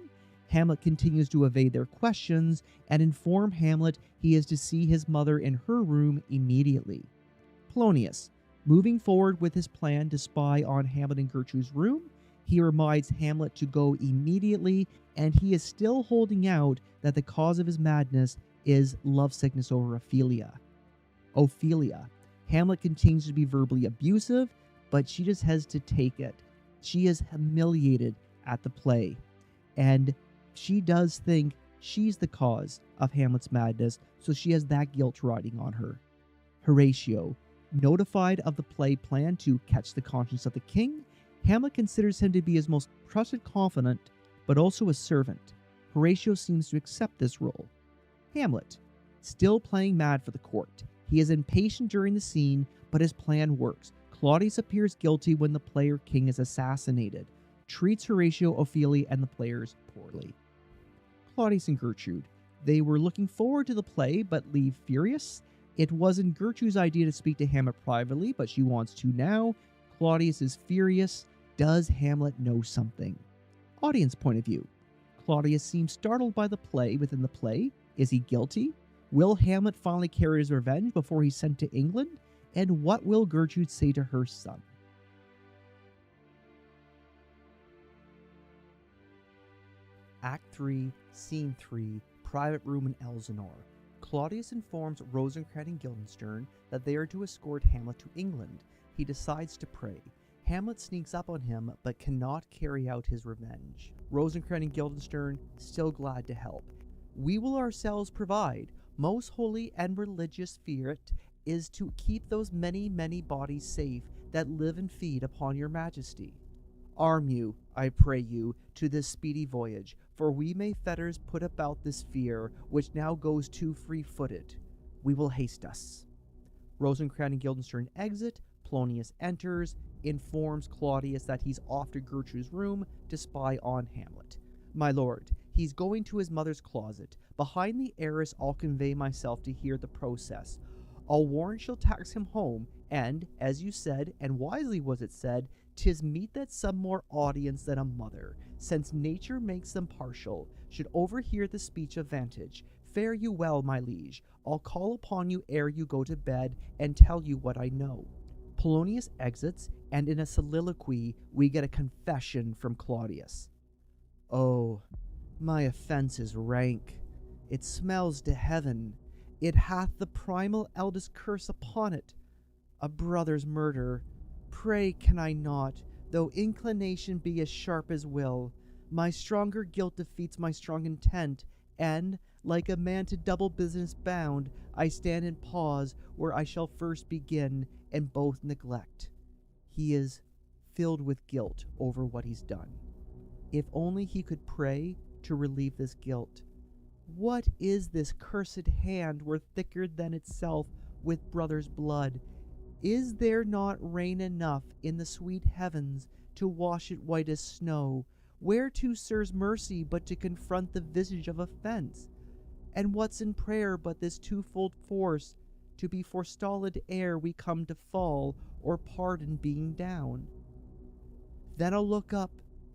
Hamlet continues to evade their questions and inform Hamlet he is to see his mother in her room immediately. Polonius, moving forward with his plan to spy on Hamlet in Gertrude's room, he reminds Hamlet to go immediately, and he is still holding out that the cause of his madness is lovesickness over Ophelia. Ophelia. Hamlet continues to be verbally abusive, but she just has to take it. She is humiliated at the play, and she does think she's the cause of Hamlet's madness, so she has that guilt riding on her. Horatio. Notified of the play plan to catch the conscience of the king, Hamlet considers him to be his most trusted confidant, but also a servant. Horatio seems to accept this role. Hamlet. Still playing mad for the court. He is impatient during the scene, but his plan works. Claudius appears guilty when the player king is assassinated. Treats Horatio, Ophelia, and the players poorly. Claudius and Gertrude. They were looking forward to the play, but leave furious. It wasn't Gertrude's idea to speak to Hamlet privately, but she wants to now. Claudius is furious. Does Hamlet know something? Audience point of view. Claudius seems startled by the play within the play. Is he guilty? Will Hamlet finally carry his revenge before he's sent to England? And what will Gertrude say to her son? Act 3, Scene 3, Private Room in Elsinore. Claudius informs Rosencrantz and Guildenstern that they are to escort Hamlet to England. He decides to pray. Hamlet sneaks up on him, but cannot carry out his revenge. Rosencrantz and Guildenstern, still glad to help. We will ourselves provide. Most holy and religious spirit is to keep those many, many bodies safe that live and feed upon your majesty. Arm you, I pray you, to this speedy voyage, for we may fetters put about this fear, which now goes too free-footed. We will haste us. Rosencrantz and Guildenstern exit. Polonius enters, informs Claudius that he's off to Gertrude's room to spy on Hamlet. My lord, he's going to his mother's closet. Behind the arras I'll convey myself to hear the process. I'll warrant she'll tax him home, and, as you said, and wisely was it said, 'tis meet that some more audience than a mother, since nature makes them partial, should overhear the speech of vantage. Fare you well, my liege. I'll call upon you ere you go to bed, and tell you what I know. Polonius exits, and in a soliloquy we get a confession from Claudius. Oh, my offense is rank. It smells to heaven. It hath the primal eldest curse upon it. A brother's murder. Pray can I not, though inclination be as sharp as will. My stronger guilt defeats my strong intent, and, like a man to double business bound, I stand in pause where I shall first begin, and both neglect. He is filled with guilt over what he's done. If only he could pray to relieve this guilt. What is this cursed hand were thicker than itself with brother's blood? Is there not rain enough in the sweet heavens to wash it white as snow? Whereto serves mercy but to confront the visage of offense? And what's in prayer but this twofold force, to be forestalled ere we come to fall, or pardon being down? Then I'll look up,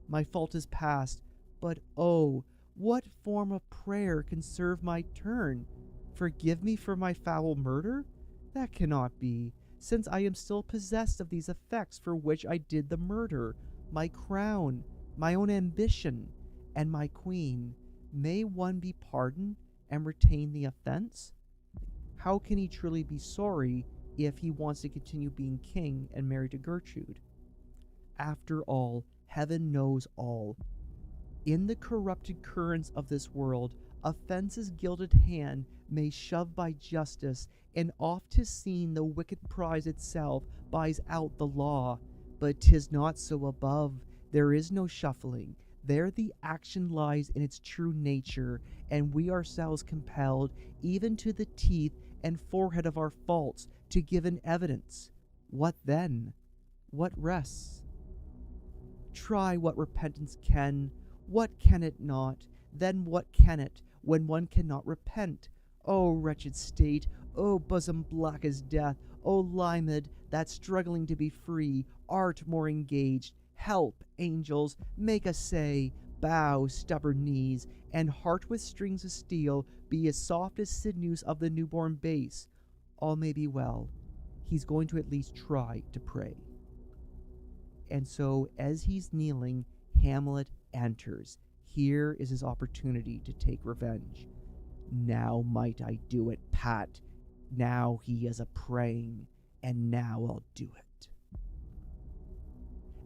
my fault is past, but oh, what form of prayer can serve my turn? Forgive me for my foul murder? That cannot be, since I am still possessed of these effects for which I did the murder, my crown, my own ambition, and my queen. May one be pardoned and retain the offense? How can he truly be sorry if he wants to continue being king and married to Gertrude? After all, heaven knows all. In the corrupted currents of this world, offence's gilded hand may shove by justice, and oft 'tis seen the wicked prize itself buys out the law. But 'tis not so above. There is no shuffling. There the action lies in its true nature, and we ourselves compelled, even to the teeth and forehead of our faults, to give an evidence. What then? What rests? Try what repentance can. What can it not? Then what can it, when one cannot repent? O wretched state! O bosom black as death! O limed, that struggling to be free, art more engaged. Help, angels, make us say, bow, stubborn knees, and heart with strings of steel be as soft as sinews of the newborn bass. All may be well. He's going to at least try to pray. And so, as he's kneeling, Hamlet enters. Here is his opportunity to take revenge. Now might I do it, Pat. Now he is a praying, and now I'll do it.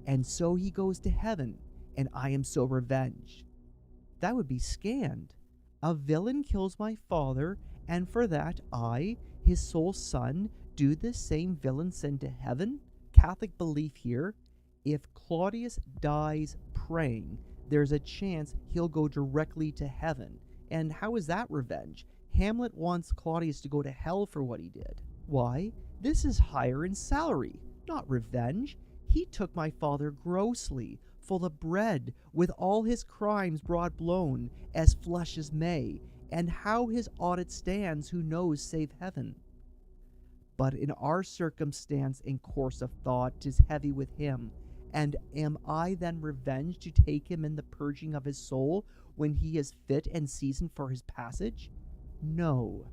And so he goes to heaven, and I am so revenged. That would be scanned. A villain kills my father, and for that I, his sole son, do this same villain send to heaven? Catholic belief here. If Claudius dies praying, there's a chance he'll go directly to heaven. And how is that revenge? Hamlet wants Claudius to go to hell for what he did. Why? This is higher in salary, not revenge. He took my father grossly, full of bread, with all his crimes broad blown, as flush as May, and how his audit stands, who knows save heaven? But in our circumstance and course of thought, 'tis heavy with him. And am I then revenged to take him in the purging of his soul, when he is fit and seasoned for his passage? No.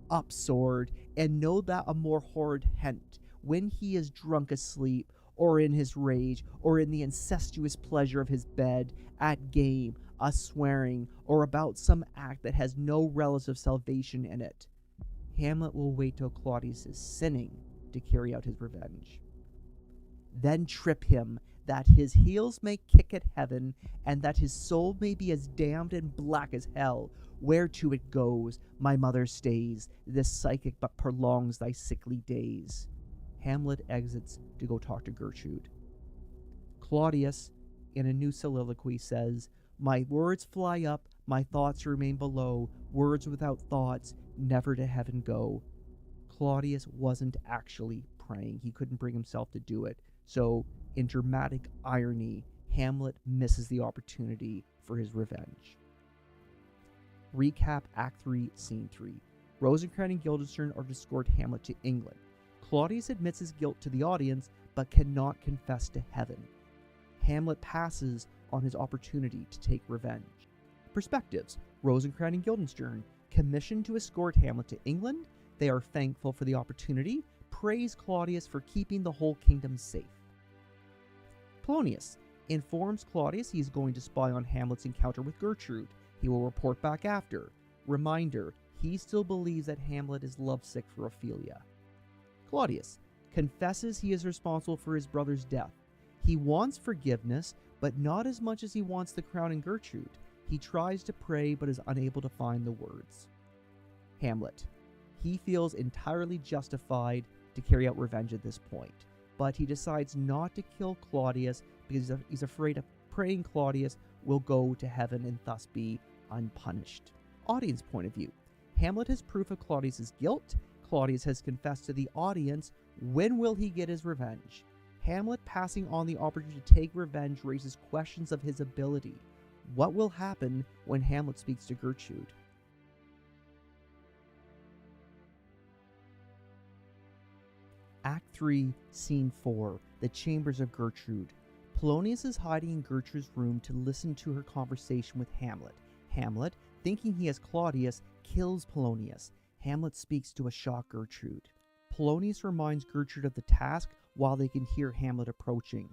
Up, sword, and know thou a more horrid hent, when he is drunk asleep, or in his rage, or in the incestuous pleasure of his bed, at game, a swearing, or about some act that has no relish of salvation in it. Hamlet will wait till Claudius is sinning to carry out his revenge. Then trip him, that his heels may kick at heaven, and that his soul may be as damned and black as hell. Whereto it goes, my mother stays. This psychic but prolongs thy sickly days. Hamlet exits to go talk to Gertrude. Claudius, in a new soliloquy, says, My words fly up, my thoughts remain below. Words without thoughts never to heaven go. Claudius wasn't actually praying. He couldn't bring himself to do it. So, in dramatic irony, Hamlet misses the opportunity for his revenge. Recap Act 3, Scene 3. Rosencrantz and Guildenstern are to escort Hamlet to England. Claudius admits his guilt to the audience, but cannot confess to heaven. Hamlet passes on his opportunity to take revenge. Perspectives. Rosencrantz and Guildenstern, commissioned to escort Hamlet to England, they are thankful for the opportunity, praise Claudius for keeping the whole kingdom safe. Polonius informs Claudius he is going to spy on Hamlet's encounter with Gertrude. He will report back after. Reminder, he still believes that Hamlet is lovesick for Ophelia. Claudius confesses he is responsible for his brother's death. He wants forgiveness, but not as much as he wants the crown and Gertrude. He tries to pray, but is unable to find the words. Hamlet. He feels entirely justified to carry out revenge at this point, but he decides not to kill Claudius because he's afraid of praying Claudius will go to heaven and thus be unpunished. Audience point of view. Hamlet has proof of Claudius's guilt. Claudius has confessed to the audience. When will he get his revenge? Hamlet passing on the opportunity to take revenge raises questions of his ability. What will happen when Hamlet speaks to Gertrude? Act 3, Scene 4, The Chambers of Gertrude. Polonius is hiding in Gertrude's room to listen to her conversation with Hamlet. Hamlet, thinking he has Claudius, kills Polonius. Hamlet speaks to a shocked Gertrude. Polonius reminds Gertrude of the task while they can hear Hamlet approaching.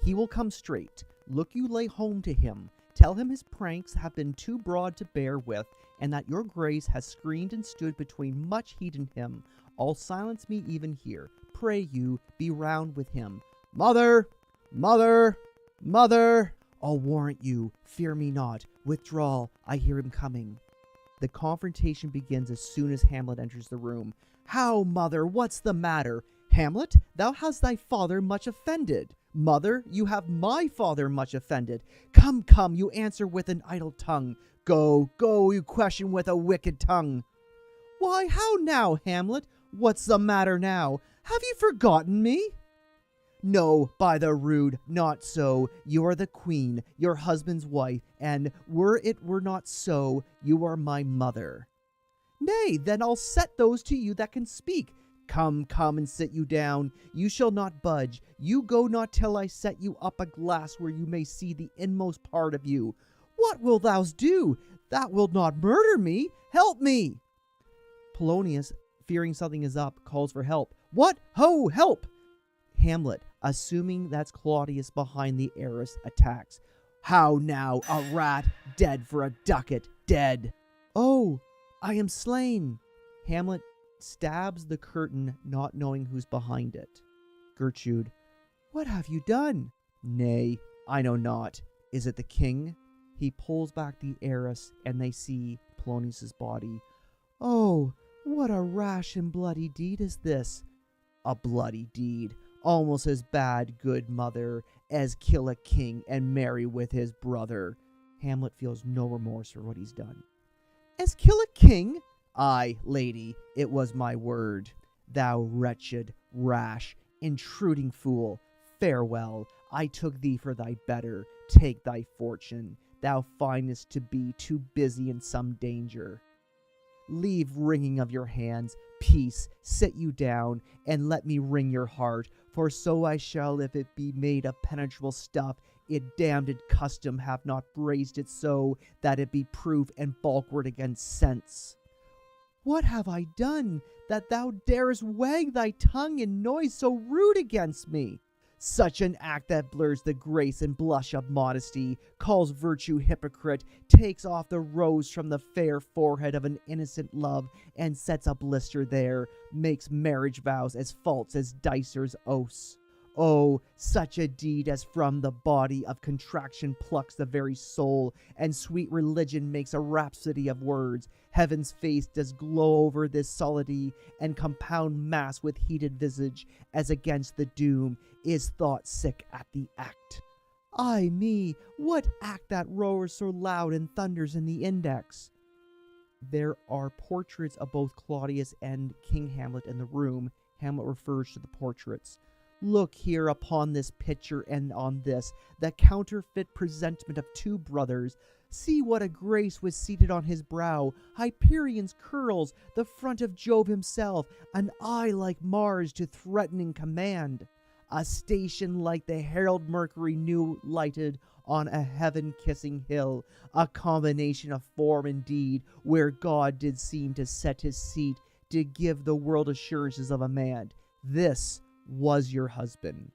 He will come straight. Look you lay home to him. Tell him his pranks have been too broad to bear with, and that your grace has screened and stood between much heat and him. I'll silence me even here. Pray you, be round with him. Mother! Mother! Mother! I'll warrant you, fear me not. Withdraw, I hear him coming. The confrontation begins as soon as Hamlet enters the room. How, mother, what's the matter? Hamlet, thou hast thy father much offended. Mother, you have my father much offended. Come, come, you answer with an idle tongue. Go, go, you question with a wicked tongue. Why, how now, Hamlet? What's the matter now? Have you forgotten me? No, by the rood, not so. You are the queen, your husband's wife, and were not so, you are my mother. Nay, then I'll set those to you that can speak. Come, come, and sit you down. You shall not budge. You go not till I set you up a glass where you may see the inmost part of you. What wilt thou do? Thou wilt not murder me. Help me. Polonius, fearing something is up, calls for help. What? Ho, help! Hamlet, assuming that's Claudius behind the heiress, attacks. How now, a rat, dead for a ducat, dead. Oh, I am slain. Hamlet stabs the curtain, not knowing who's behind it. Gertrude, what have you done? Nay, I know not. Is it the king? He pulls back the heiress, and they see Polonius's body. Oh, what a rash and bloody deed is this? A bloody deed, almost as bad, good mother, as kill a king and marry with his brother. Hamlet feels no remorse for what he's done. As kill a king? Aye, lady, it was my word. Thou wretched, rash, intruding fool, farewell. I took thee for thy better. Take thy fortune. Thou findest to be too busy in some danger. Leave wringing of your hands. Peace, sit you down, and let me wring your heart, for so I shall if it be made of penetrable stuff. It damned custom have not braced it so that it be proof and bulwark against sense. What have I done, that thou darest wag thy tongue in noise so rude against me? Such an act that blurs the grace and blush of modesty, calls virtue hypocrite, takes off the rose from the fair forehead of an innocent love, and sets a blister there, makes marriage vows as false as dicers' oaths. Oh, such a deed as from the body of contraction plucks the very soul, and sweet religion makes a rhapsody of words. Heaven's face does glow over this solidity, and compound mass with heated visage, as against the doom, is thought sick at the act. Ay me, what act that roars so loud and thunders in the index? There are portraits of both Claudius and King Hamlet in the room. Hamlet refers to the portraits. Look here upon this picture and on this, the counterfeit presentment of two brothers. See what a grace was seated on his brow, Hyperion's curls, the front of Jove himself, an eye like Mars to threatening command, a station like the herald Mercury new lighted on a heaven-kissing hill, a combination of form and deed, where God did seem to set his seat, to give the world assurances of a man. This was your husband.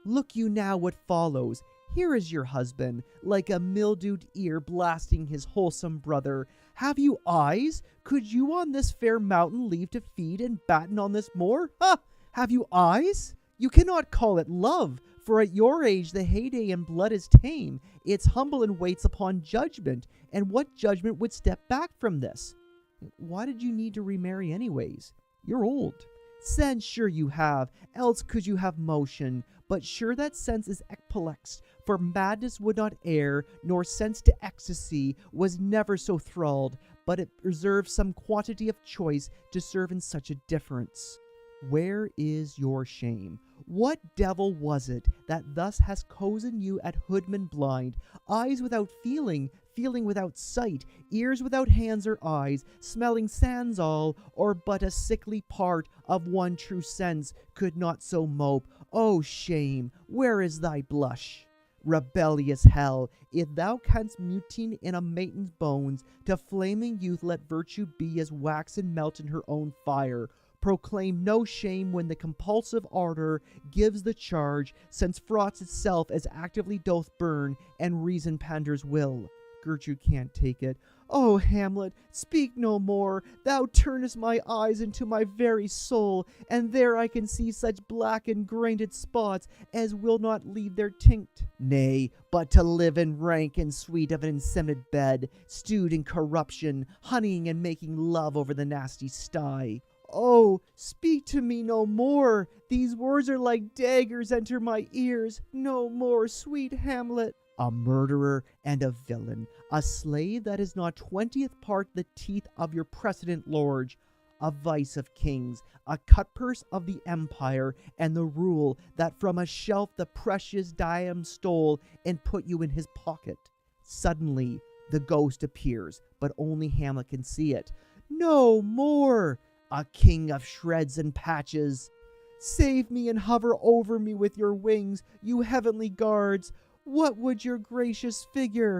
Look you now what follows. Here is your husband, like a mildewed ear blasting his wholesome brother. Have you eyes? Could you on this fair mountain leave to feed and batten on this moor? Ha! Have you eyes? You cannot call it love, for at your age the heyday in blood is tame. It's humble and waits upon judgment, and what judgment would step back from this? Why did you need to remarry anyways? You're old. Sense sure you have, else could you have motion, but sure that sense is epilexed, for madness would not err, nor sense to ecstasy was never so thralled, but it reserves some quantity of choice to serve in such a difference. Where is your shame? What devil was it that thus has cozened you at hoodman blind, eyes without feeling, feeling without sight, ears without hands or eyes, smelling sans all, or but a sickly part of one true sense, could not so mope? O shame, where is thy blush? Rebellious hell, if thou canst mutine in a maiden's bones, to flaming youth let virtue be as wax and melt in her own fire. Proclaim no shame when the compulsive ardor gives the charge, since fraught itself as actively doth burn, and reason panders will. Gertrude can't take it. Oh, Hamlet, speak no more. Thou turnest my eyes into my very soul, and there I can see such black and grained spots as will not leave their tinct. Nay, but to live in rank and sweet of an inseminate bed, stewed in corruption, honeying and making love over the nasty sty. Oh, speak to me no more. These words are like daggers enter my ears. No more, sweet Hamlet. A murderer and a villain, a slave that is not 20th part the teeth of your precedent lords, a vice of kings, a cutpurse of the empire, and the rule that from a shelf the precious dime stole and put you in his pocket. Suddenly, the ghost appears, but only Hamlet can see it. No more! A king of shreds and patches. Save me and hover over me with your wings, you heavenly guards. What would your gracious figure?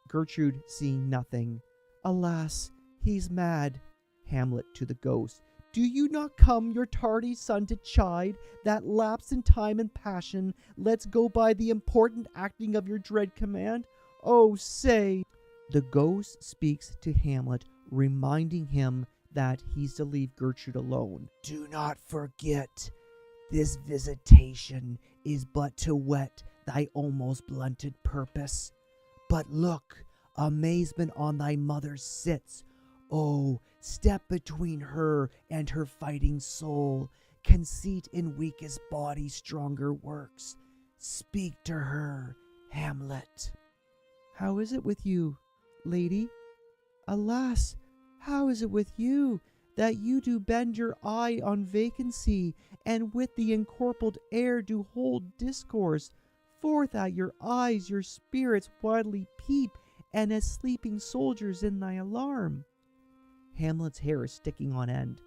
Gertrude, seeing nothing. Alas, he's mad. Hamlet to the ghost. Do you not come your tardy son to chide that lapse in time and passion lets go by the important acting of your dread command? Oh, say. The ghost speaks to Hamlet, reminding him that he's to leave Gertrude alone. Do not forget, this visitation is but to whet thy almost blunted purpose. But look, amazement on thy mother sits. Oh, step between her and her fighting soul. Conceit in weakest body stronger works. Speak to her, Hamlet. How is it with you, lady? Alas, how is it with you, that you do bend your eye on vacancy, and with the incorporeal air do hold discourse? Forth at your eyes your spirits widely peep, and as sleeping soldiers in thy alarm. Hamlet's hair is sticking on end.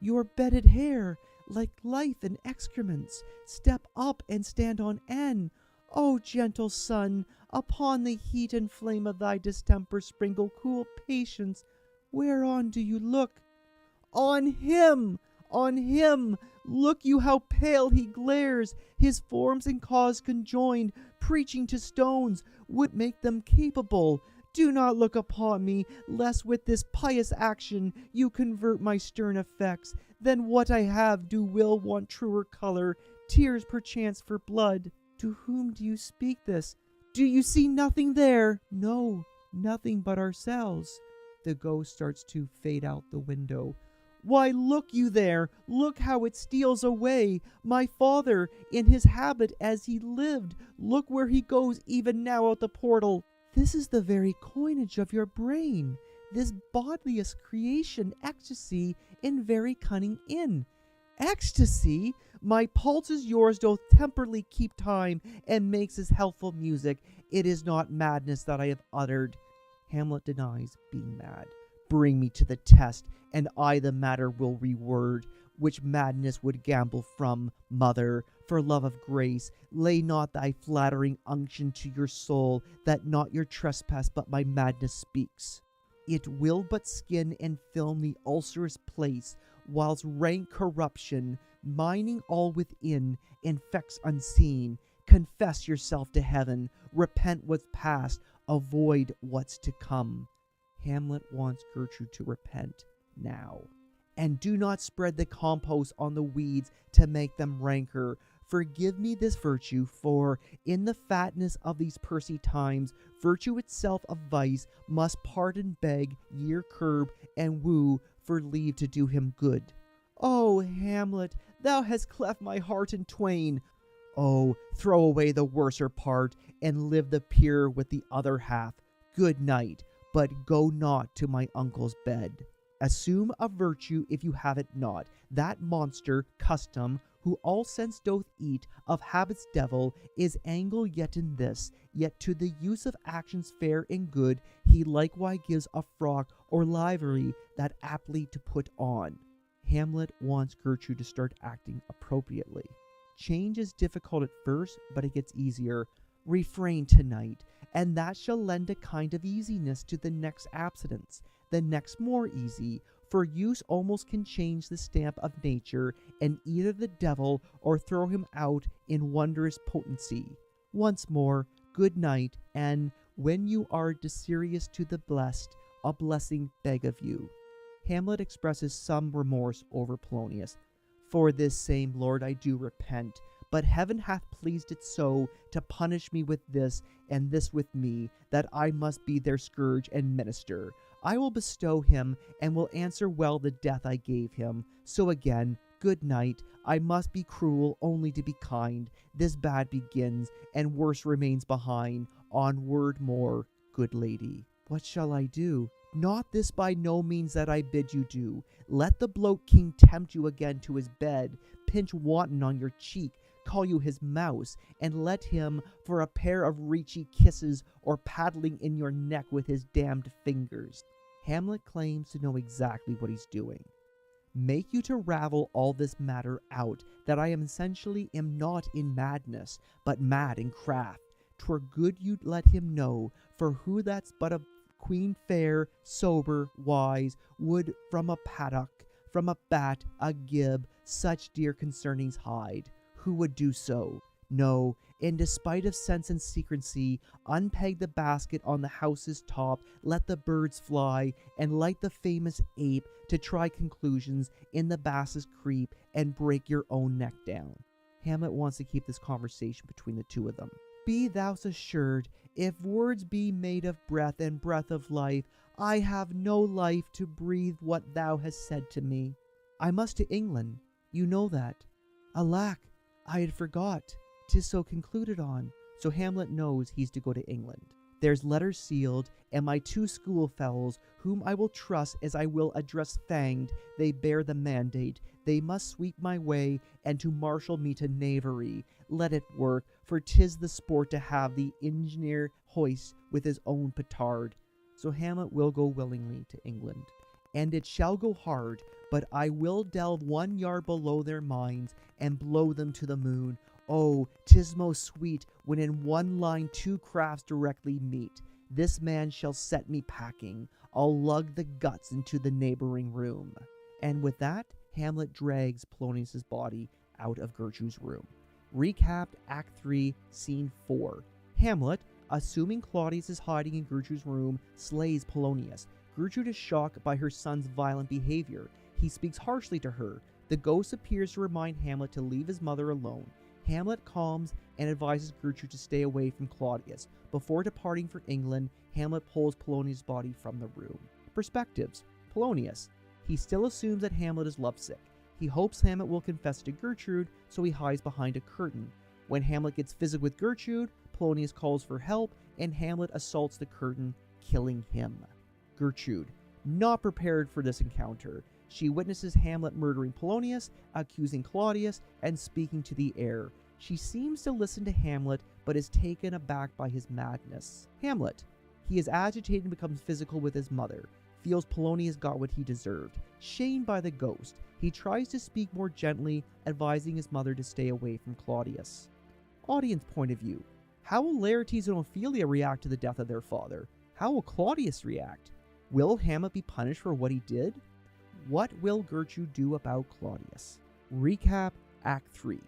Your bedded hair, like life and excrements, step up and stand on end. O gentle sun, upon the heat and flame of thy distemper sprinkle cool patience. Whereon do you look? On him! On him! Look you how pale he glares, his forms and cause conjoined, preaching to stones, would make them capable. Do not look upon me, lest with this pious action you convert my stern effects. Then what I have do will want truer color, tears perchance for blood. To whom do you speak this? Do you see nothing there? No, nothing but ourselves. The ghost starts to fade out the window. Why, look you there! Look how it steals away! My father, in his habit as he lived, look where he goes even now out the portal! This is the very coinage of your brain, this bodiliest creation, ecstasy, in very cunning in. Ecstasy? My pulse is yours doth temperly keep time, and makes his healthful music. It is not madness that I have uttered. Hamlet denies being mad. Bring me to the test, and I the matter will reword, which madness would gamble from. Mother, for love of grace, lay not thy flattering unction to your soul, that not your trespass but my madness speaks. It will but skin and film the ulcerous place, whilst rank corruption, mining all within, infects unseen. Confess yourself to heaven, repent what's past, avoid what's to come. Hamlet wants Gertrude to repent now. And do not spread the compost on the weeds to make them rancor. Forgive me this virtue, for in the fatness of these pursy times, virtue itself of vice must pardon beg, year curb, and woo for leave to do him good. O Hamlet, thou hast cleft my heart in twain. Oh, throw away the worser part, and live the pure with the other half. Good night, but go not to my uncle's bed. Assume a virtue if you have it not. That monster, custom, who all sense doth eat, of habits devil, is angle yet in this, yet to the use of actions fair and good, he likewise gives a frock or livery that aptly to put on. Hamlet wants Gertrude to start acting appropriately. Change is difficult at first, but it gets easier. Refrain tonight, and that shall lend a kind of easiness to the next abstinence, the next more easy, for use almost can change the stamp of nature, and either the devil or throw him out in wondrous potency. Once more, good night, and when you are desirous to the blessed, a blessing beg of you. Hamlet expresses some remorse over Polonius. For this same Lord I do repent, but heaven hath pleased it so to punish me with this, and this with me, that I must be their scourge and minister. I will bestow him, and will answer well the death I gave him. So again, good night. I must be cruel only to be kind. This bad begins, and worse remains behind. Onward more, good lady. What shall I do? Not this by no means that I bid you do. Let the bloat king tempt you again to his bed, pinch wanton on your cheek, call you his mouse, and let him for a pair of reechy kisses, or paddling in your neck with his damned fingers. Hamlet claims to know exactly what he's doing. Make you to ravel all this matter out, that I am essentially am not in madness, but mad in craft. 'Twere good you'd let him know, for who that's but a queen fair, sober, wise, would from a paddock, from a bat, a gib, such dear concernings hide. Who would do so? No, in despite of sense and secrecy, unpeg the basket on the house's top, let the birds fly, and like the famous ape, to try conclusions, in the bass's creep, and break your own neck down. Hamlet wants to keep this conversation between the two of them. Be thou assured, if words be made of breath and breath of life, I have no life to breathe what thou hast said to me. I must to England, you know that. Alack, I had forgot. 'Tis so concluded on. So Hamlet knows he's to go to England. There's letters sealed, and my two schoolfellows, whom I will trust as I will address fanged, they bear the mandate. They must sweep my way, and to marshal me to knavery. Let it work, for 'tis the sport to have the engineer hoist with his own petard. So Hamlet will go willingly to England. And it shall go hard, but I will delve 1 yard below their minds, and blow them to the moon. Oh, 'tis most sweet when in one line two crafts directly meet. This man shall set me packing. I'll lug the guts into the neighboring room. And with that, Hamlet drags Polonius's body out of Gertrude's room. Recapped Act 3, Scene 4. Hamlet, assuming Claudius is hiding in Gertrude's room, slays Polonius. Gertrude is shocked by her son's violent behavior. He speaks harshly to her. The ghost appears to remind Hamlet to leave his mother alone. Hamlet calms and advises Gertrude to stay away from Claudius. Before departing for England, Hamlet pulls Polonius' body from the room. Perspectives. Polonius. He still assumes that Hamlet is lovesick. He hopes Hamlet will confess to Gertrude, so he hides behind a curtain. When Hamlet gets physical with Gertrude, Polonius calls for help, and Hamlet assaults the curtain, killing him. Gertrude, not prepared for this encounter. She witnesses Hamlet murdering Polonius, accusing Claudius, and speaking to the air. She seems to listen to Hamlet, but is taken aback by his madness. Hamlet. He is agitated and becomes physical with his mother. Feels Polonius got what he deserved. Shamed by the ghost, he tries to speak more gently, advising his mother to stay away from Claudius. Audience point of view. How will Laertes and Ophelia react to the death of their father? How will Claudius react? Will Hamlet be punished for what he did? What will Gertrude do about Claudius? Recap Act 3.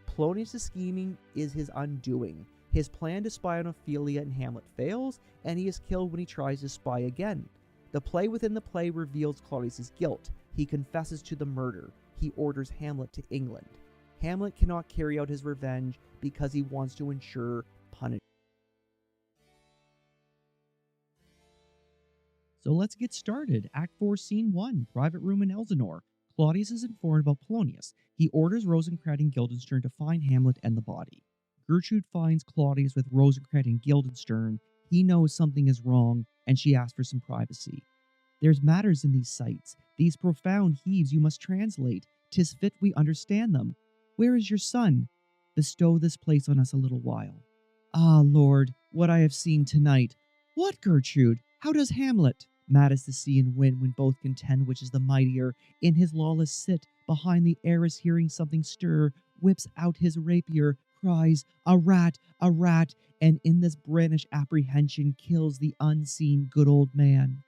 Polonius' scheming is his undoing. His plan to spy on Ophelia and Hamlet fails, and he is killed when he tries to spy again. The play within the play reveals Claudius' guilt. He confesses to the murder. He orders Hamlet to England. Hamlet cannot carry out his revenge because he wants to ensure punishment. So let's get started. Act 4, Scene 1, Private Room in Elsinore. Claudius is informed about Polonius. He orders Rosencrantz and Guildenstern to find Hamlet and the body. Gertrude finds Claudius with Rosencrantz and Guildenstern. He knows something is wrong, and she asks for some privacy. There's matters in these sights, these profound heaves you must translate. 'Tis fit we understand them. Where is your son? Bestow this place on us a little while. Ah, Lord, what I have seen tonight. What, Gertrude? How does Hamlet? Mad as the sea and wind when both contend which is the mightier, in his lawless sit, behind the arras hearing something stir, whips out his rapier, cries, a rat, and in this brandished apprehension kills the unseen good old man.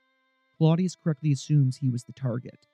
Claudius correctly assumes he was the target.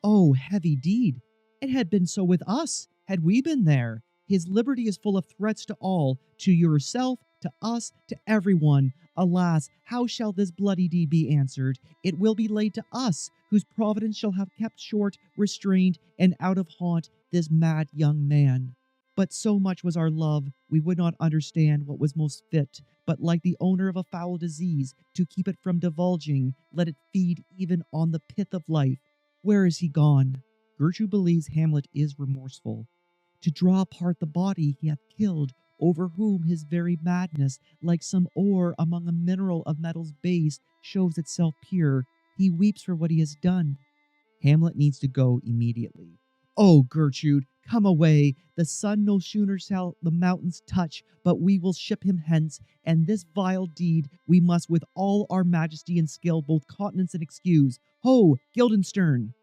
Oh, heavy deed! It had been so with us, had we been there. His liberty is full of threats to all, to yourself, to us, to everyone. Alas, how shall this bloody deed be answered? It will be laid to us, whose providence shall have kept short, restrained, and out of haunt this mad young man. But so much was our love, we would not understand what was most fit, but like the owner of a foul disease, to keep it from divulging, let it feed even on the pith of life. Where is he gone? Gertrude believes Hamlet is remorseful. To draw apart the body he hath killed, over whom his very madness, like some ore among a mineral of metal's base, shows itself pure. He weeps for what he has done. Hamlet needs to go immediately. Oh, Gertrude, come away. The sun no sooner shall the mountains touch, but we will ship him hence, and this vile deed we must with all our majesty and skill both countenance and excuse. Ho, Guildenstern!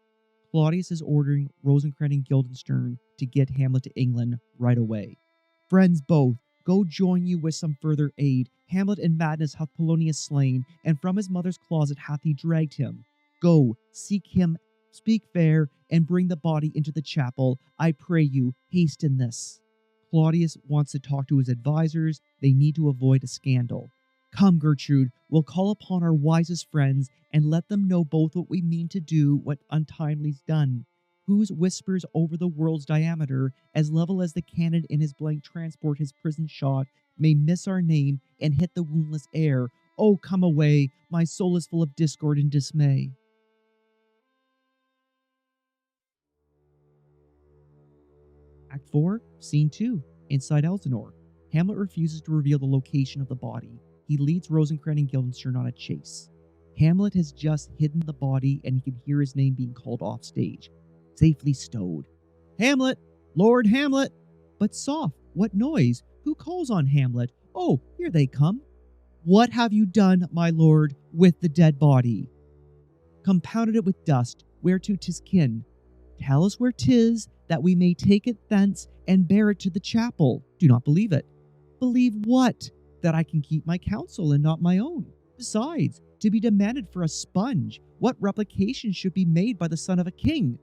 Claudius is ordering Rosencrantz and Guildenstern to get Hamlet to England right away. Friends both, go join you with some further aid. Hamlet in madness hath Polonius slain, and from his mother's closet hath he dragged him. Go, seek him, speak fair, and bring the body into the chapel. I pray you, hasten this. Claudius wants to talk to his advisors. They need to avoid a scandal. Come, Gertrude, we'll call upon our wisest friends and let them know both what we mean to do, what untimely's done. Whose whispers over the world's diameter, as level as the cannon in his blank transport his prison shot, may miss our name and hit the woundless air. Oh, come away, my soul is full of discord and dismay. Act 4, Scene 2, Inside Elsinore. Hamlet refuses to reveal the location of the body. He leads Rosencrantz and Guildenstern on a chase. Hamlet has just hidden the body and he can hear his name being called off stage. Safely stowed. Hamlet! Lord Hamlet! But soft, what noise? Who calls on Hamlet? Oh, here they come. What have you done, my lord, with the dead body? Compounded it with dust, whereto 'tis kin. Tell us where 'tis, that we may take it thence and bear it to the chapel. Do not believe it. Believe what? That I can keep my counsel and not my own. Besides, to be demanded for a sponge, what replication should be made by the son of a king?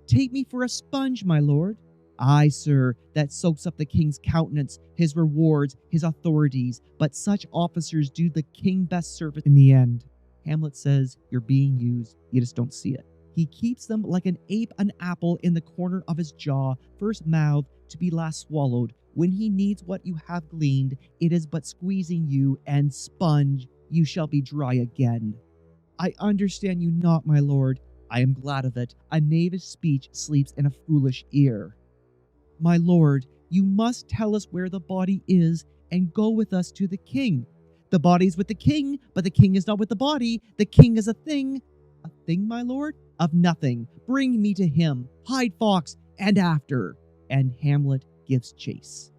Take me for a sponge, my lord. Aye, sir, that soaks up the king's countenance, his rewards, his authorities, but such officers do the king best service in the end. Hamlet says, you're being used, you just don't see it. He keeps them like an ape an apple in the corner of his jaw, first mouthed, to be last swallowed. When he needs what you have gleaned, it is but squeezing you, and sponge, you shall be dry again. I understand you not, my lord. I am glad of it. A knavish speech sleeps in a foolish ear. My lord, you must tell us where the body is and go with us to the king. The body is with the king, but the king is not with the body. The king is a thing. A thing, my lord? Of nothing. Bring me to him. Hide fox, and after. And Hamlet gives chase.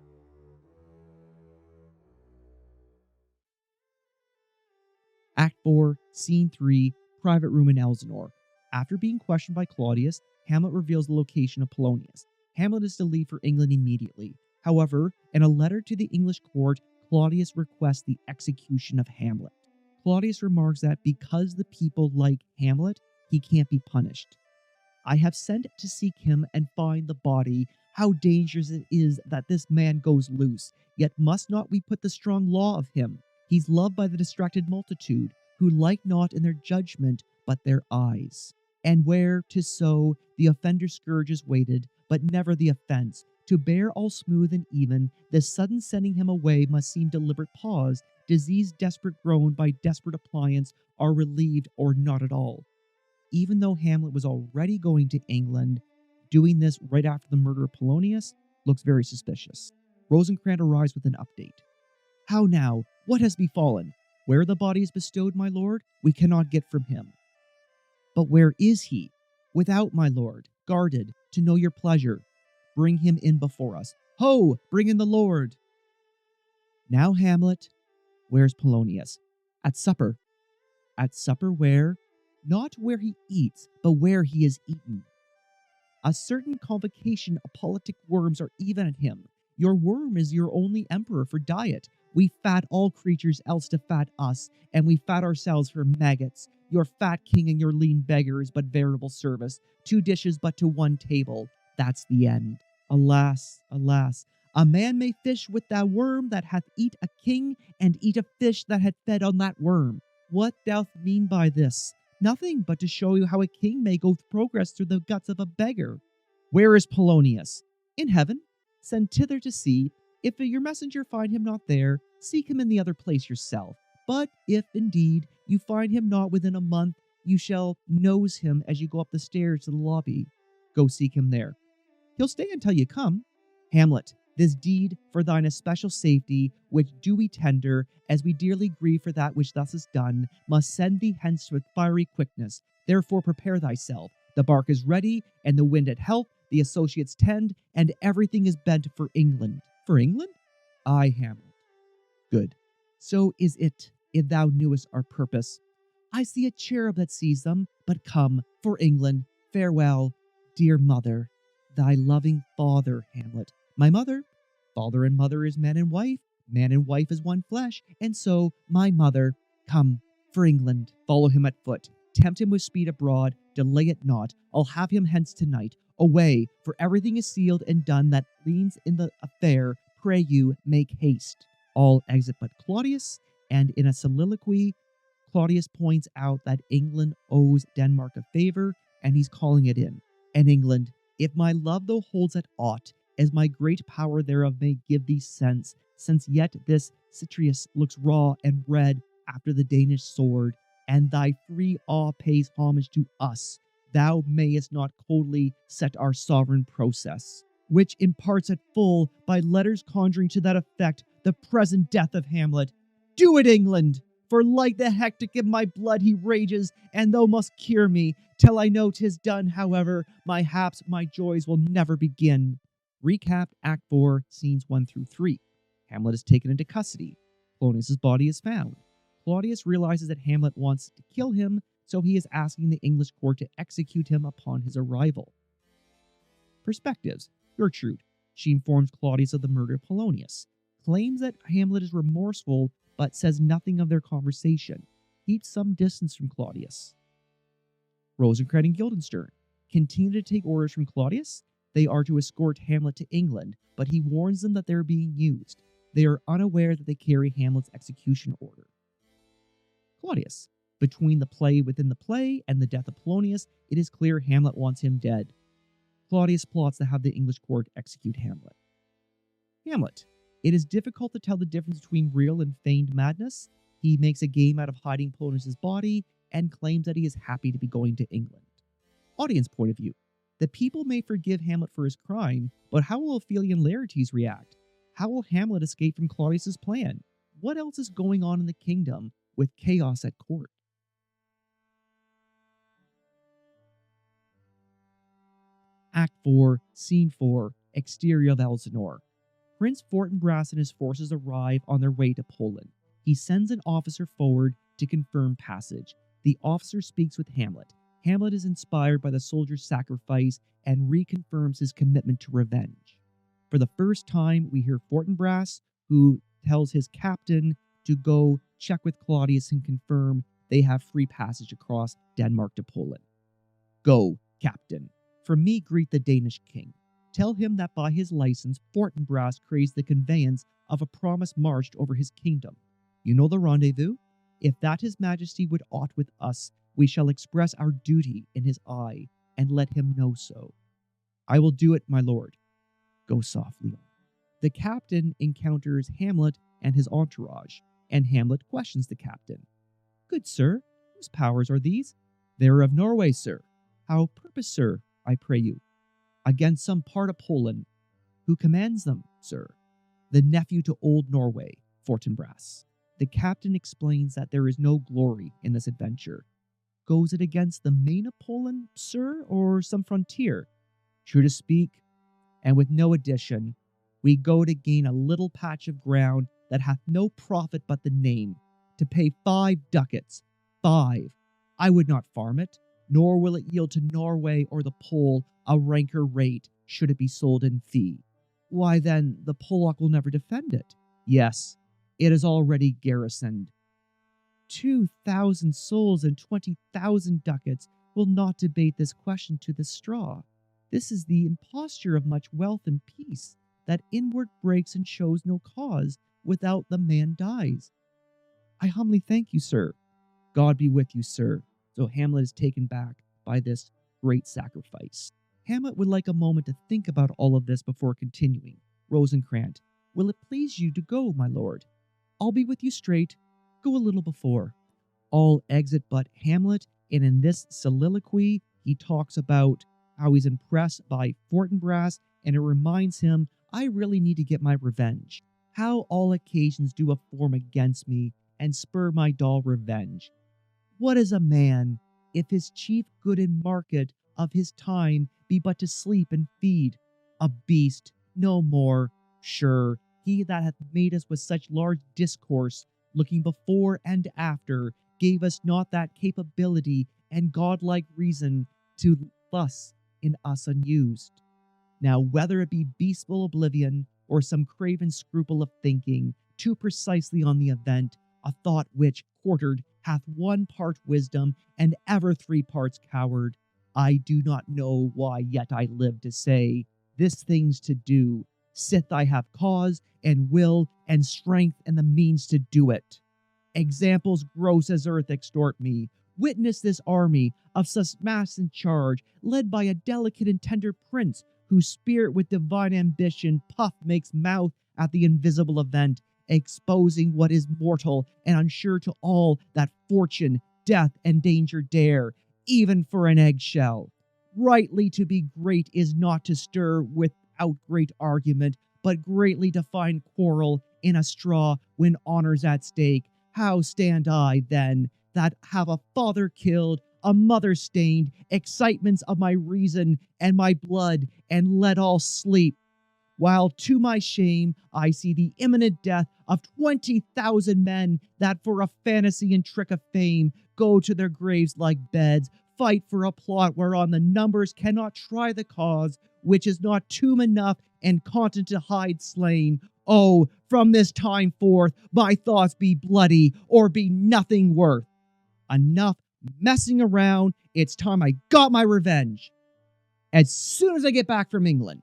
Act 4, Scene 3, Private Room in Elsinore. After being questioned by Claudius, Hamlet reveals the location of Polonius. Hamlet is to leave for England immediately. However, in a letter to the English court, Claudius requests the execution of Hamlet. Claudius remarks that because the people like Hamlet, he can't be punished. I have sent to seek him and find the body. How dangerous it is that this man goes loose. Yet must not we put the strong law of him? He's loved by the distracted multitude, who like not in their judgment, but their eyes. And where, 'tis so, the offender's scourge is weighted, but never the offense. To bear all smooth and even, this sudden sending him away must seem deliberate pause. Disease desperate grown by desperate appliance are relieved or not at all. Even though Hamlet was already going to England, doing this right after the murder of Polonius looks very suspicious. Rosencrantz arrives with an update. How now? What has befallen? Where the body is bestowed, my lord, we cannot get from him. But where is he? Without, my lord, guarded, to know your pleasure. Bring him in before us. Ho! Bring in the lord! Now, Hamlet, where's Polonius? At supper. At supper where? Not where he eats, but where he is eaten. A certain convocation of politic worms are even at him. Your worm is your only emperor for diet. We fat all creatures else to fat us, and we fat ourselves for maggots. Your fat king and your lean beggar is but variable service. 2 dishes but to 1 table. That's the end. Alas, alas, a man may fish with that worm that hath eat a king, and eat a fish that had fed on that worm. What doth mean by this? Nothing but to show you how a king may go progress through the guts of a beggar. Where is Polonius? In heaven. Send thither to see. If your messenger find him not there, seek him in the other place yourself. But if, indeed, you find him not within a month, you shall nose him as you go up the stairs to the lobby. Go seek him there. He'll stay until you come. Hamlet, this deed for thine especial safety, which do we tender, as we dearly grieve for that which thus is done, must send thee hence with fiery quickness. Therefore prepare thyself. The bark is ready, and the wind at help, the associates tend, and everything is bent for England. For England? Aye, Hamlet. Good. So is it, if thou knewest our purpose. I see a cherub that sees them, but come, for England, farewell, dear mother. Thy loving father, Hamlet. My mother. Father and mother is man and wife is one flesh, and so, my mother, come, for England. Follow him at foot, tempt him with speed abroad, delay it not, I'll have him hence tonight. Away, for everything is sealed and done that leans in the affair, pray you, make haste. All exit but Claudius, and in a soliloquy, Claudius points out that England owes Denmark a favor, and he's calling it in. And England, if my love thou holds at aught, as my great power thereof may give thee sense, since yet this Citrius looks raw and red after the Danish sword, and thy free awe pays homage to us, thou mayest not coldly set our sovereign process, which imparts at full, by letters conjuring to that effect, the present death of Hamlet. Do it, England! For like the hectic in my blood he rages, and thou must cure me, till I know 'tis done, however, my haps, my joys will never begin. Recap Act 4, Scenes 1 through 3. Hamlet is taken into custody. Polonius' body is found. Claudius realizes that Hamlet wants to kill him, so he is asking the English court to execute him upon his arrival. Perspectives. Gertrude. She informs Claudius of the murder of Polonius, claims that Hamlet is remorseful, but says nothing of their conversation, keeps some distance from Claudius. Rosencrantz and Guildenstern continue to take orders from Claudius. They are to escort Hamlet to England, but he warns them that they are being used. They are unaware that they carry Hamlet's execution order. Claudius. Between the play within the play and the death of Polonius, it is clear Hamlet wants him dead. Claudius plots to have the English court execute Hamlet. Hamlet. It is difficult to tell the difference between real and feigned madness. He makes a game out of hiding Polonius' body and claims that he is happy to be going to England. Audience point of view. The people may forgive Hamlet for his crime, but how will Ophelia and Laertes react? How will Hamlet escape from Claudius's plan? What else is going on in the kingdom with chaos at court? Act 4, Scene 4, Exterior of Elsinore. Prince Fortinbras and his forces arrive on their way to Poland. He sends an officer forward to confirm passage. The officer speaks with Hamlet. Hamlet is inspired by the soldier's sacrifice and reconfirms his commitment to revenge. For the first time, we hear Fortinbras, who tells his captain to go check with Claudius and confirm they have free passage across Denmark to Poland. Go, captain. From me greet the Danish king. Tell him that by his license, Fortinbras craves the conveyance of a promise marched over his kingdom. You know the rendezvous? If that his majesty would aught with us, we shall express our duty in his eye, and let him know so. I will do it, my lord. Go softly. The captain encounters Hamlet and his entourage, and Hamlet questions the captain. Good sir, whose powers are these? They are of Norway, sir. How purpose, sir, I pray you? Against some part of Poland. Who commands them, sir? The nephew to old Norway, Fortinbras. The captain explains that there is no glory in this adventure. Goes it against the main of Poland, sir, or some frontier? True to speak, and with no addition, we go to gain a little patch of ground that hath no profit but the name, to pay 5 ducats. 5. I would not farm it, nor will it yield to Norway or the Pole a ranker rate should it be sold in fee. Why then, the Pollock will never defend it. Yes, it is already garrisoned. 2,000 souls and 20,000 ducats will not debate this question to the straw. This is the imposture of much wealth and peace, that inward breaks and shows no cause, without the man dies. I humbly thank you, sir. God be with you, sir. So Hamlet is taken back by this great sacrifice. Hamlet would like a moment to think about all of this before continuing. Rosencrantz, will it please you to go, my lord? I'll be with you straight. Go a little before. All exit but Hamlet, and in this soliloquy, he talks about how he's impressed by Fortinbras, and it reminds him, I really need to get my revenge. How all occasions do form against me, and spur my dull revenge. What is a man, if his chief good and market of his time be but to sleep and feed? A beast, no more. Sure, he that hath made us with such large discourse, looking before and after, gave us not that capability and godlike reason to thus in us unused. Now whether it be beastful oblivion, or some craven scruple of thinking too precisely on the event, a thought which, quartered, hath 1 part wisdom, and ever 3 parts coward, I do not know why yet I live to say, this thing's to do, sith I have cause, and will, and strength, and the means to do it. Examples gross as earth extort me. Witness this army of such mass in charge, led by a delicate and tender prince, whose spirit with divine ambition puff makes mouth at the invisible event, exposing what is mortal and unsure to all that fortune, death, and danger dare, even for an eggshell. Rightly to be great is not to stir without great argument, but greatly to find quarrel in a straw when honor's at stake. How stand I, then, that have a father killed, a mother stained, excitements of my reason and my blood, and let all sleep, while to my shame I see the imminent death of 20,000 men that for a fantasy and trick of fame go to their graves like beds, fight for a plot whereon the numbers cannot try the cause, which is not tomb enough and content to hide slain. Oh, from this time forth my thoughts be bloody or be nothing worth. Enough messing around, it's time I got my revenge. As soon as I get back from England.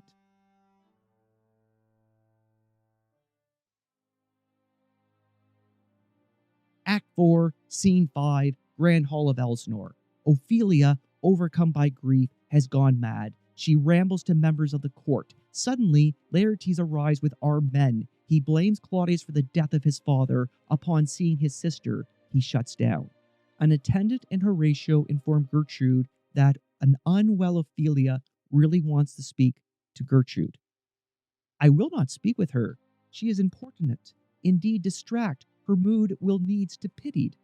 Act 4, Scene 5, Grand Hall of Elsinore. Ophelia, overcome by grief, has gone mad. She rambles to members of the court. Suddenly, Laertes arrives with armed men. He blames Claudius for the death of his father. Upon seeing his sister, he shuts down. An attendant and Horatio inform Gertrude that An unwell Ophelia really wants to speak to Gertrude. I will not speak with her. She is importunate, indeed distract. Her mood will needs to pitied.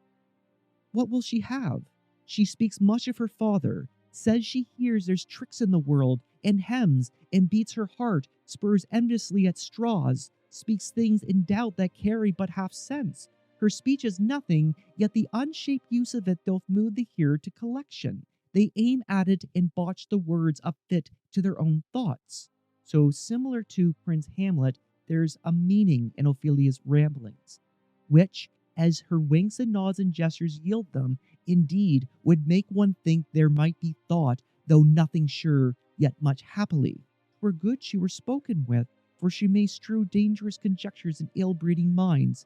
What will she have? She speaks much of her father, says she hears there's tricks in the world, and hems and beats her heart, spurs enviously at straws, speaks things in doubt that carry but half sense. Her speech is nothing, yet the unshaped use of it doth move the hearer to collection. They aim at it and botch the words up fit to their own thoughts. So, similar to Prince Hamlet, there's a meaning in Ophelia's ramblings, which, as her winks and nods and gestures yield them, indeed would make one think there might be thought, though nothing sure, yet much happily. 'Twere good she were spoken with, for she may strew dangerous conjectures in ill-breeding minds.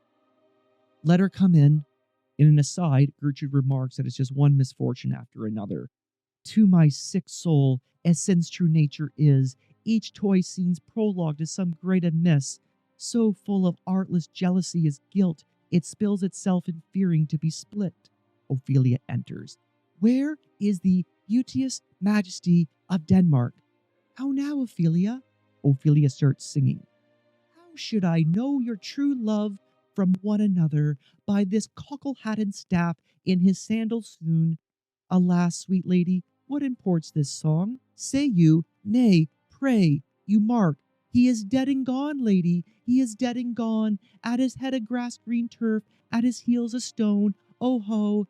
Let her come in. In an aside, Gertrude remarks that it's just one misfortune after another. To my sick soul, as sin's true nature is, each toy seems prologue to some great amiss. So full of artless jealousy is guilt, it spills itself in fearing to be split. Ophelia enters. Where is the beauteous majesty of Denmark? How now, Ophelia? Ophelia starts singing. How should I know your true love from one another by this cockle hat and staff in his sandals soon? Alas, sweet lady, what imports this song? Say you, nay, pray, you mark, he is dead and gone, lady, he is dead and gone, at his head a grass-green turf, at his heels a stone, oh ho.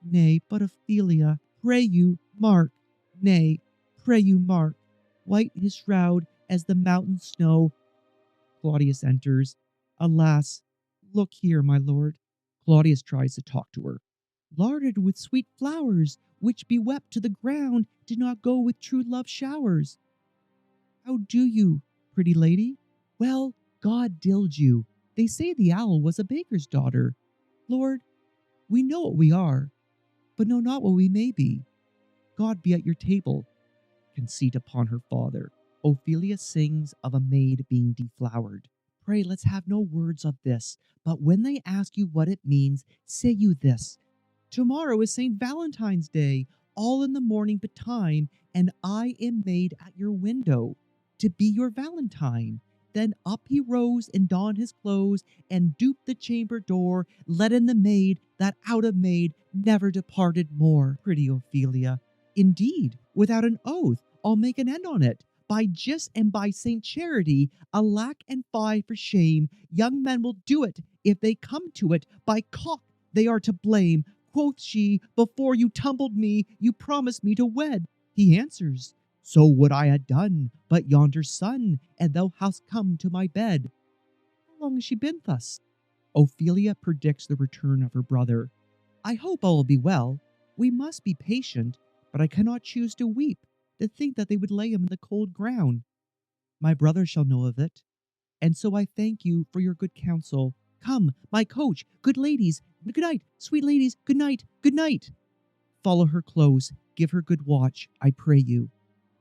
Nay, but Ophelia, pray you, mark, nay, pray you, mark, white his shroud as the mountain snow. Claudius enters. Alas, look here, my lord. Claudius tries to talk to her. Larded with sweet flowers, which be wept to the ground, did not go with true love showers. How do you, pretty lady? Well, God dild you. They say the owl was a baker's daughter. Lord, we know what we are, but know not what we may be. God be at your table. Conceit upon her father. Ophelia sings of a maid being deflowered. Pray, let's have no words of this, but when they ask you what it means, say you this. Tomorrow is St. Valentine's Day, all in the morning betime, and I am made at your window to be your Valentine. Then up he rose and donned his clothes, and duped the chamber door, let in the maid, that out of maid never departed more. Pretty Ophelia, indeed, without an oath, I'll make an end on it. By Gis and by Saint Charity, alack and fie for shame, young men will do it if they come to it. By cock, they are to blame. Quoth she, before you tumbled me, you promised me to wed. He answers, so would I had done, but yonder sun, and thou hast come to my bed. How long has she been thus? Ophelia predicts the return of her brother. I hope all will be well. We must be patient, but I cannot choose to weep, to think that they would lay him in the cold ground. My brother shall know of it, and so I thank you for your good counsel. Come, my coach, good ladies, good night, sweet ladies, good night, good night. Follow her close, give her good watch, I pray you.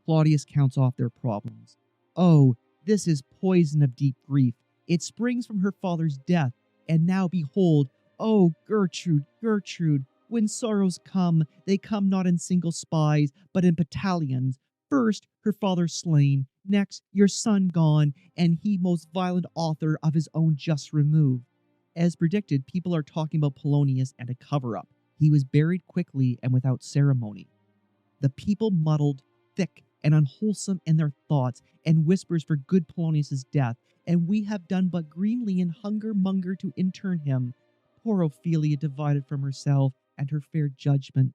Claudius counts off their problems. Oh, this is poison of deep grief. It springs from her father's death, and now behold, oh, Gertrude, Gertrude, when sorrows come, they come not in single spies, but in battalions. First, her father slain, next, your son gone, and he most violent author of his own just remove. As predicted, people are talking about Polonius and a cover-up. He was buried quickly and without ceremony. The people muddled, thick and unwholesome in their thoughts, and whispers for good Polonius's death, and we have done but greenly in hunger-monger to intern him. Poor Ophelia divided from herself and her fair judgment,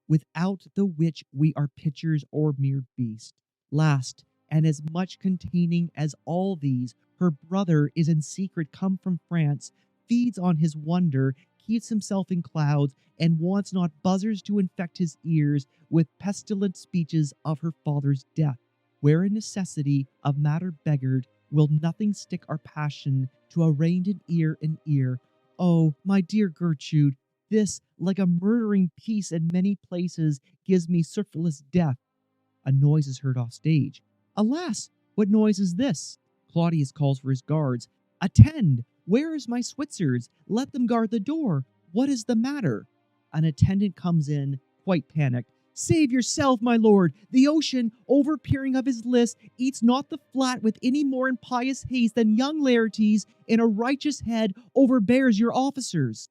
without the which we are pitchers or mere beast. Last, and as much containing as all these, her brother is in secret come from France, feeds on his wonder, keeps himself in clouds, and wants not buzzards to infect his ears with pestilent speeches of her father's death. Where in necessity of matter beggared, will nothing stick our passion to arraigned in ear and ear. Oh, my dear Gertrude, this, like a murdering piece in many places, gives me surfeitless death. A noise is heard off stage. Alas, what noise is this? Claudius calls for his guards. Attend! Where is my Switzers? Let them guard the door. What is the matter? An attendant comes in, quite panicked. Save yourself, my lord! The ocean, overpeering of his list, eats not the flat with any more impious haste than young Laertes in a righteous head overbears your officers.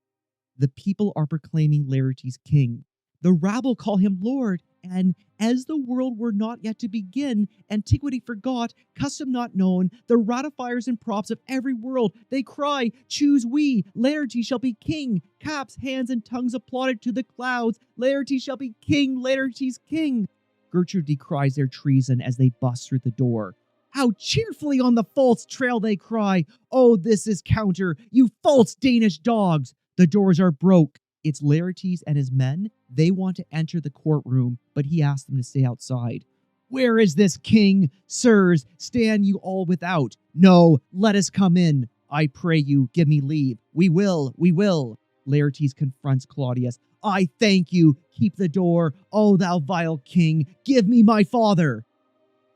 The people are proclaiming Laertes king. The rabble call him lord, and as the world were not yet to begin, antiquity forgot, custom not known, the ratifiers and props of every world, they cry, choose we, Laertes shall be king. Caps, hands, and tongues applauded to the clouds, Laertes shall be king, Laertes king. Gertrude decries their treason as they bust through the door. How cheerfully on the false trail they cry, oh, this is counter, you false Danish dogs. The doors are broke. It's Laertes and his men. They want to enter the courtroom, but he asks them to stay outside. Where is this king? Sirs, stand you all without. No, let us come in. I pray you, give me leave. We will, we will. Laertes confronts Claudius. I thank you. Keep the door. O thou vile king, give me my father.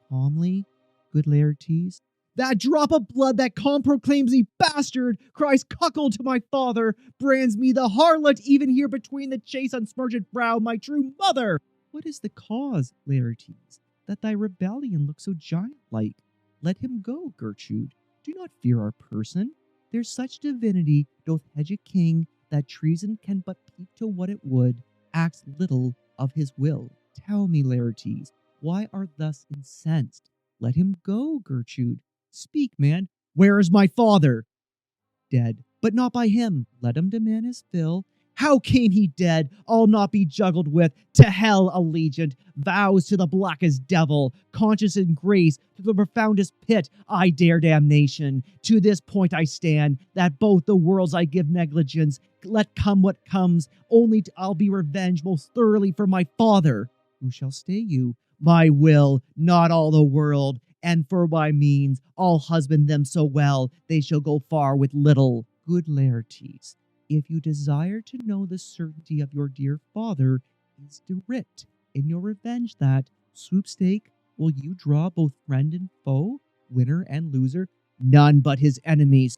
Calmly, good Laertes. That drop of blood that proclaims me bastard, cries cuckold to my father, brands me the harlot even here between the chaste unsmirched brow, my true mother. What is the cause, Laertes, that thy rebellion looks so giant-like? Let him go, Gertrude. Do not fear our person. There's such divinity doth hedge a king, that treason can but peep to what it would, acts little of his will. Tell me, Laertes, why art thus incensed? Let him go, Gertrude. Speak, man. Where is my father? Dead, but not by him. Let him demand his fill. How came he dead? I'll not be juggled with. To hell allegiant, vows to the blackest devil, conscience and grace to the profoundest pit. I dare damnation. To this point I stand, that both the worlds I give negligence. Let come what comes, only I'll be revenged most thoroughly for my father. Who shall stay you? My will, not all the world. And for my means, I'll husband them so well, they shall go far with little. Good Laertes, if you desire to know the certainty of your dear father, is to writ in your revenge that, swoopstake, will you draw both friend and foe, winner and loser? None but his enemies.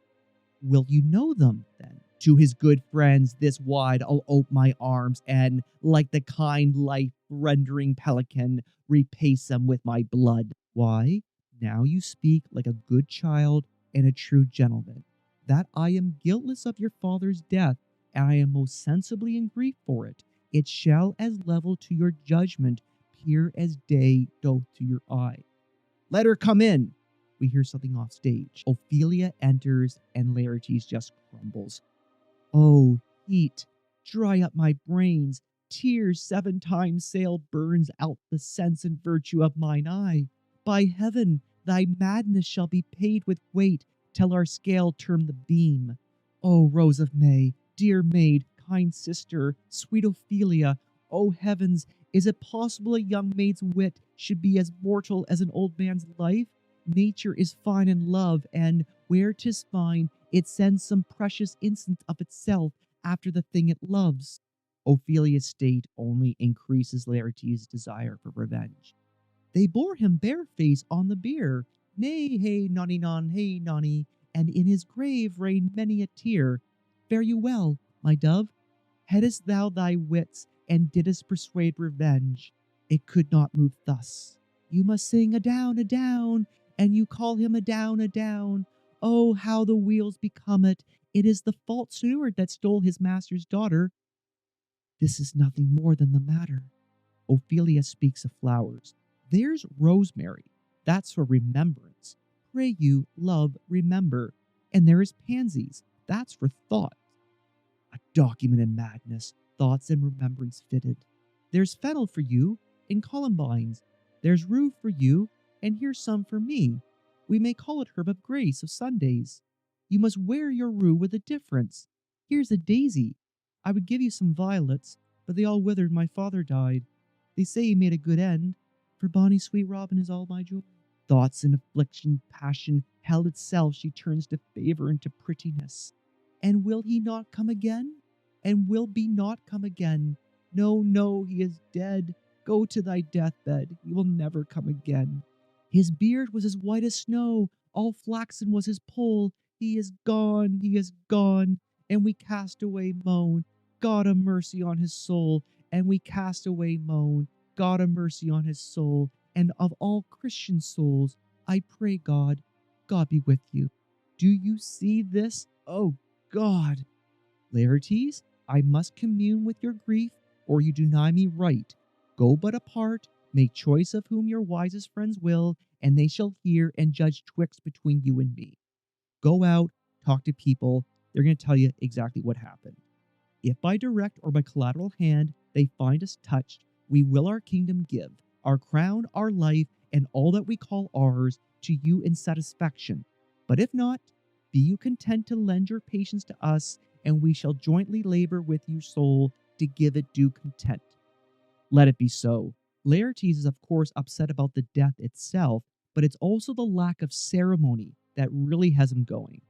Will you know them, then? To his good friends this wide I'll ope my arms, and, like the kind life-rendering pelican, repace them with my blood. Why? Now you speak like a good child and a true gentleman, that I am guiltless of your father's death, and I am most sensibly in grief for it. It shall as level to your judgment peer as day doth to your eye. Let her come in. We hear something off stage. Ophelia enters, and Laertes just crumbles. Oh, heat, dry up my brains. Tears 7 times sail burns out the sense and virtue of mine eye. By heaven, thy madness shall be paid with weight, till our scale term the beam. O Rose of May, dear maid, kind sister, sweet Ophelia, O heavens, is it possible a young maid's wit should be as mortal as an old man's life? Nature is fine in love, and where 'tis fine, it sends some precious instance of itself after the thing it loves. Ophelia's state only increases Laertes' desire for revenge. They bore him barefaced on the bier. Nay, hey, nonny non, hey, nonny, and in his grave rained many a tear. Fare you well, my dove. Hadst thou thy wits, and didst persuade revenge, it could not move thus. You must sing adown, adown, and you call him adown, adown. Oh, how the wheels become it! It is the false steward that stole his master's daughter. This is nothing more than the matter. Ophelia speaks of flowers. There's rosemary. That's for remembrance. Pray you, love, remember. And there is pansies. That's for thought. A document in madness, thoughts and remembrance fitted. There's fennel for you, and columbines. There's rue for you, and here's some for me. We may call it herb of grace of Sundays. You must wear your rue with a difference. Here's a daisy. I would give you some violets, but they all withered my father died. They say he made a good end, for bonny sweet Robin is all my joy. Thoughts and affliction, passion, hell itself she turns to favour and to prettiness. And will he not come again? And will be not come again? No, no, he is dead. Go to thy deathbed, he will never come again. His beard was as white as snow, all flaxen was his poll. He is gone, and we cast away moan. God a mercy on his soul, and we cast away moan. God have mercy on his soul, and of all Christian souls, I pray God, God be with you. Do you see this? Oh God! Laertes, I must commune with your grief, or you deny me right. Go but apart, make choice of whom your wisest friends will, and they shall hear and judge twixt between you and me. Go out, talk to people, they're going to tell you exactly what happened. If by direct or by collateral hand they find us touched, we will our kingdom give, our crown, our life, and all that we call ours to you in satisfaction. But if not, be you content to lend your patience to us, and we shall jointly labor with you soul to give it due content. Let it be so. Laertes is of course upset about the death itself, but it's also the lack of ceremony that really has him going.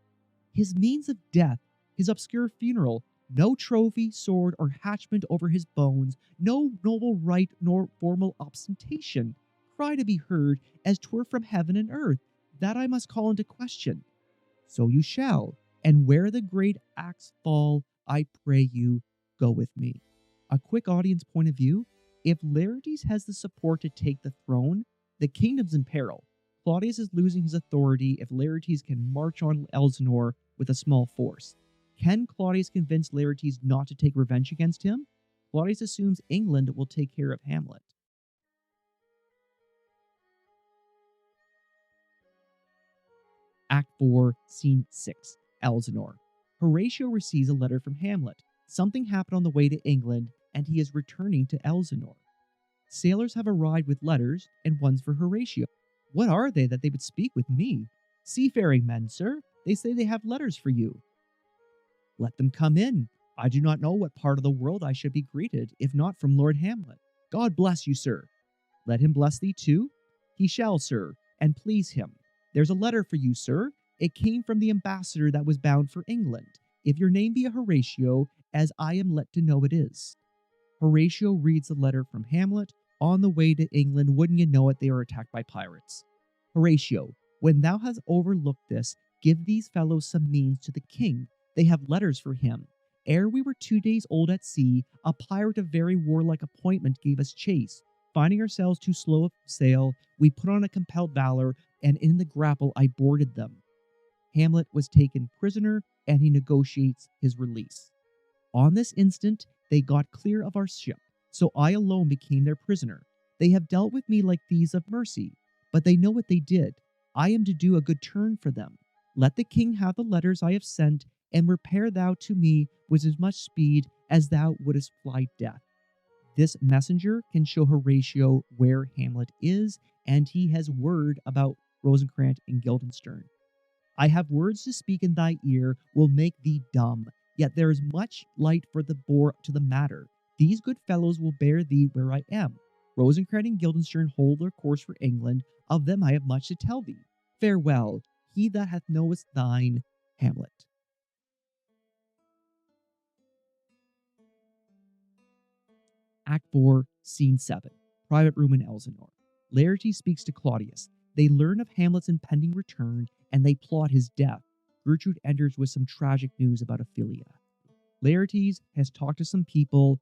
His means of death, his obscure funeral, no trophy, sword, or hatchment over his bones, no noble rite nor formal ostentation, cry to be heard as 'twere from heaven and earth, that I must call into question. So you shall, and where the great axe fall, I pray you, go with me. A quick audience point of view, if Laertes has the support to take the throne, the kingdom's in peril. Claudius is losing his authority if Laertes can march on Elsinore with a small force. Can Claudius convince Laertes not to take revenge against him? Claudius assumes England will take care of Hamlet. Act 4, Scene 6, Elsinore. Horatio receives a letter from Hamlet. Something happened on the way to England, and he is returning to Elsinore. Sailors have arrived with letters, and one's for Horatio. What are they that they would speak with me? Seafaring men, sir. They say they have letters for you. Let them come in. I do not know what part of the world I should be greeted, if not from Lord Hamlet. God bless you, sir. Let him bless thee too. He shall, sir, and please him. There's a letter for you, sir. It came from the ambassador that was bound for England. If your name be a Horatio, as I am let to know it is. Horatio reads the letter from Hamlet. On the way to England, wouldn't you know it, they are attacked by pirates. Horatio, when thou hast overlooked this, give these fellows some means to the king. They have letters for him. Ere we were 2 days old at sea, a pirate of very warlike appointment gave us chase. Finding ourselves too slow of sail, we put on a compelled valor, and in the grapple I boarded them. Hamlet was taken prisoner, and he negotiates his release. On this instant, they got clear of our ship, so I alone became their prisoner. They have dealt with me like thieves of mercy, but they know what they did. I am to do a good turn for them. Let the king have the letters I have sent, and repair thou to me with as much speed as thou wouldest fly death. This messenger can show Horatio where Hamlet is, and he has word about Rosencrantz and Guildenstern. I have words to speak in thy ear, will make thee dumb. Yet there is much light for the bore to the matter. These good fellows will bear thee where I am. Rosencrantz and Guildenstern hold their course for England. Of them I have much to tell thee. Farewell, he that hath knowest thine, Hamlet. Act 4, Scene 7, Private Room in Elsinore. Laertes speaks to Claudius. They learn of Hamlet's impending return, and they plot his death. Gertrude enters with some tragic news about Ophelia. Laertes has talked to some people,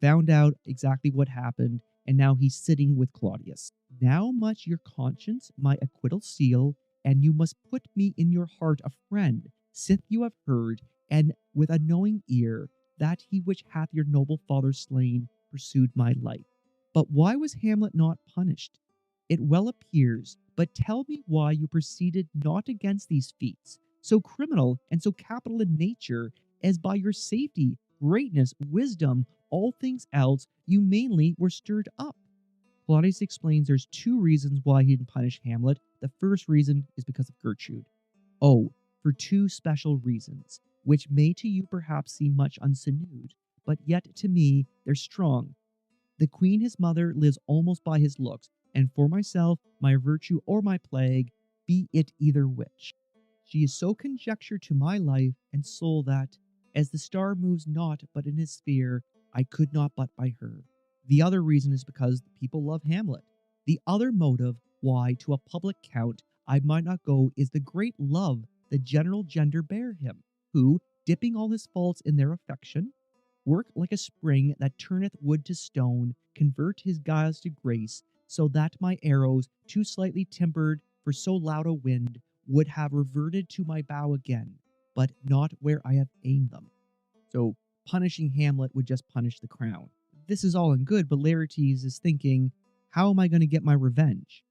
found out exactly what happened, and now he's sitting with Claudius. Now much your conscience my acquittal seal, and you must put me in your heart a friend, sith you have heard, and with a knowing ear, that he which hath your noble father slain pursued my life. But why was Hamlet not punished? It well appears, but tell me why you proceeded not against these feats, so criminal and so capital in nature, as by your safety, greatness, wisdom, all things else, you mainly were stirred up. Claudius explains there's 2 reasons why he didn't punish Hamlet. The first reason is because of Gertrude. Oh, for 2 special reasons, which may to you perhaps seem much unsinewed, but yet to me they're strong. The queen his mother lives almost by his looks, and for myself, my virtue or my plague, be it either which. She is so conjectured to my life and soul that, as the star moves not but in his sphere, I could not but by her. The other reason is because the people love Hamlet. The other motive why to a public count I might not go is the great love the general gender bear him, who, dipping all his faults in their affection, Work like a spring that turneth wood to stone, convert his guiles to grace, so that my arrows, too slightly timbered for so loud a wind, would have reverted to my bow again, but not where I have aimed them. So punishing Hamlet would just punish the crown. This is all in good, but Laertes is thinking, how am I going to get my revenge?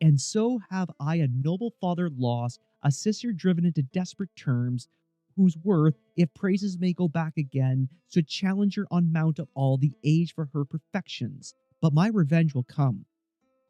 And so have I a noble father lost, a sister driven into desperate terms, whose worth, if praises may go back again, should challenge her on mount of all the age for her perfections. But my revenge will come.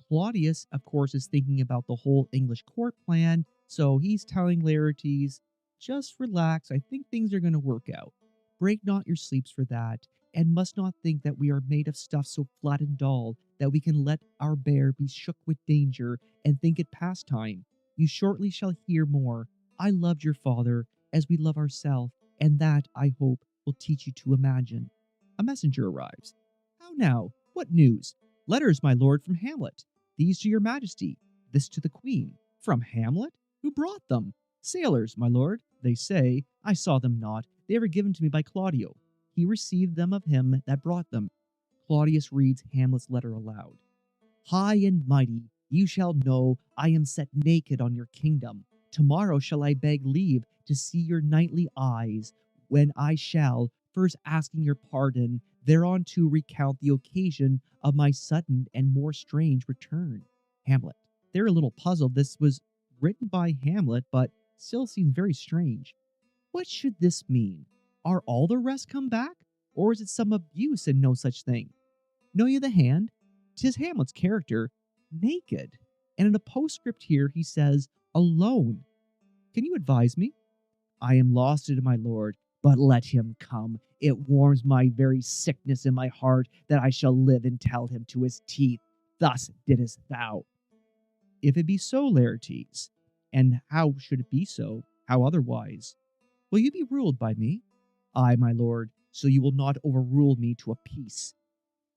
Claudius, of course, is thinking about the whole English court plan, so he's telling Laertes, just relax, I think things are going to work out. Break not your sleeps for that, and must not think that we are made of stuff so flat and dull that we can let our bear be shook with danger and think it pastime. You shortly shall hear more. I loved your father as we love ourselves, and that, I hope, will teach you to imagine. A messenger arrives. How now? What news? Letters, my lord, from Hamlet. These to your majesty, this to the queen. From Hamlet? Who brought them? Sailors, my lord, they say. I saw them not. They were given to me by Claudio. He received them of him that brought them. Claudius reads Hamlet's letter aloud. High and mighty, you shall know I am set naked on your kingdom. Tomorrow shall I beg leave to see your knightly eyes, when I shall, first asking your pardon, thereunto recount the occasion of my sudden and more strange return. Hamlet. They're a little puzzled. This was written by Hamlet, but still seems very strange. What should this mean? Are all the rest come back? Or is it some abuse and no such thing? Know ye the hand? 'Tis Hamlet's character, naked. And in a postscript here he says, alone. Can you advise me? I am lost in my lord, but let him come. It warms my very sickness in my heart that I shall live and tell him to his teeth, thus didst thou. If it be so, Laertes, and how should it be so? How otherwise? Will you be ruled by me? Ay, my lord, so you will not overrule me to a peace.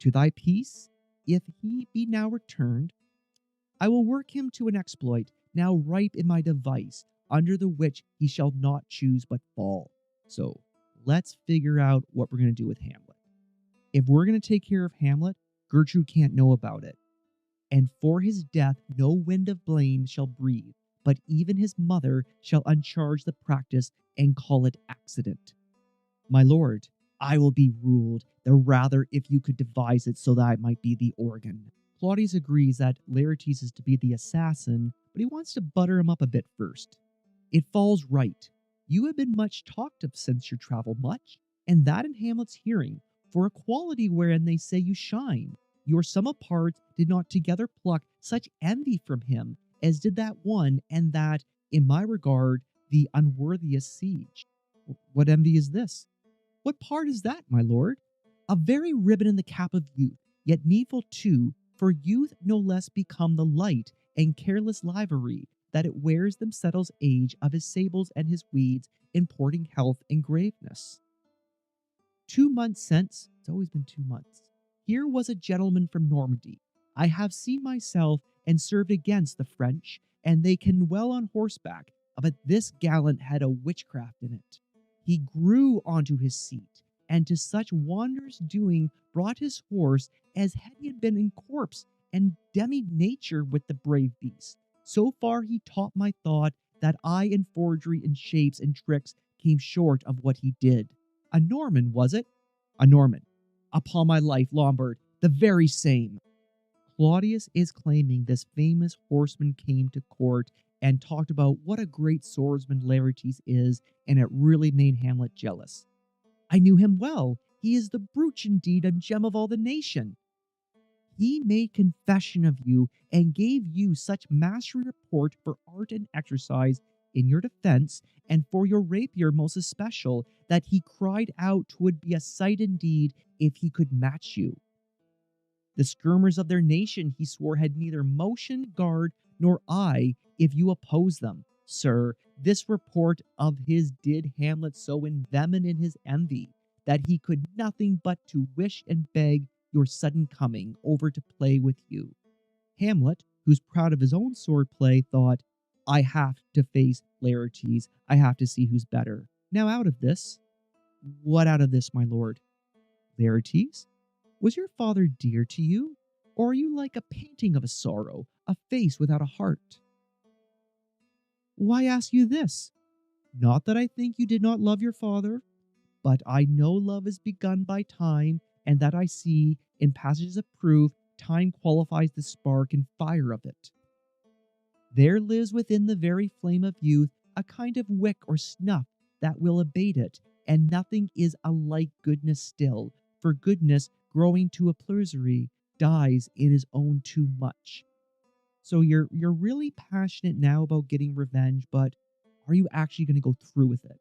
To thy peace, if he be now returned, I will work him to an exploit, now ripe in my device, under the which he shall not choose but fall. So let's figure out what we're going to do with Hamlet. If we're going to take care of Hamlet, Gertrude can't know about it. And for his death no wind of blame shall breathe, but even his mother shall uncharge the practice and call it accident. My lord, I will be ruled, the rather if you could devise it so that I might be the organ. Claudius agrees that Laertes is to be the assassin, but he wants to butter him up a bit first. It falls right. You have been much talked of since your travel much, and that in Hamlet's hearing, for a quality wherein they say you shine. Your sum of parts did not together pluck such envy from him as did that one, and that, in my regard, the unworthiest siege. What envy is this? What part is that, my lord? A very ribbon in the cap of youth, yet needful too, for youth no less become the light and careless livery that it wears them settles age of his sables and his weeds, importing health and graveness. 2 months since, it's always been 2 months, here was a gentleman from Normandy. I have seen myself and served against the French, and they can well on horseback, but this gallant had a witchcraft in it. He grew onto his seat, and to such wondrous doing brought his horse as had he been in corpse and demi-nature with the brave beast. So far he taught my thought that I in forgery and shapes and tricks came short of what he did. A Norman, was it? A Norman. Upon my life, Lombard, the very same. Claudius is claiming this famous horseman came to court and talked about what a great swordsman Laertes is, and it really made Hamlet jealous. I knew him well. He is the brooch indeed, a gem of all the nation. He made confession of you and gave you such mastery report for art and exercise in your defense, and for your rapier most especial, that he cried out 'twould be a sight indeed if he could match you. The skirmers of their nation, he swore, had neither motion, guard, nor eye if you oppose them. Sir, this report of his did Hamlet so envenom in his envy, that he could nothing but to wish and beg your sudden coming over to play with you. Hamlet, who's proud of his own sword play, thought, I have to face Laertes. I have to see who's better. Now out of this, What out of this, my lord? Laertes, was your father dear to you? Or are you like a painting of a sorrow, a face without a heart? Why ask you this? Not that I think you did not love your father, but I know love is begun by time, and that I see, in passages of proof, time qualifies the spark and fire of it. There lives within the very flame of youth a kind of wick or snuff that will abate it, and nothing is alike goodness still, for goodness, growing to a pleasure, dies in his own too much. So you're really passionate now about getting revenge, but are you actually going to go through with it?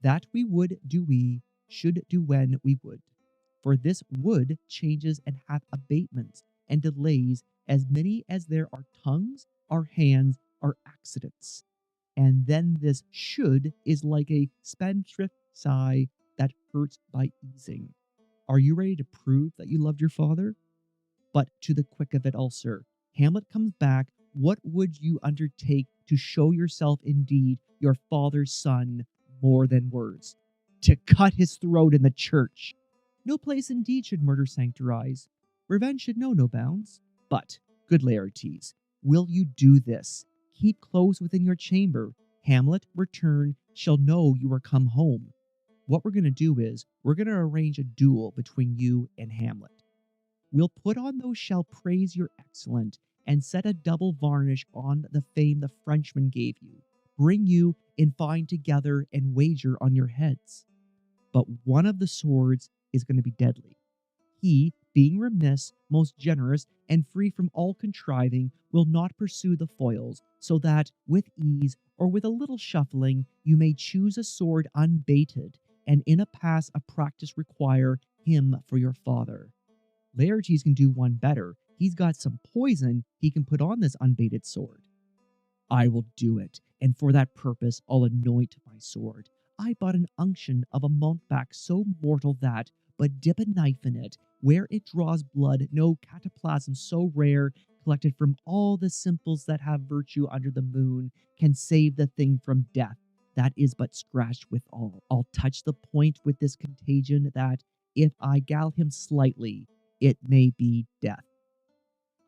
That we would do we, should do when we would. For this would changes and hath abatements and delays as many as there are tongues, are hands, are accidents. And then this should is like a spendthrift sigh that hurts by easing. Are you ready to prove that you loved your father? But to the quick of it all, sir, Hamlet comes back. What would you undertake to show yourself indeed your father's son more than words? To cut his throat in the church. No place indeed should murder sanctuarize. Revenge should know no bounds. But, good Laertes, will you do this? Keep close within your chamber. Hamlet, return, shall know you are come home. What we're going to do is, we're going to arrange a duel between you and Hamlet. We'll put on those shall praise your excellent, and set a double varnish on the fame the Frenchman gave you. Bring you in fine together, and wager on your heads. But one of the swords is going to be deadly. He, being remiss, most generous, and free from all contriving, will not pursue the foils, so that, with ease, or with a little shuffling, you may choose a sword unbaited, and in a pass a practice require him for your father. Laertes can do one better. He's got some poison he can put on this unbaited sword. I will do it, and for that purpose I'll anoint my sword. I bought an unction of a mountebank so mortal that, but dip a knife in it, where it draws blood, no cataplasm so rare, collected from all the simples that have virtue under the moon, can save the thing from death. That is but scratched withal. I'll touch the point with this contagion that, if I gal him slightly, it may be death.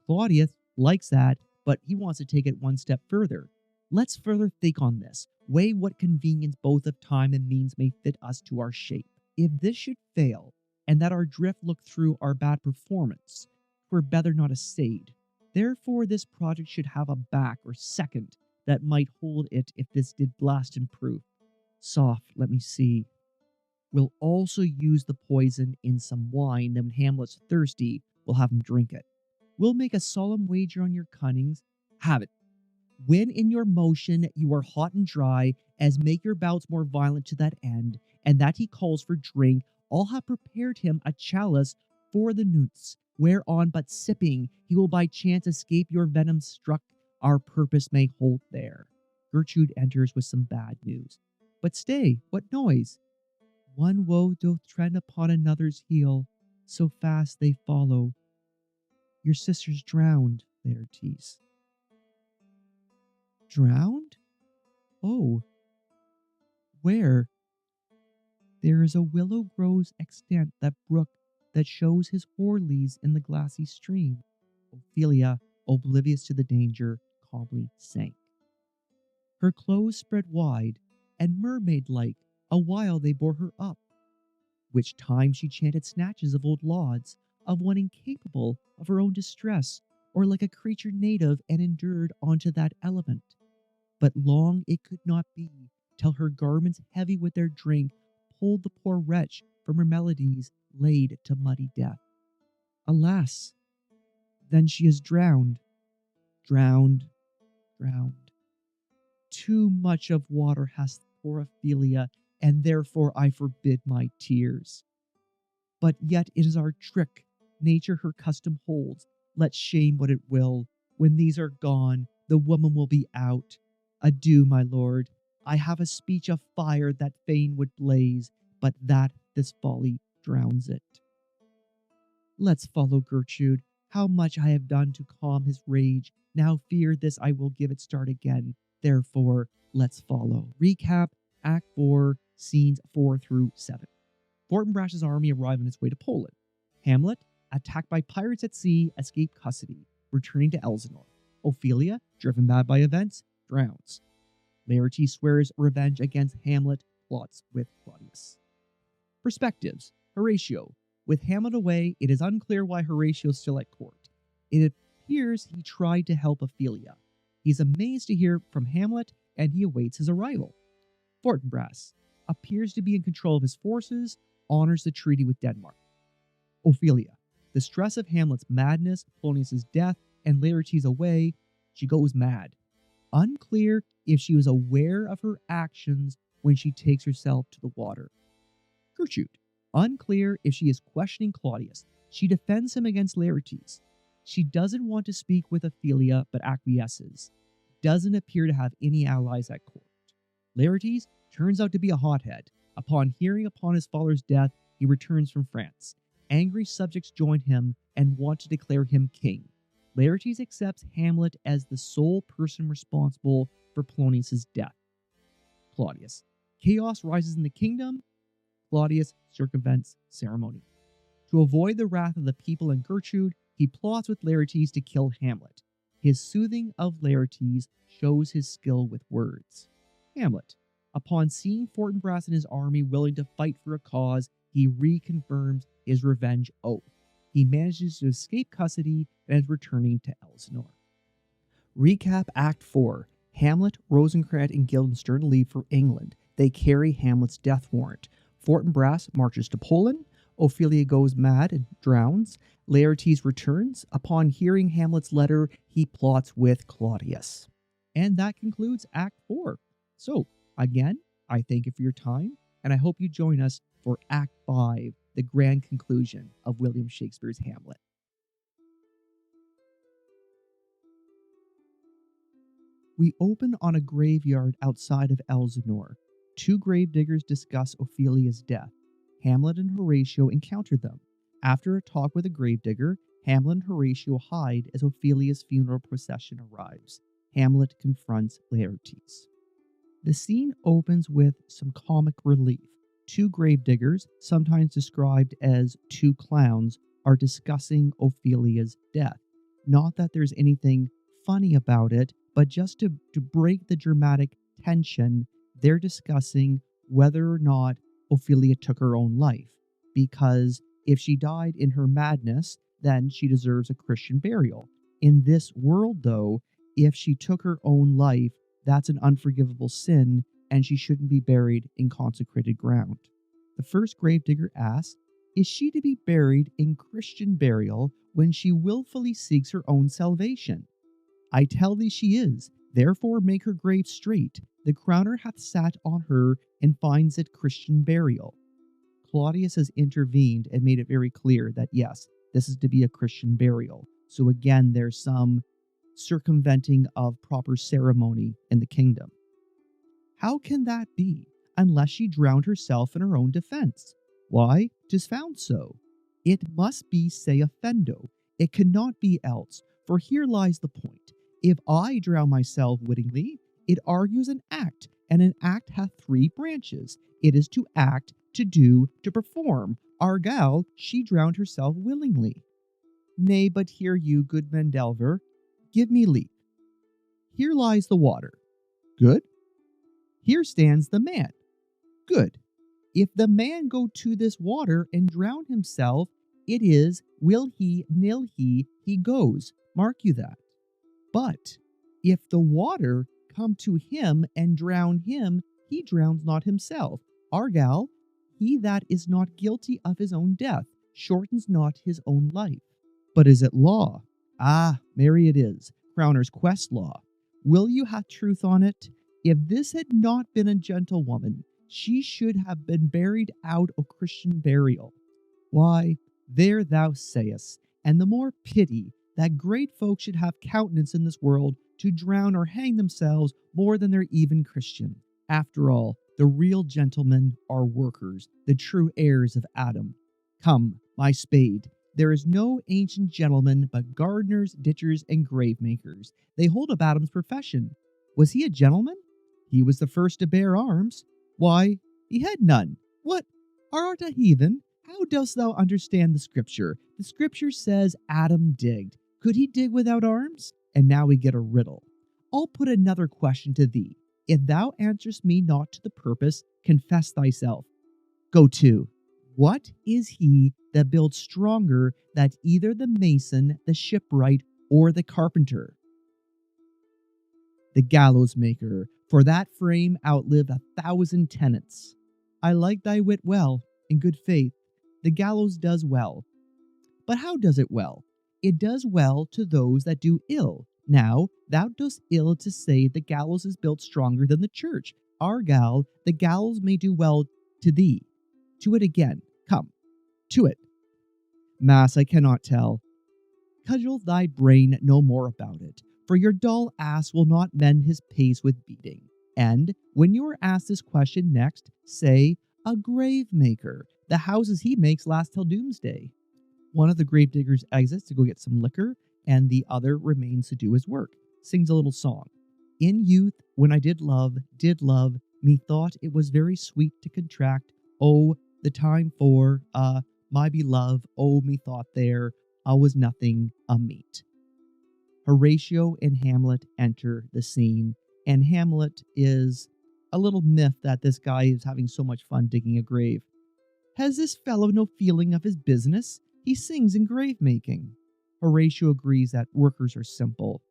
Claudius likes that, but he wants to take it one step further. Let's further think on this. Weigh what convenience both of time and means may fit us to our shape. If this should fail, and that our drift look through our bad performance, 'twere better not essayed. Therefore this project should have a back or second that might hold it if this did blast in proof. Soft, let me see. We'll also use the poison in some wine, then when Hamlet's thirsty, we'll have him drink it. We'll make a solemn wager on your cunnings. Have it. When in your motion you are hot and dry, as make your bouts more violent to that end, and that he calls for drink, I'll have prepared him a chalice for the nunce, whereon but sipping he will by chance escape your venom struck, our purpose may hold there. Gertrude enters with some bad news. But stay, what noise? One woe doth trend upon another's heel, so fast they follow. Your sister's drowned, Laertes. Drowned? Oh. Where? There is a willow grows extant that brook that shows his hoar-leaves in the glassy stream. Ophelia, oblivious to the danger, calmly sank. Her clothes spread wide, and mermaid-like, a while they bore her up, which time she chanted snatches of old lauds, of one incapable of her own distress, or like a creature native and endured unto that element. But long it could not be, till her garments heavy with their drink pulled the poor wretch from her melodies laid to muddy death. Alas! Then she is drowned, drowned, drowned. Too much of water hath poor Ophelia, and therefore I forbid my tears. But yet it is our trick, nature her custom holds, let shame what it will. When these are gone, the woman will be out. Adieu, my lord. I have a speech of fire that fain would blaze, but that this folly drowns it. Let's follow Gertrude. How much I have done to calm his rage. Now fear this I will give it start again. Therefore, let's follow. Recap, Act 4, Scenes 4 through 7. Fortinbras's army arrive on its way to Poland. Hamlet, attacked by pirates at sea, escaped custody, returning to Elsinore. Ophelia, driven mad by events, drowns. Laertes swears revenge against Hamlet, plots with Claudius. Perspectives. Horatio. With Hamlet away, it is unclear why Horatio is still at court. It appears he tried to help Ophelia. He's amazed to hear from Hamlet, and he awaits his arrival. Fortinbras appears to be in control of his forces, honors the treaty with Denmark. Ophelia. The stress of Hamlet's madness, Polonius' death, and Laertes' away, she goes mad. Unclear if she was aware of her actions when she takes herself to the water. Gertrude. Unclear if she is questioning Claudius. She defends him against Laertes. She doesn't want to speak with Ophelia, but acquiesces. Doesn't appear to have any allies at court. Laertes turns out to be a hothead. Upon hearing upon his father's death, he returns from France. Angry subjects join him and want to declare him king. Laertes accepts Hamlet as the sole person responsible for Polonius' death. Claudius. Chaos rises in the kingdom. Claudius circumvents ceremony. To avoid the wrath of the people and Gertrude, he plots with Laertes to kill Hamlet. His soothing of Laertes shows his skill with words. Hamlet. Upon seeing Fortinbras and his army willing to fight for a cause, he reconfirms his revenge oath. He manages to escape custody and is returning to Elsinore. Recap Act 4. Hamlet, Rosencrantz, and Guildenstern leave for England. They carry Hamlet's death warrant. Fortinbras marches to Poland. Ophelia goes mad and drowns. Laertes returns. Upon hearing Hamlet's letter, he plots with Claudius. And that concludes Act 4. So, again, I thank you for your time, and I hope you join us for Act 5, the grand conclusion of William Shakespeare's Hamlet. We open on a graveyard outside of Elsinore. Two gravediggers discuss Ophelia's death. Hamlet and Horatio encounter them. After a talk with a gravedigger, Hamlet and Horatio hide as Ophelia's funeral procession arrives. Hamlet confronts Laertes. The scene opens with some comic relief. Two gravediggers, sometimes described as two clowns, are discussing Ophelia's death. Not that there's anything funny about it, but just to break the dramatic tension, they're discussing whether or not Ophelia took her own life. Because if she died in her madness, then she deserves a Christian burial. In this world, though, if she took her own life, that's an unforgivable sin, and she shouldn't be buried in consecrated ground. The first gravedigger asks, is she to be buried in Christian burial when she willfully seeks her own salvation? I tell thee she is, therefore make her grave straight. The crowner hath sat on her, and finds it Christian burial. Claudius has intervened and made it very clear that yes, this is to be a Christian burial. So again, there's some circumventing of proper ceremony in the kingdom. How can that be, unless she drowned herself in her own defense? Why, 'tis found so. It must be se offendo. It cannot be else, for here lies the point. If I drown myself wittingly, it argues an act, and an act hath three branches. It is to act, to do, to perform. Argal, she drowned herself willingly. Nay, but hear you, good Mendelver, give me leave. Here lies the water. Good. Here stands the man. Good. If the man go to this water and drown himself, it is will he, nil he goes. Mark you that. But if the water come to him and drown him, he drowns not himself. Argal, he that is not guilty of his own death, shortens not his own life. But is it law? Ah, marry it is. Crowner's quest law. Will you have truth on it? If this had not been a gentlewoman, she should have been buried out of Christian burial. Why, there thou sayest, and the more pity that great folk should have countenance in this world to drown or hang themselves more than they're even Christian. After all, the real gentlemen are workers, the true heirs of Adam. Come, my spade. There is no ancient gentleman but gardeners, ditchers, and grave makers. They hold up Adam's profession. Was he a gentleman? He was the first to bear arms. Why, he had none. What? Art a heathen? How dost thou understand the scripture? The scripture says Adam digged. Could he dig without arms? And now we get a riddle. I'll put another question to thee. If thou answerest me not to the purpose, confess thyself. Go to. What is he that builds stronger than either the mason, the shipwright, or the carpenter? The gallows maker, for that frame outlived 1,000 tenants. I like thy wit well, in good faith. The gallows does well. But how does it well? It does well to those that do ill. Now, thou dost ill to say the gallows is built stronger than the church. Argal, the gallows may do well to thee. To it again. Come, to it. Mass, I cannot tell. Cudgel thy brain no more about it, for your dull ass will not mend his pace with beating. And when you are asked this question next, say, a grave maker. The houses he makes last till doomsday. One of the grave diggers exits to go get some liquor, and the other remains to do his work. Sings a little song. In youth, when I did love, methought it was very sweet to contract. Oh, the time for, my beloved, oh, methought there, was nothing a meet. Horatio and Hamlet enter the scene, and Hamlet is a little miffed that this guy is having so much fun digging a grave. Has this fellow no feeling of his business? He sings in grave making. Horatio agrees that workers are simple.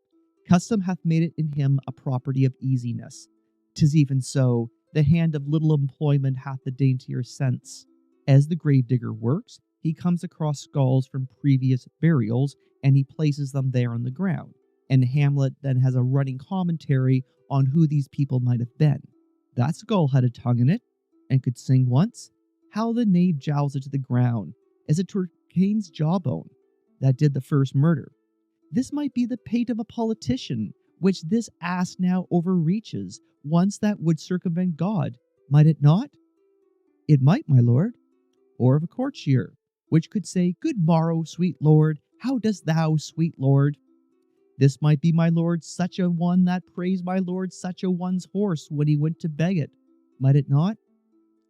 Custom hath made it in him a property of easiness. 'Tis even so, the hand of little employment hath the daintier sense. As the gravedigger works, he comes across skulls from previous burials, and he places them there on the ground. And Hamlet then has a running commentary on who these people might have been. That skull had a tongue in it, and could sing once. How the knave jowls it to the ground, as it were Cain's jawbone, that did the first murder. This might be the pate of a politician, which this ass now overreaches, once that would circumvent God. Might it not? It might, my lord. Or of a courtier, which could say, Good morrow, sweet lord, how dost thou, sweet lord? This might be my lord such a one that praised my lord such a one's horse when he went to beg it. Might it not?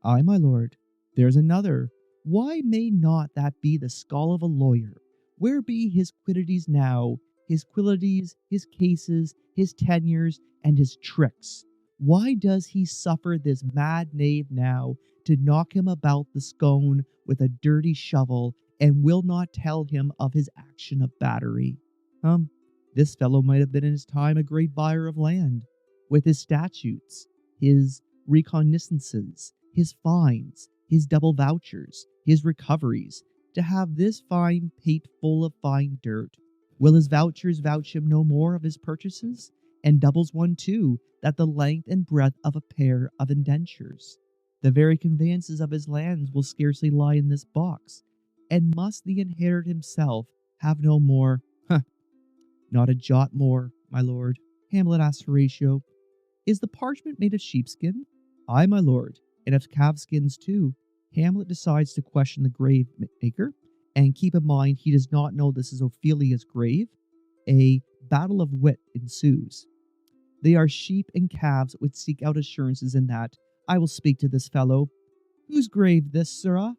Ay, my lord. There's another. Why may not that be the skull of a lawyer? Where be his quiddities now, his quilities, his cases, his tenures, and his tricks? Why does he suffer this mad knave now to knock him about the scone with a dirty shovel, and will not tell him of his action of battery? This fellow might have been in his time a great buyer of land, with his statutes, his reconnaissances, his fines, his double vouchers, his recoveries, to have this fine pate full of fine dirt. Will his vouchers vouch him no more of his purchases? And doubles one too, that the length and breadth of a pair of indentures. The very conveyances of his lands will scarcely lie in this box. And must the inheritor himself have no more? Not a jot more, my lord. Hamlet asks Horatio, Is the parchment made of sheepskin? Ay, my lord, and of calfskins too. Hamlet decides to question the grave maker, and keep in mind he does not know this is Ophelia's grave. A battle of wit ensues. They are sheep and calves which seek out assurances in that. I will speak to this fellow. Whose grave this, sirrah?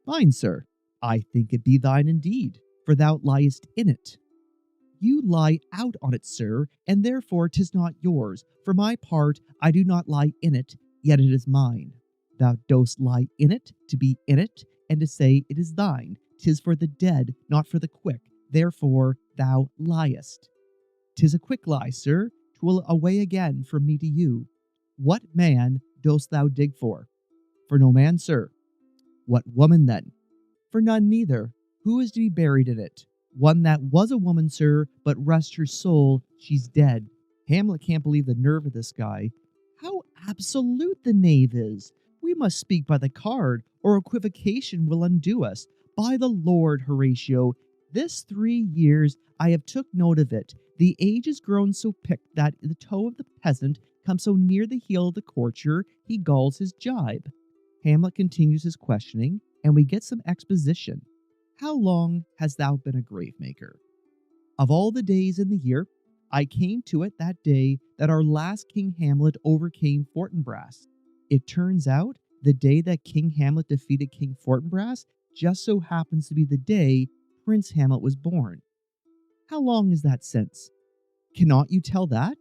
Mine, sir. I think it be thine indeed, for thou liest in it. You lie out on it, sir, and therefore 'tis not yours. For my part, I do not lie in it, yet it is mine. Thou dost lie in it, to be in it, and to say it is thine. 'Tis for the dead, not for the quick. Therefore thou liest. 'Tis a quick lie, sir. 'Twill away again from me to you. What man dost thou dig for? For no man, sir. What woman, then? For none neither. Who is to be buried in it? One that was a woman, sir, but rest her soul, she's dead. Hamlet can't believe the nerve of this guy. How absolute the knave is! We must speak by the card, or equivocation will undo us. By the Lord, Horatio, this 3 years I have took note of it. The age is grown so picked that the toe of the peasant comes so near the heel of the courtier, he galls his jibe. Hamlet continues his questioning, and we get some exposition. How long hast thou been a grave maker? Of all the days in the year, I came to it that day that our last King Hamlet overcame Fortinbras. It turns out The day that King Hamlet defeated King Fortinbras just so happens to be the day Prince Hamlet was born. How long is that since? Cannot you tell that?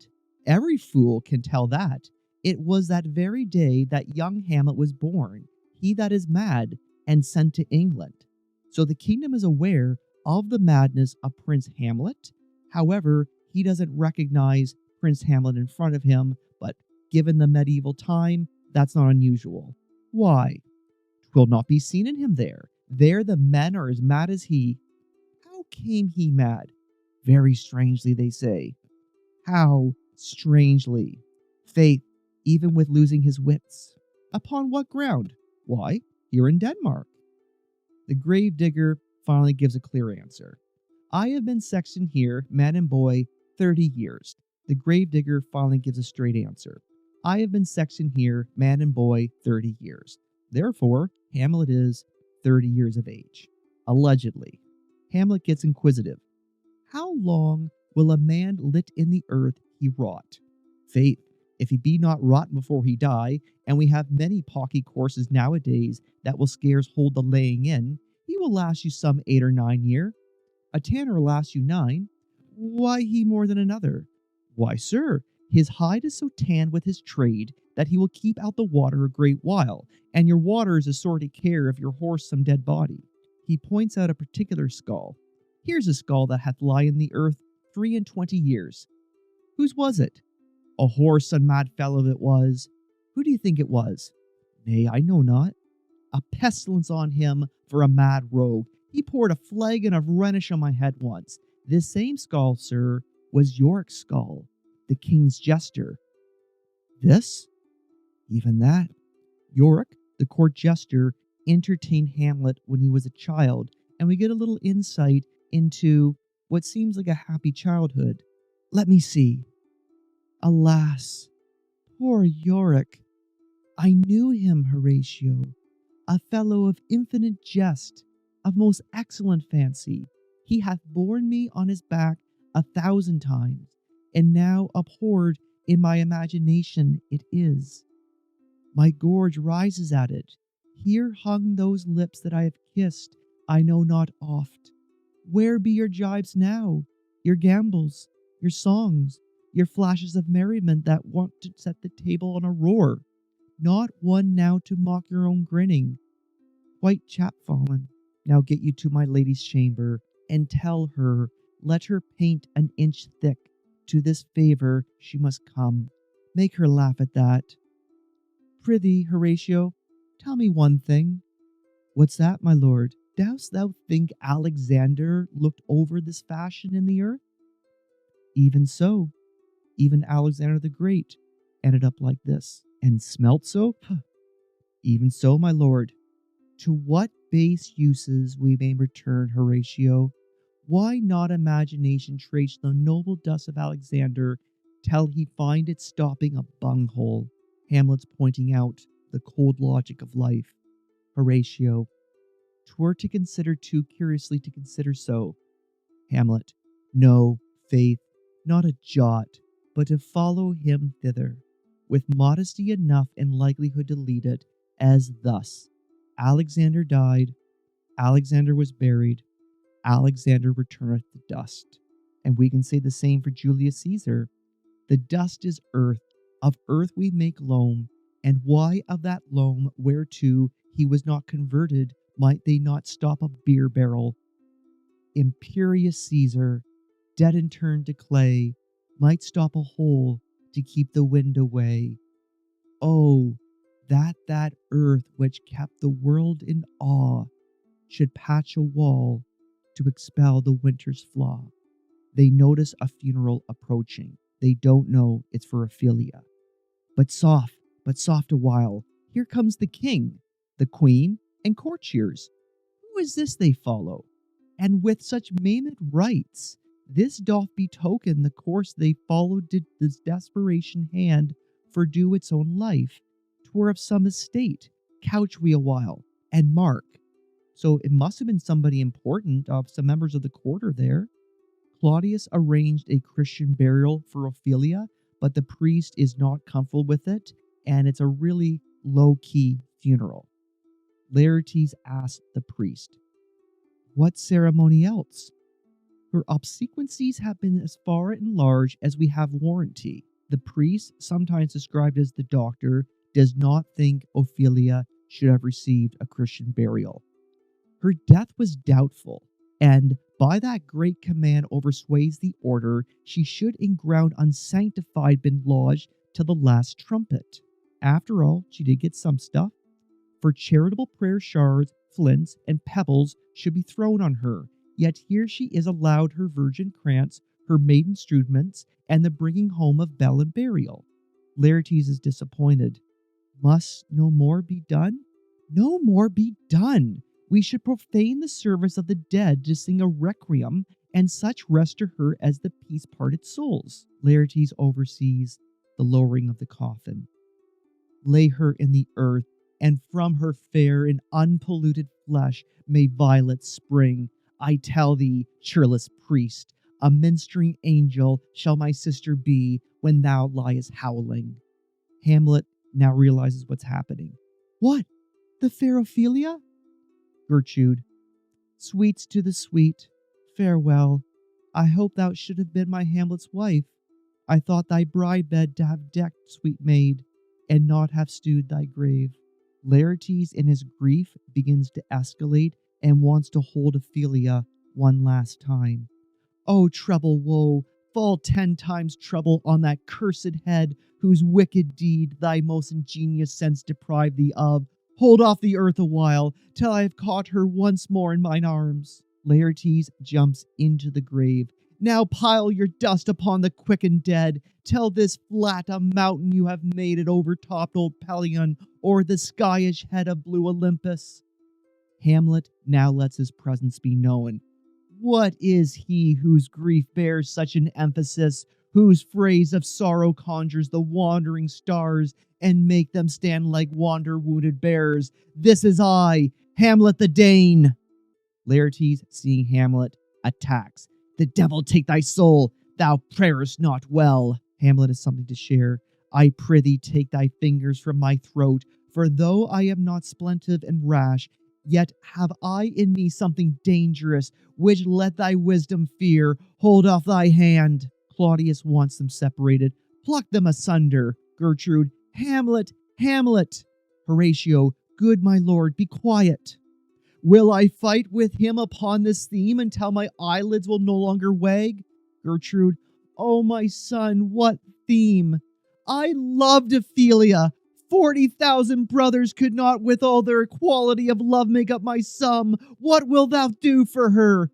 Every fool can tell that. It was that very day that young Hamlet was born, he that is mad, and sent to England. So the kingdom is aware of the madness of Prince Hamlet. However, he doesn't recognize Prince Hamlet in front of him, but given the medieval time, that's not unusual. Why? 'Twill not be seen in him there. There the men are as mad as he. How came he mad? Very strangely, they say. How strangely? Faith, even with losing his wits. Upon what ground? Why, here in Denmark. The grave digger finally gives a clear answer. I have been sexton here, man and boy, 30 years. The grave digger finally gives a straight answer. I have been sexton here, man and boy, 30 years. Therefore, Hamlet is 30 years of age. Allegedly. Hamlet gets inquisitive. How long will a man lit in the earth he rot? Faith, if he be not rotten before he die, and we have many pocky courses nowadays that will scarce hold the laying in, he will last you some 8 or 9 year. A tanner will last you 9. Why he more than another? Why, sir, his hide is so tanned with his trade that he will keep out the water a great while, and your water is a sorty care of your horse some dead body. He points out a particular skull. Here's a skull that hath lie in the earth 23 years. Whose was it? A horse and mad fellow it was. Who do you think it was? Nay, I know not. A pestilence on him for a mad rogue. He poured a flagon of Rhenish on my head once. This same skull, sir, was Yorick's skull, the king's jester. This? Even that. Yorick, the court jester, entertained Hamlet when he was a child, and we get a little insight into what seems like a happy childhood. Let me see. Alas, poor Yorick. I knew him, Horatio, a fellow of infinite jest, of most excellent fancy. He hath borne me on his back 1,000 times, and now abhorred in my imagination it is. My gorge rises at it. Here hung those lips that I have kissed, I know not oft. Where be your jibes now, your gambols, your songs, your flashes of merriment that want to set the table on a roar? Not one now to mock your own grinning. Quite chapfallen. Now get you to my lady's chamber, and tell her, let her paint an inch thick. To this favour she must come. Make her laugh at that. Prithee, Horatio, tell me one thing. What's that, my lord? Dost thou think Alexander looked over this fashion in the earth? Even so. Even Alexander the Great ended up like this. And smelt so? Even so, my lord. To what base uses we may return, Horatio? Why not imagination trace the noble dust of Alexander till he find it stopping a bunghole? Hamlet's pointing out the cold logic of life. Horatio, 'twere to consider too curiously to consider so. Hamlet, no, faith, not a jot, but to follow him thither, with modesty enough and likelihood to lead it, as thus. Alexander died, Alexander was buried, Alexander returneth to dust. And we can say the same for Julius Caesar. The dust is earth, of earth we make loam, and why of that loam whereto he was not converted might they not stop a beer barrel? Imperious Caesar, dead and turned to clay, might stop a hole to keep the wind away. Oh, that earth which kept the world in awe should patch a wall to expel the winter's flaw. They notice a funeral approaching. They don't know it's for Ophelia. But soft a while. Here comes the king, the queen, and courtiers. Who is this they follow? And with such maimed rites, this doth betoken the course they followed did this desperation hand fordo its own life. 'Twere of some estate. Couch we a while, and mark. So it must have been somebody important, of some members of the court are there. Claudius arranged a Christian burial for Ophelia, but the priest is not comfortable with it, and it's a really low-key funeral. Laertes asked the priest, "What ceremony else? Her obsequies have been as far and large as we have warranty." The priest, sometimes described as the doctor, does not think Ophelia should have received a Christian burial. Her death was doubtful, and by that great command oversways the order, she should in ground unsanctified been lodged till the last trumpet. After all, she did get some stuff. For charitable prayer shards, flints, and pebbles should be thrown on her, yet here she is allowed her virgin krantz, her maiden instruments, and the bringing home of bell and burial. Laertes is disappointed. Must no more be done? No more be done! We should profane the service of the dead to sing a requiem, and such rest to her as the peace-parted souls. Laertes oversees the lowering of the coffin. Lay her in the earth, and from her fair and unpolluted flesh may violets spring. I tell thee, churlish priest, a ministering angel shall my sister be when thou liest howling. Hamlet now realizes what's happening. What? The fair Ophelia? Gertrude. Sweets to the sweet. Farewell. I hope thou should have been my Hamlet's wife. I thought thy bride bed to have decked, sweet maid, and not have stewed thy grave. Laertes in his grief begins to escalate and wants to hold Ophelia one last time. O treble woe, fall 10 times treble on that cursed head, whose wicked deed thy most ingenious sense deprived thee of. Hold off the earth a while, till I have caught her once more in mine arms. Laertes jumps into the grave. Now pile your dust upon the quick and dead. Tell this flat a mountain you have made it overtopped old Pelion, or the skyish head of blue Olympus. Hamlet now lets his presence be known. What is he whose grief bears such an emphasis, whose phrase of sorrow conjures the wandering stars, and make them stand like wander-wounded bears? This is I, Hamlet the Dane. Laertes, seeing Hamlet, attacks. The devil take thy soul, thou prayest not well. Hamlet has something to share. I prithee take thy fingers from my throat, for though I am not splendid and rash, yet have I in me something dangerous, which let thy wisdom fear. Hold off thy hand. Claudius wants them separated. Pluck them asunder. Gertrude, Hamlet, Hamlet. Horatio, good my lord, be quiet. Will I fight with him upon this theme until my eyelids will no longer wag? Gertrude, oh my son, what theme? I loved Ophelia. 40,000 brothers could not with all their equality of love make up my sum. What wilt thou do for her?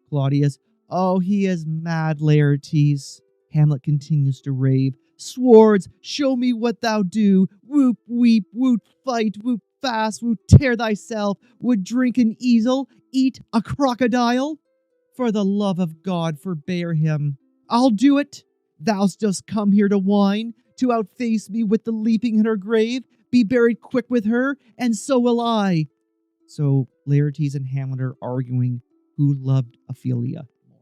Claudius, oh, he is mad, Laertes. Hamlet continues to rave. Swords, show me what thou do. Whoop, weep, woot, fight, whoop, fast, would tear thyself, would drink an easel, eat a crocodile? For the love of God, forbear him. I'll do it. Thou dost come here to whine, to outface me with the leaping in her grave, be buried quick with her, and so will I. So Laertes and Hamlet are arguing who loved Ophelia more.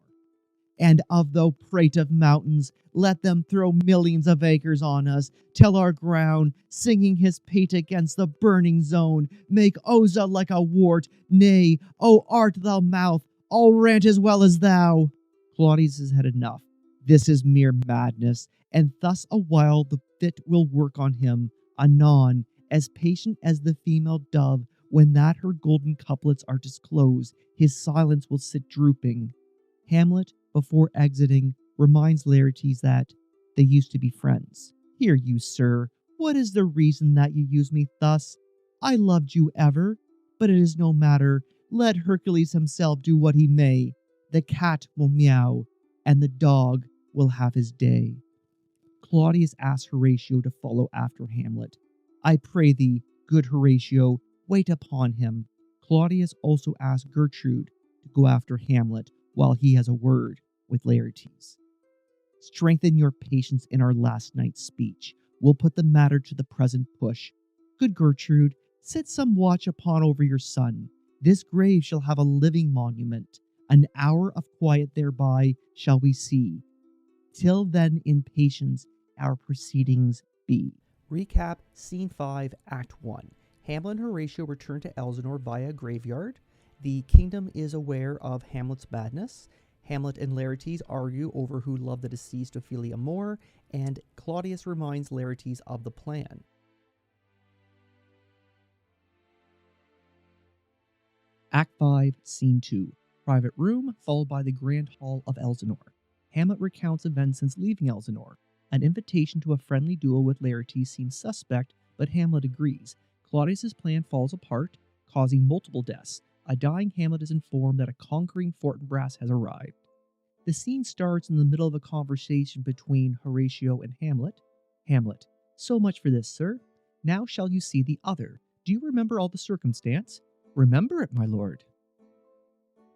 And of thou prate of mountains, let them throw millions of acres on us, till our ground, singing his pate against the burning zone, make Oza like a wart. Nay, O art thou mouth, I'll rant as well as thou. Claudius has had enough. This is mere madness, and thus a while the fit will work on him. Anon, as patient as the female dove, when that her golden couplets are disclosed, his silence will sit drooping. Hamlet, before exiting, reminds Laertes that they used to be friends. Hear you, sir, what is the reason that you use me thus? I loved you ever, but it is no matter. Let Hercules himself do what he may. The cat will meow, and the dog will have his day. Claudius asks Horatio to follow after Hamlet. I pray thee, good Horatio, wait upon him. Claudius also asks Gertrude to go after Hamlet while he has a word with Laertes. Strengthen your patience in our last night's speech. We'll put the matter to the present push. Good Gertrude, set some watch upon over your son. This grave shall have a living monument. An hour of quiet thereby shall we see. Till then in patience our proceedings be. Recap Scene 5, Act 1. Hamlet and Horatio return to Elsinore via a graveyard. The kingdom is aware of Hamlet's badness. Hamlet and Laertes argue over who loved the deceased Ophelia more, and Claudius reminds Laertes of the plan. Act 5, Scene 2. Private room, followed by the Grand Hall of Elsinore. Hamlet recounts events since leaving Elsinore. An invitation to a friendly duel with Laertes seems suspect, but Hamlet agrees. Claudius's plan falls apart, causing multiple deaths. A dying Hamlet is informed that a conquering Fortinbras has arrived. The scene starts in the middle of a conversation between Horatio and Hamlet. Hamlet: so much for this, sir. Now shall you see the other. Do you remember all the circumstance? Remember it, my lord.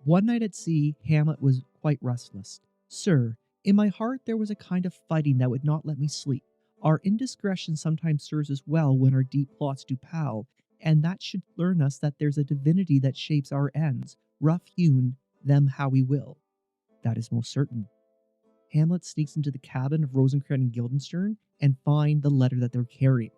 One night at sea, Hamlet was quite restless. Sir, in my heart there was a kind of fighting that would not let me sleep. Our indiscretion sometimes serves us well when our deep plots do pall, and that should learn us that there's a divinity that shapes our ends, rough-hewn them how we will. That is most certain. Hamlet sneaks into the cabin of Rosencrantz and Guildenstern and find the letter that they're carrying.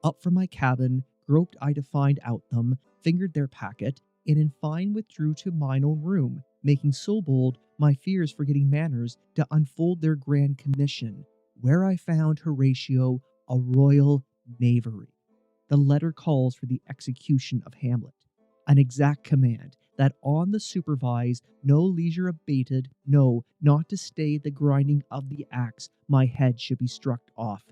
Up from my cabin, groped I to find out them, fingered their packet, and in fine withdrew to mine own room, making so bold, my fears forgetting manners, to unfold their grand commission, where I found Horatio a royal knavery. The letter calls for the execution of Hamlet, an exact command that on the supervise no leisure abated, no, not to stay the grinding of the axe, my head should be struck off.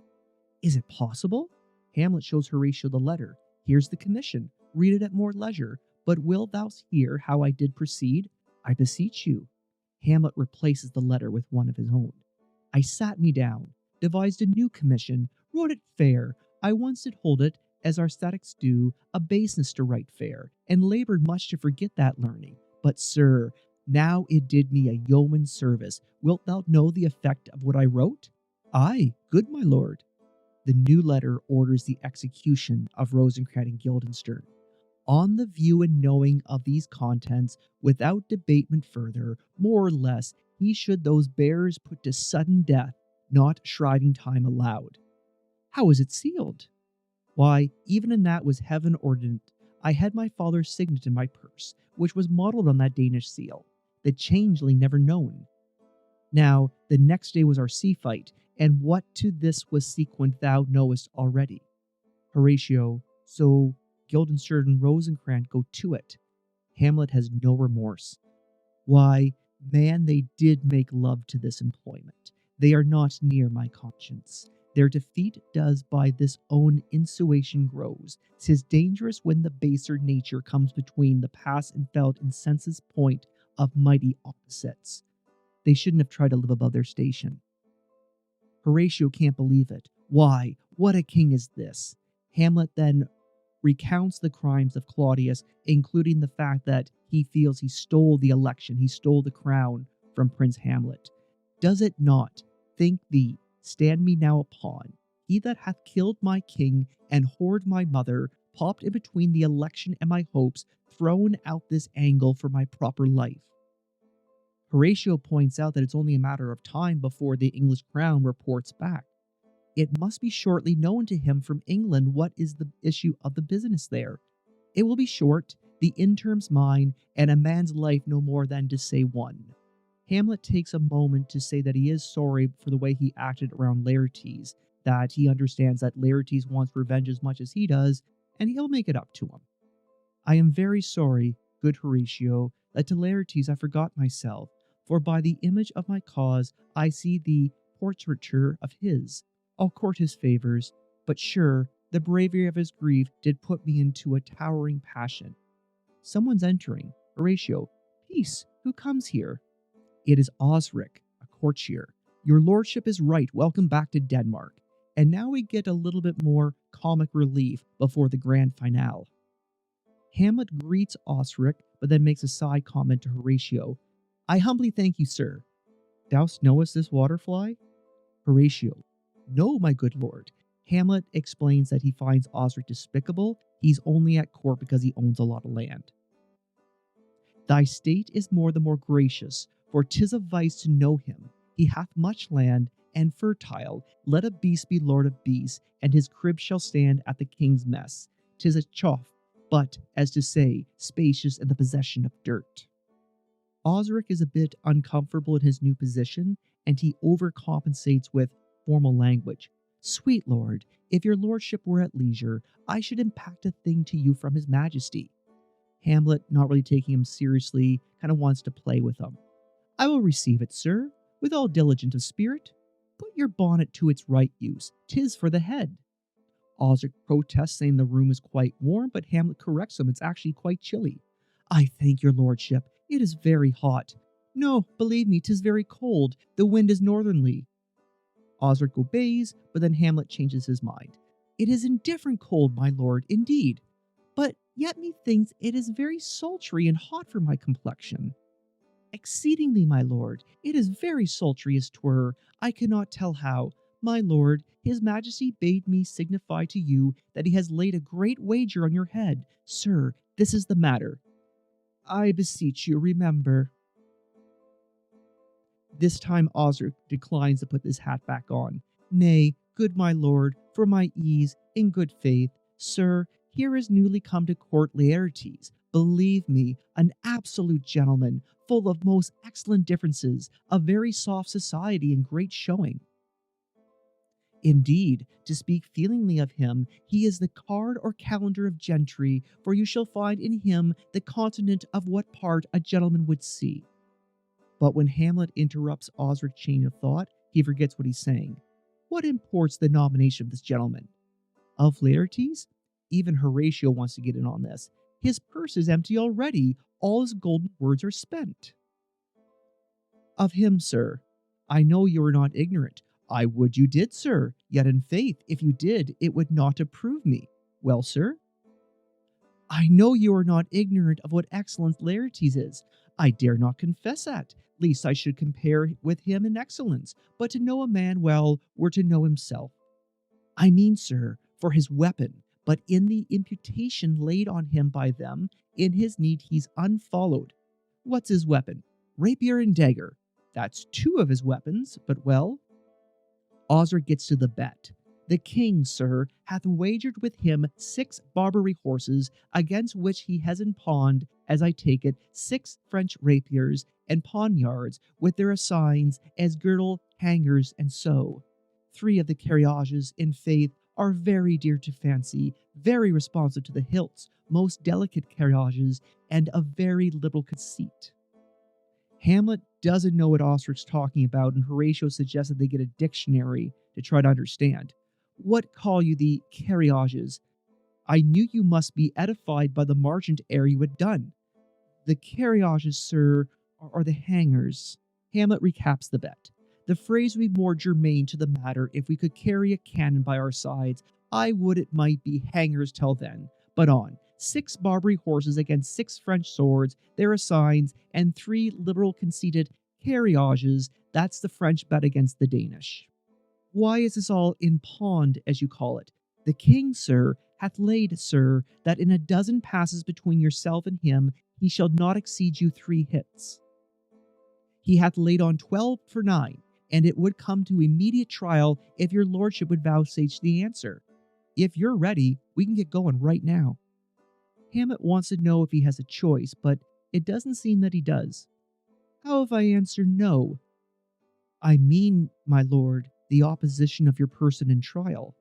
Is it possible? Hamlet shows Horatio the letter. Here's the commission. Read it at more leisure. But wilt thou hear how I did proceed? I beseech you. Hamlet replaces the letter with one of his own. I sat me down, devised a new commission, wrote it fair. I once did hold it, as our statics do, a baseness to write fair, and laboured much to forget that learning. But, sir, now it did me a yeoman's service. Wilt thou know the effect of what I wrote? Aye, good my lord. The new letter orders the execution of Rosencrantz and Guildenstern. On the view and knowing of these contents, without debatement further, more or less, he should those bearers put to sudden death, not shriving time allowed. How is it sealed? Why, even in that was heaven ordinate. I had my father's signet in my purse, which was modelled on that Danish seal, the changeling never known. Now, the next day was our sea fight, and what to this was sequent thou knowest already. Horatio: so Guildenstern and Rosencrantz go to it. Hamlet has no remorse. Why, man, they did make love to this employment. They are not near my conscience. Their defeat does by this own insuation grows. 'Tis dangerous when the baser nature comes between the past and felt and senses point of mighty opposites. They shouldn't have tried to live above their station. Horatio can't believe it. Why, what a king is this? Hamlet then recounts the crimes of Claudius, including the fact that he feels he stole the election, he stole the crown from Prince Hamlet. Does it not, think thee, stand me now upon, he that hath killed my king and whored my mother, popped in between the election and my hopes, thrown out this angle for my proper life? Horatio points out that it's only a matter of time before the English crown reports back. It must be shortly known to him from England what is the issue of the business there. It will be short, the interim's mine, and a man's life no more than to say one. Hamlet takes a moment to say that he is sorry for the way he acted around Laertes, that he understands that Laertes wants revenge as much as he does, and he'll make it up to him. I am very sorry, good Horatio, that to Laertes I forgot myself, for by the image of my cause I see the portraiture of his. I'll court his favours, but sure, the bravery of his grief did put me into a towering passion. Someone's entering. Horatio: peace, who comes here? It is Osric, a courtier. Your lordship is right, welcome back to Denmark. And now we get a little bit more comic relief before the grand finale. Hamlet greets Osric, but then makes a side comment to Horatio. I humbly thank you, sir. Dost knowest this waterfly? Horatio: no, my good lord. Hamlet explains that he finds Osric despicable. He's only at court because he owns a lot of land. Thy state is more the more gracious, for 'tis a vice to know him. He hath much land, and fertile. Let a beast be lord of beasts, and his crib shall stand at the king's mess. 'tis a chough, but, as to say, spacious in the possession of dirt. Osric is a bit uncomfortable in his new position, and he overcompensates with formal language. Sweet lord, if your lordship were at leisure, I should impact a thing to you from his majesty. Hamlet, not really taking him seriously, kind of wants to play with him. I will receive it, sir, with all diligence of spirit. Put your bonnet to its right use, 'tis for the head. Osric protests, saying the room is quite warm, but Hamlet corrects him, it's actually quite chilly. I thank your lordship, it is very hot. No, believe me, 'tis very cold, the wind is northerly. Osric obeys, but then Hamlet changes his mind. It is indifferent cold, my lord, indeed, but yet methinks it is very sultry and hot for my complexion. Exceedingly, my lord, it is very sultry as 'twere, I cannot tell how. My lord, his majesty bade me signify to you that he has laid a great wager on your head. Sir, this is the matter. I beseech you, remember. This time Osric declines to put his hat back on. Nay, good my lord, for my ease, in good faith, sir, here is newly come to court Laertes, believe me, an absolute gentleman, full of most excellent differences, of very soft society and great showing. Indeed, to speak feelingly of him, he is the card or calendar of gentry, for you shall find in him the continent of what part a gentleman would see. But when Hamlet interrupts Osric's chain of thought, he forgets what he's saying. What imports the nomination of this gentleman? Of Laertes? Even Horatio wants to get in on this. His purse is empty already. All his golden words are spent. Of him, sir. I know you are not ignorant. I would you did, sir. Yet in faith, if you did, it would not approve me. Well, sir? I know you are not ignorant of what excellence Laertes is. I dare not confess that, lest I should compare with him in excellence, but to know a man well were to know himself. I mean, sir, for his weapon, but in the imputation laid on him by them, in his need he's unfollowed. What's his weapon? Rapier and dagger. That's two of his weapons, but well. Osric gets to the bet. The king, sir, hath wagered with him 6 Barbary horses, against which he has pawned, as I take it, 6 French rapiers and poniards, with their assigns as girdle, hangers, and so. 3 of the carriages, in faith, are very dear to fancy, very responsive to the hilts, most delicate carriages, and of very little conceit. Hamlet doesn't know what Osric's talking about, and Horatio suggests that they get a dictionary to try to understand. What call you the carriages? I knew you must be edified by the margent ere you had done. The carriages, sir, are the hangers. Hamlet recaps the bet. The phrase would be more germane to the matter if we could carry a cannon by our sides. I would it might be hangers till then. But on. 6 Barbary horses against 6 French swords, their assigns, and 3 liberal conceited carriages, that's the French bet against the Danish. Why is this all in pawned, as you call it? The king, sir, hath laid, sir, that in a dozen passes between yourself and him, he shall not exceed you 3 hits. He hath laid on 12 for 9, and it would come to immediate trial if your lordship would vouchsafe the answer. If you're ready, we can get going right now. Hamlet wants to know if he has a choice, but it doesn't seem that he does. How if I answer no? I mean, my lord, the opposition of your person in trial.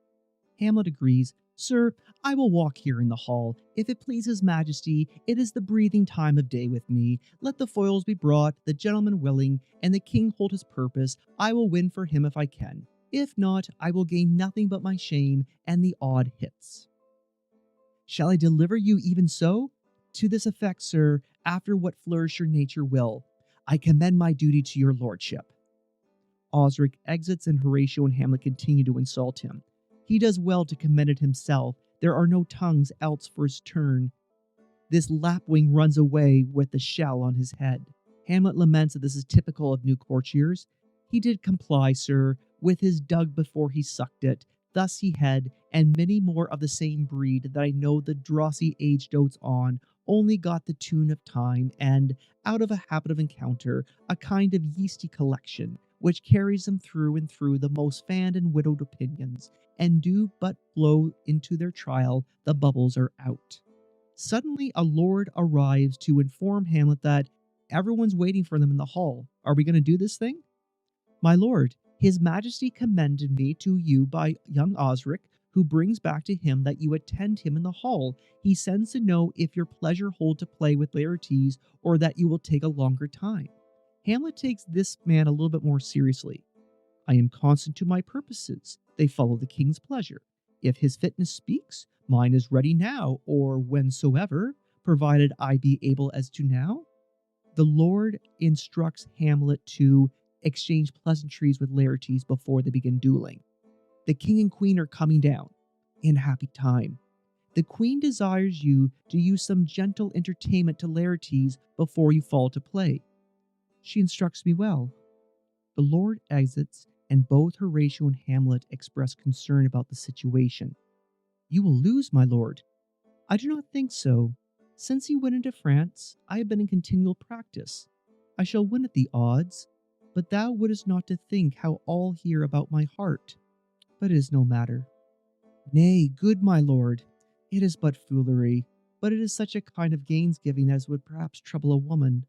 Hamlet agrees. Sir, I will walk here in the hall. If it please his majesty, it is the breathing time of day with me. Let the foils be brought, the gentleman willing, and the king hold his purpose. I will win for him if I can. If not, I will gain nothing but my shame and the odd hits. Shall I deliver you even so? To this effect, sir, after what flourish your nature will. I commend my duty to your lordship. Osric exits, and Horatio and Hamlet continue to insult him. He does well to commend it himself. There are no tongues else for his turn. This lapwing runs away with the shell on his head. Hamlet laments that this is typical of new courtiers. He did comply, sir, with his dug before he sucked it. Thus he had, and many more of the same breed that I know the drossy age dotes on, only got the tune of time, and, out of a habit of encounter, a kind of yeasty collection, which carries them through and through the most fanned and widowed opinions, and do but blow into their trial, the bubbles are out. Suddenly, a lord arrives to inform Hamlet that everyone's waiting for them in the hall. Are we going to do this thing? My lord, his majesty commended me to you by young Osric, who brings back to him that you attend him in the hall. He sends to know if your pleasure hold to play with Laertes, or that you will take a longer time. Hamlet takes this man a little bit more seriously. I am constant to my purposes. They follow the king's pleasure. If his fitness speaks, mine is ready now, or whensoever, provided I be able as to now. The Lord instructs Hamlet to exchange pleasantries with Laertes before they begin dueling. The king and queen are coming down. In happy time. The queen desires you to use some gentle entertainment to Laertes before you fall to play. She instructs me well. The Lord exits, and both Horatio and Hamlet express concern about the situation. You will lose, my lord. I do not think so. Since you went into France, I have been in continual practice. I shall win at the odds, but thou wouldest not to think how all hear about my heart. But it is no matter. Nay, good my lord, it is but foolery, but it is such a kind of gainsgiving as would perhaps trouble a woman.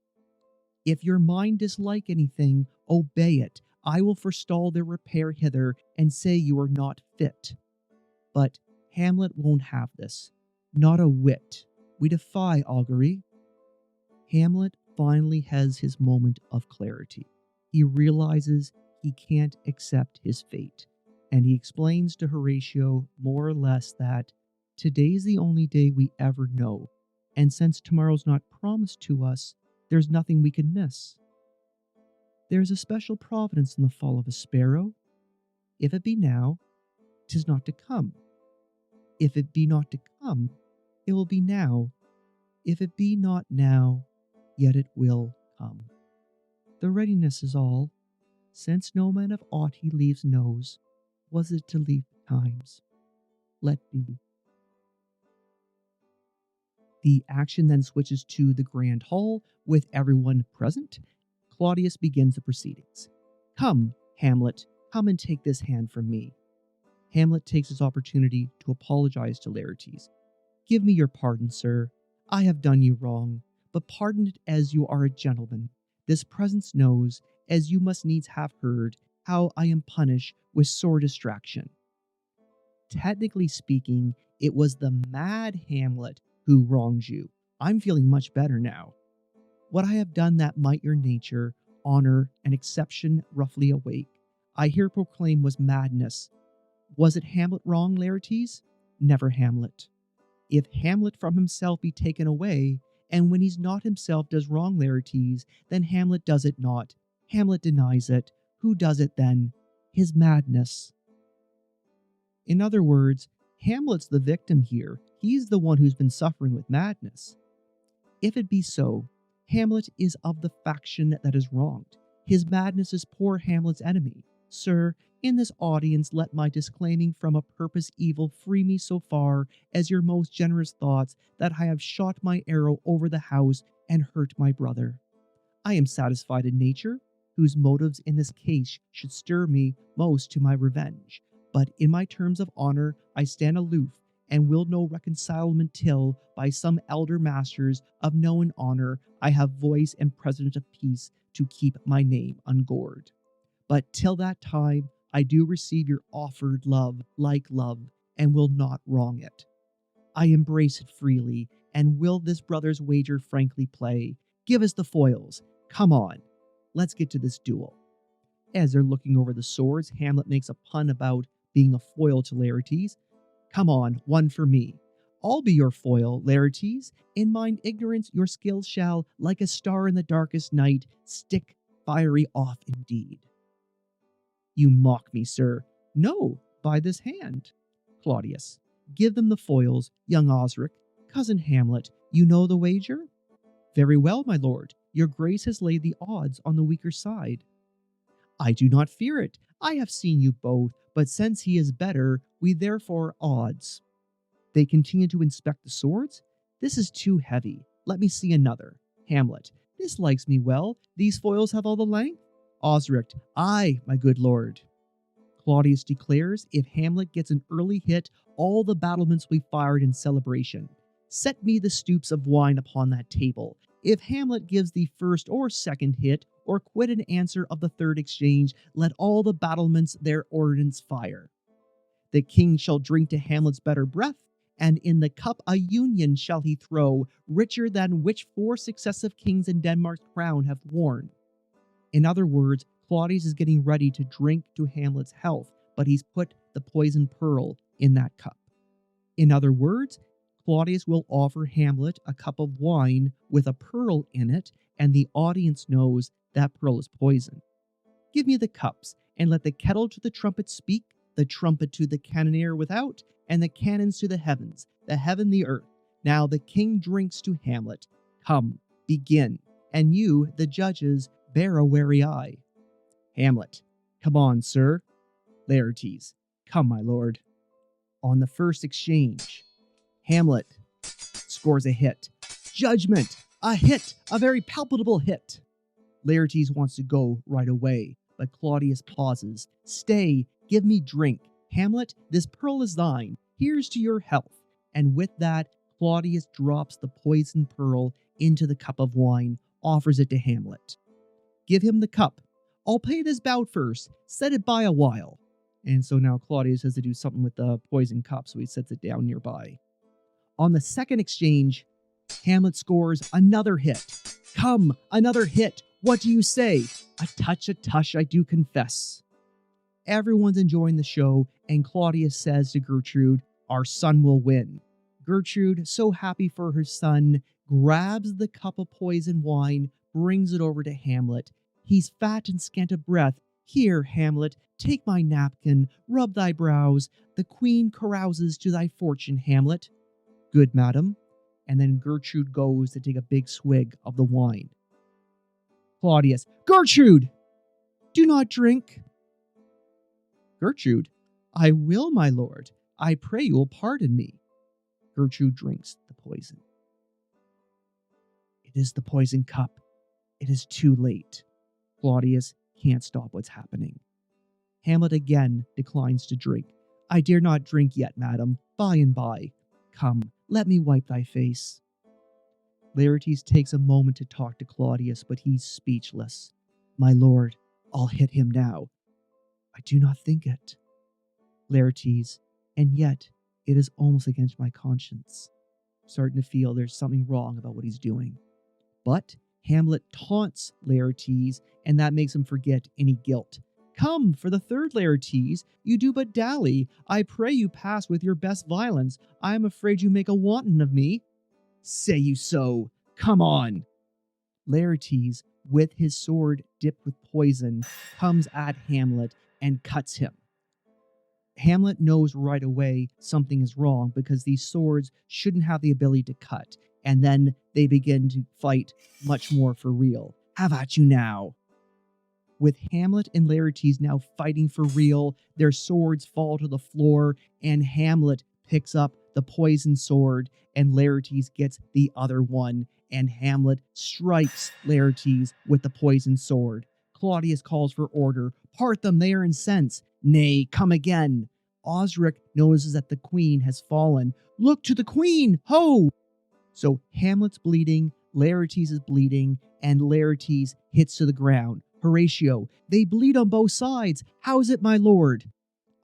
If your mind dislike anything, obey it. I will forestall their repair hither, and say you are not fit. But Hamlet won't have this. Not a whit. We defy augury. Hamlet finally has his moment of clarity. He realizes he can't accept his fate, and he explains to Horatio more or less that today's the only day we ever know, and since tomorrow's not promised to us, there's nothing we can miss. There's a special providence in the fall of a sparrow. If it be now, 'tis not to come. If it be not to come, it will be now. If it be not now, yet it will come. The readiness is all, since no man of aught he leaves knows. Was it to leave times? Let be. The action then switches to the grand hall with everyone present. Claudius begins the proceedings. Come, Hamlet, come and take this hand from me. Hamlet takes his opportunity to apologize to Laertes. Give me your pardon, sir. I have done you wrong, but pardon it as you are a gentleman. This presence knows, as you must needs have heard, how I am punished with sore distraction. Technically speaking, it was the mad Hamlet who wronged you. I'm feeling much better now. What I have done that might your nature, honor, and exception roughly awake, I here proclaim was madness. Was it Hamlet wrong, Laertes? Never Hamlet. If Hamlet from himself be taken away, and when he's not himself does wrong Laertes, then Hamlet does it not. Hamlet denies it. Who does it then? His madness. In other words, Hamlet's the victim here. He's the one who's been suffering with madness. If it be so, Hamlet is of the faction that is wronged. His madness is poor Hamlet's enemy. Sir, in this audience let my disclaiming from a purpose evil free me so far as your most generous thoughts that I have shot my arrow over the house and hurt my brother. I am satisfied in nature, whose motives in this case should stir me most to my revenge. But in my terms of honor I stand aloof, and will no reconcilement till, by some elder masters of known honor, I have voice and president of peace to keep my name ungored. But till that time I do receive your offered love like love, and will not wrong it. I embrace it freely, and will this brother's wager frankly play. Give us the foils. Come on, let's get to this duel. As they're looking over the swords, Hamlet makes a pun about being a foil to Laertes. Come on, one for me. I'll be your foil, Laertes. In mine ignorance your skill shall, like a star in the darkest night, stick fiery off indeed. You mock me, sir. No, by this hand. Claudius, give them the foils, young Osric. Cousin Hamlet, you know the wager? Very well, my lord. Your grace has laid the odds on the weaker side. I do not fear it. I have seen you both, but since he is better, we therefore odds. They continue to inspect the swords. This is too heavy. Let me see another. Hamlet, this likes me well. These foils have all the length? Osric, aye, my good lord. Claudius declares if Hamlet gets an early hit, all the battlements will be fired in celebration. Set me the stoups of wine upon that table. If Hamlet gives the first or second hit, or quit an answer of the third exchange, let all the battlements their ordnance fire. The king shall drink to Hamlet's better breath, and in the cup a union shall he throw, richer than which 4 successive kings in Denmark's crown have worn. In other words, Claudius is getting ready to drink to Hamlet's health, but he's put the poisoned pearl in that cup. In other words, Claudius will offer Hamlet a cup of wine with a pearl in it, and the audience knows that pearl is poison. Give me the cups, and let the kettle to the trumpet speak, the trumpet to the cannoneer without, and the cannons to the heavens, the heaven the earth. Now the king drinks to Hamlet. Come, begin, and you, the judges, bear a wary eye. Hamlet, come on, sir. Laertes, come, my lord. On the first exchange, Hamlet scores a hit. Judgment, a hit, a very palpable hit. Laertes wants to go right away, but Claudius pauses. Stay, give me drink. Hamlet, this pearl is thine. Here's to your health. And with that, Claudius drops the poisoned pearl into the cup of wine, offers it to Hamlet. Give him the cup. I'll pay this bout first. Set it by a while. And so now Claudius has to do something with the poisoned cup, so he sets it down nearby. On the second exchange, Hamlet scores another hit. Come, another hit. What do you say? A tush, I do confess. Everyone's enjoying the show, and Claudius says to Gertrude, our son will win. Gertrude, so happy for her son, grabs the cup of poisoned wine, brings it over to Hamlet. He's fat and scant of breath. Here, Hamlet, take my napkin, rub thy brows. The queen carouses to thy fortune, Hamlet. Good, madam. And then Gertrude goes to take a big swig of the wine. Claudius, Gertrude, do not drink. Gertrude, I will, my lord. I pray you will pardon me. Gertrude drinks the poison. It is the poison cup. It is too late. Claudius can't stop what's happening. Hamlet again declines to drink. I dare not drink yet, madam. By and by. Come, let me wipe thy face. Laertes takes a moment to talk to Claudius, but he's speechless. My lord, I'll hit him now. I do not think it. Laertes, and yet it is almost against my conscience. I'm starting to feel there's something wrong about what he's doing. But Hamlet taunts Laertes, and that makes him forget any guilt. Come, for the third, Laertes, you do but dally. I pray you pass with your best violence. I am afraid you make a wanton of me. Say you so? Come on. Laertes, with his sword dipped with poison, comes at Hamlet and cuts him. Hamlet knows right away something is wrong because these swords shouldn't have the ability to cut, and then they begin to fight much more for real. Have at you now. With Hamlet and Laertes now fighting for real, their swords fall to the floor, and Hamlet picks up the poisoned sword, and Laertes gets the other one, and Hamlet strikes Laertes with the poisoned sword. Claudius calls for order. Part them, they are incensed. Nay, come again. Osric notices that the queen has fallen. Look to the queen, ho! So Hamlet's bleeding, Laertes is bleeding, and Laertes hits to the ground. Horatio, they bleed on both sides. How is it, my lord?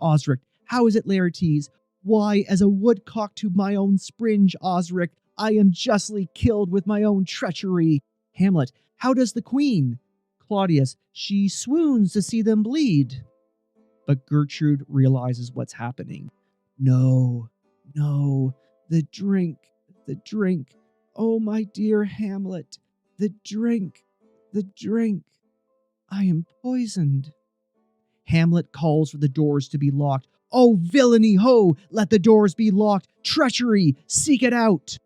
Osric, how is it, Laertes? Why, as a woodcock to my own springe, Osric, I am justly killed with my own treachery. Hamlet, how does the queen? Claudius, she swoons to see them bleed. But Gertrude realizes what's happening. No, the drink. Oh, my dear Hamlet, the drink. I am poisoned. Hamlet calls for the doors to be locked. Oh, villainy, ho! Let the doors be locked. Treachery! Seek it out!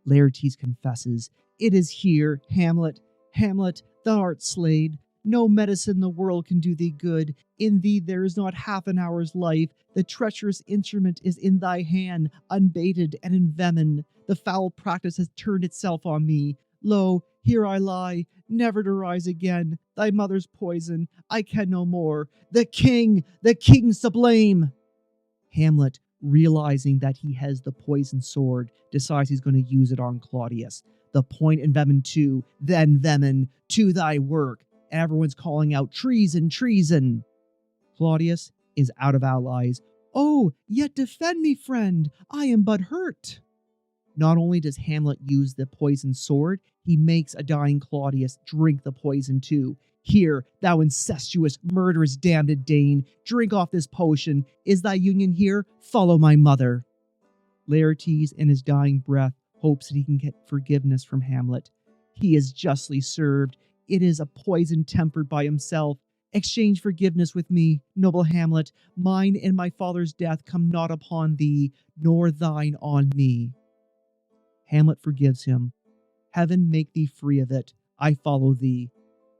Laertes confesses. It is here, Hamlet. Hamlet, thou art slayed. No medicine in the world can do thee good. In thee there is not half an hour's life. The treacherous instrument is in thy hand, unbaited and envenomed. The foul practice has turned itself on me. Lo, here I lie, never to rise again. Thy mother's poison, I can no more. The king's to blame. Hamlet, realizing that he has the poisoned sword, decides he's going to use it on Claudius. The point in Vemen 2, then Vemen, to thy work. And everyone's calling out, treason, treason. Claudius is out of allies. Oh, yet defend me, friend, I am but hurt. Not only does Hamlet use the poisoned sword, he makes a dying Claudius drink the poison too. Here, thou incestuous, murderous, damned Dane, drink off this potion. Is thy union here? Follow my mother. Laertes, in his dying breath, hopes that he can get forgiveness from Hamlet. He is justly served. It is a poison tempered by himself. Exchange forgiveness with me, noble Hamlet. Mine and my father's death come not upon thee, nor thine on me. Hamlet forgives him. Heaven make thee free of it. I follow thee.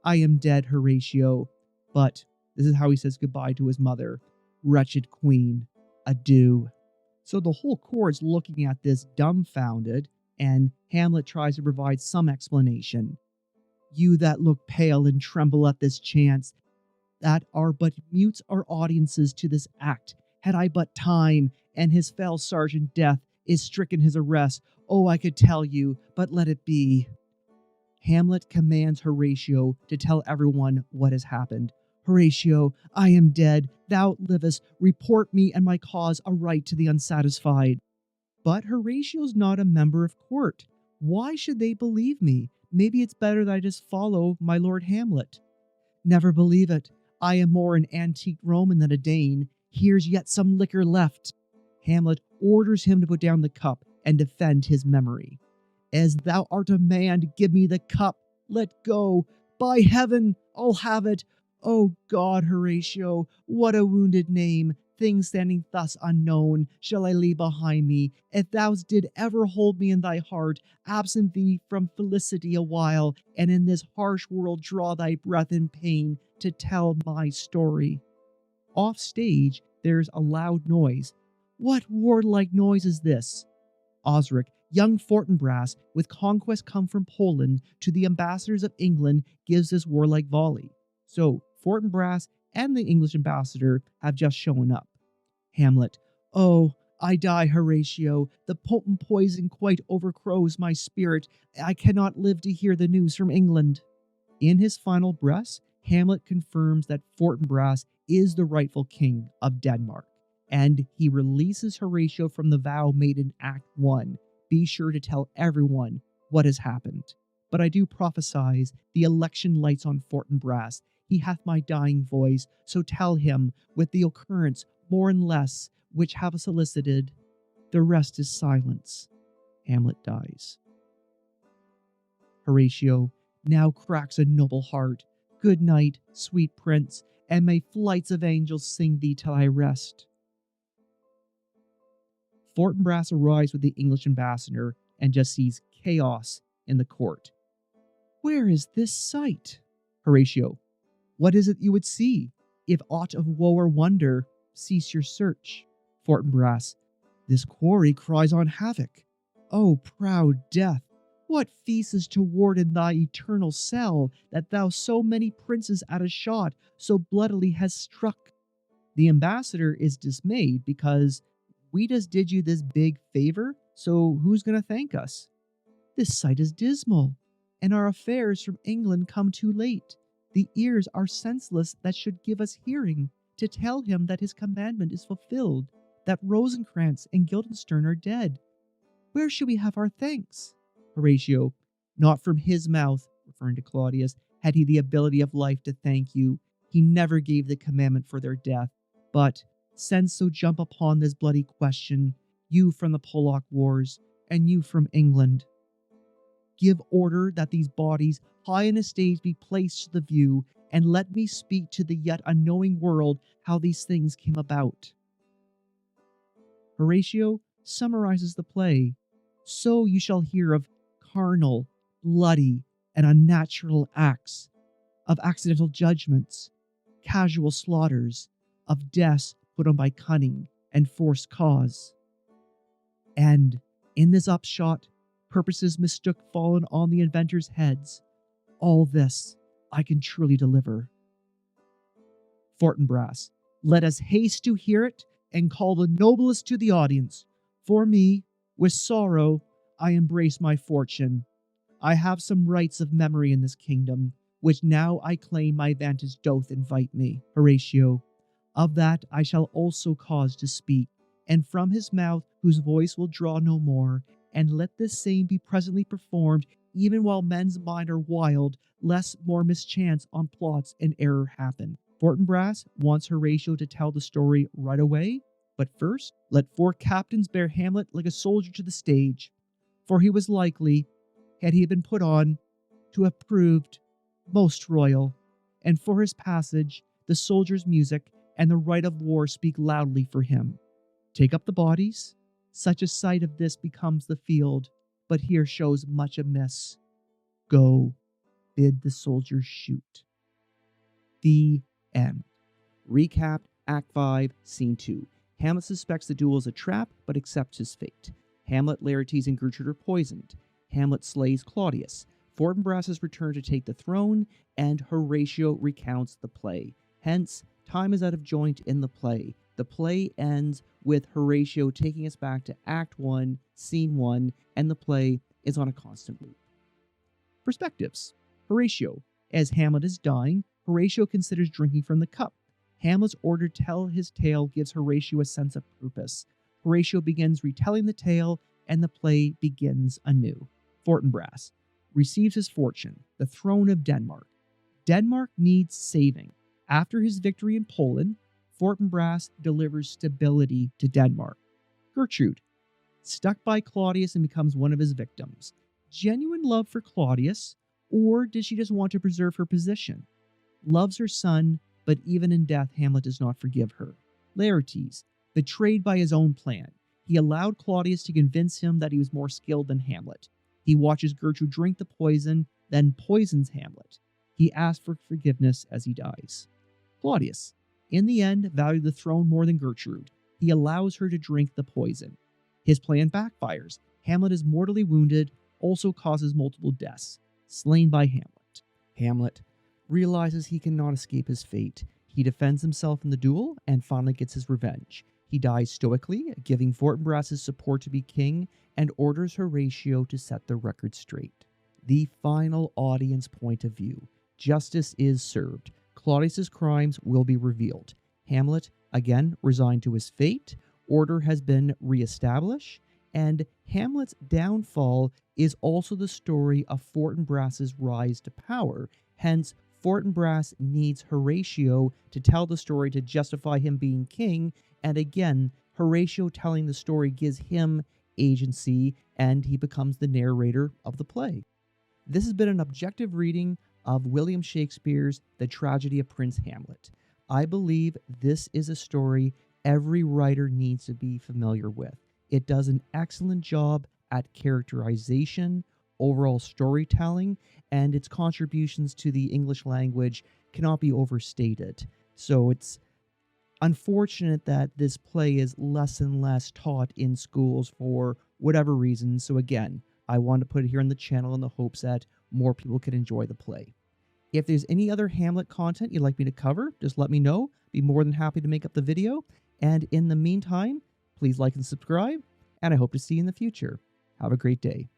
I am dead, Horatio. But this is how he says goodbye to his mother. Wretched queen, adieu. So the whole court's looking at this dumbfounded, and Hamlet tries to provide some explanation. You that look pale and tremble at this chance, that are but mutes our audiences to this act. Had I but time, and his fell sergeant Death is stricken his arrest, oh, I could tell you, but let it be. Hamlet commands Horatio to tell everyone what has happened. Horatio, I am dead, thou livest, report me and my cause aright to the unsatisfied. But Horatio's not a member of court. Why should they believe me? Maybe it's better that I just follow my Lord Hamlet. Never believe it. I am more an antique Roman than a Dane. Here's yet some liquor left. Hamlet orders him to put down the cup and defend his memory. As thou art a man, give me the cup. Let go. By heaven, I'll have it. O God, Horatio, what a wounded name, things standing thus unknown, shall I leave behind me, if thou did ever hold me in thy heart, absent thee from felicity a while, and in this harsh world draw thy breath in pain to tell my story. Off stage, there's a loud noise. What warlike noise is this? Osric, young Fortinbras, with conquest come from Poland to the ambassadors of England, gives this warlike volley. So, Fortinbras and the English ambassador have just shown up. Hamlet, oh, I die, Horatio. The potent poison quite overcrows my spirit. I cannot live to hear the news from England. In his final breaths, Hamlet confirms that Fortinbras is the rightful king of Denmark, and he releases Horatio from the vow made in Act 1. Be sure to tell everyone what has happened. But I do prophesy the election lights on Fortinbras. He hath my dying voice, so tell him, with the occurrence, more and less, which have solicited, the rest is silence. Hamlet dies. Horatio now cracks a noble heart. Good night, sweet prince, and may flights of angels sing thee till I rest. Fortinbras arrives with the English ambassador and just sees chaos in the court. Where is this sight? Horatio, what is it you would see? If aught of woe or wonder, cease your search. Fortinbras, this quarry cries on havoc. O proud death, what feasts toward in thy eternal cell, that thou so many princes at a shot so bloodily hast struck? The ambassador is dismayed because we just did you this big favor, so who's going to thank us? This sight is dismal, and our affairs from England come too late. The ears are senseless that should give us hearing, to tell him that his commandment is fulfilled, that Rosencrantz and Guildenstern are dead. Where should we have our thanks? Horatio, not from his mouth, referring to Claudius, had he the ability of life to thank you. He never gave the commandment for their death. But, since so jump upon this bloody question, you from the Polack wars, and you from England. Give order that these bodies high in a stage be placed to the view, and let me speak to the yet unknowing world how these things came about. Horatio summarizes the play. So you shall hear of carnal, bloody, and unnatural acts, of accidental judgments, casual slaughters, of deaths put on by cunning and forced cause. And in this upshot, Purposes mistook fallen on the inventors' heads. All this I can truly deliver. Fortinbras, let us haste to hear it and call the noblest to the audience. For me, with sorrow, I embrace my fortune. I have some rights of memory in this kingdom, which now I claim my vantage doth invite me. Horatio, of that I shall also cause to speak, and from his mouth whose voice will draw no more, and let this same be presently performed, even while men's mind are wild, lest more mischance on plots and error happen. Fortinbras wants Horatio to tell the story right away, but first, let 4 captains bear Hamlet like a soldier to the stage, for he was likely, had he been put on, to have proved most royal, and for his passage, the soldiers' music and the rite of war speak loudly for him. Take up the bodies, such a sight of this becomes the field, but here shows much amiss. Go, bid the soldiers shoot. The end. Recap, Act 5, Scene 2. Hamlet suspects the duel is a trap, but accepts his fate. Hamlet, Laertes, and Gertrude are poisoned. Hamlet slays Claudius. Fortinbras has returned to take the throne, and Horatio recounts the play. Hence, time is out of joint in the play. The play ends with Horatio taking us back to Act 1, Scene 1, and the play is on a constant loop. Perspectives. Horatio. As Hamlet is dying, Horatio considers drinking from the cup. Hamlet's order to tell his tale gives Horatio a sense of purpose. Horatio begins retelling the tale, and the play begins anew. Fortinbras receives his fortune, the throne of Denmark. Denmark needs saving. After his victory in Poland, Fortinbras delivers stability to Denmark. Gertrude, stuck by Claudius and becomes one of his victims. Genuine love for Claudius, or did she just want to preserve her position? Loves her son, but even in death, Hamlet does not forgive her. Laertes, betrayed by his own plan. He allowed Claudius to convince him that he was more skilled than Hamlet. He watches Gertrude drink the poison, then poisons Hamlet. He asks for forgiveness as he dies. Claudius, in the end, valued the throne more than Gertrude. He allows her to drink the poison. His plan backfires. Hamlet is mortally wounded, also causes multiple deaths, slain by Hamlet. Hamlet realizes he cannot escape his fate. He defends himself in the duel and finally gets his revenge. He dies stoically, giving Fortinbras his support to be king, and orders Horatio to set the record straight. The final audience point of view. Justice is served. Claudius's crimes will be revealed. Hamlet, again, resigned to his fate. Order has been reestablished. And Hamlet's downfall is also the story of Fortinbras's rise to power. Hence, Fortinbras needs Horatio to tell the story to justify him being king, and again, Horatio telling the story gives him agency, and he becomes the narrator of the play. This has been an objective reading of William Shakespeare's The Tragedy of Prince Hamlet. I believe this is a story every writer needs to be familiar with. It does an excellent job at characterization, overall storytelling, and its contributions to the English language cannot be overstated. So it's unfortunate that this play is less and less taught in schools for whatever reason. So again, I want to put it here on the channel in the hopes that more people can enjoy the play. If there's any other Hamlet content you'd like me to cover, just let me know. Be more than happy to make up the video. And in the meantime, please like and subscribe, and I hope to see you in the future. Have a great day.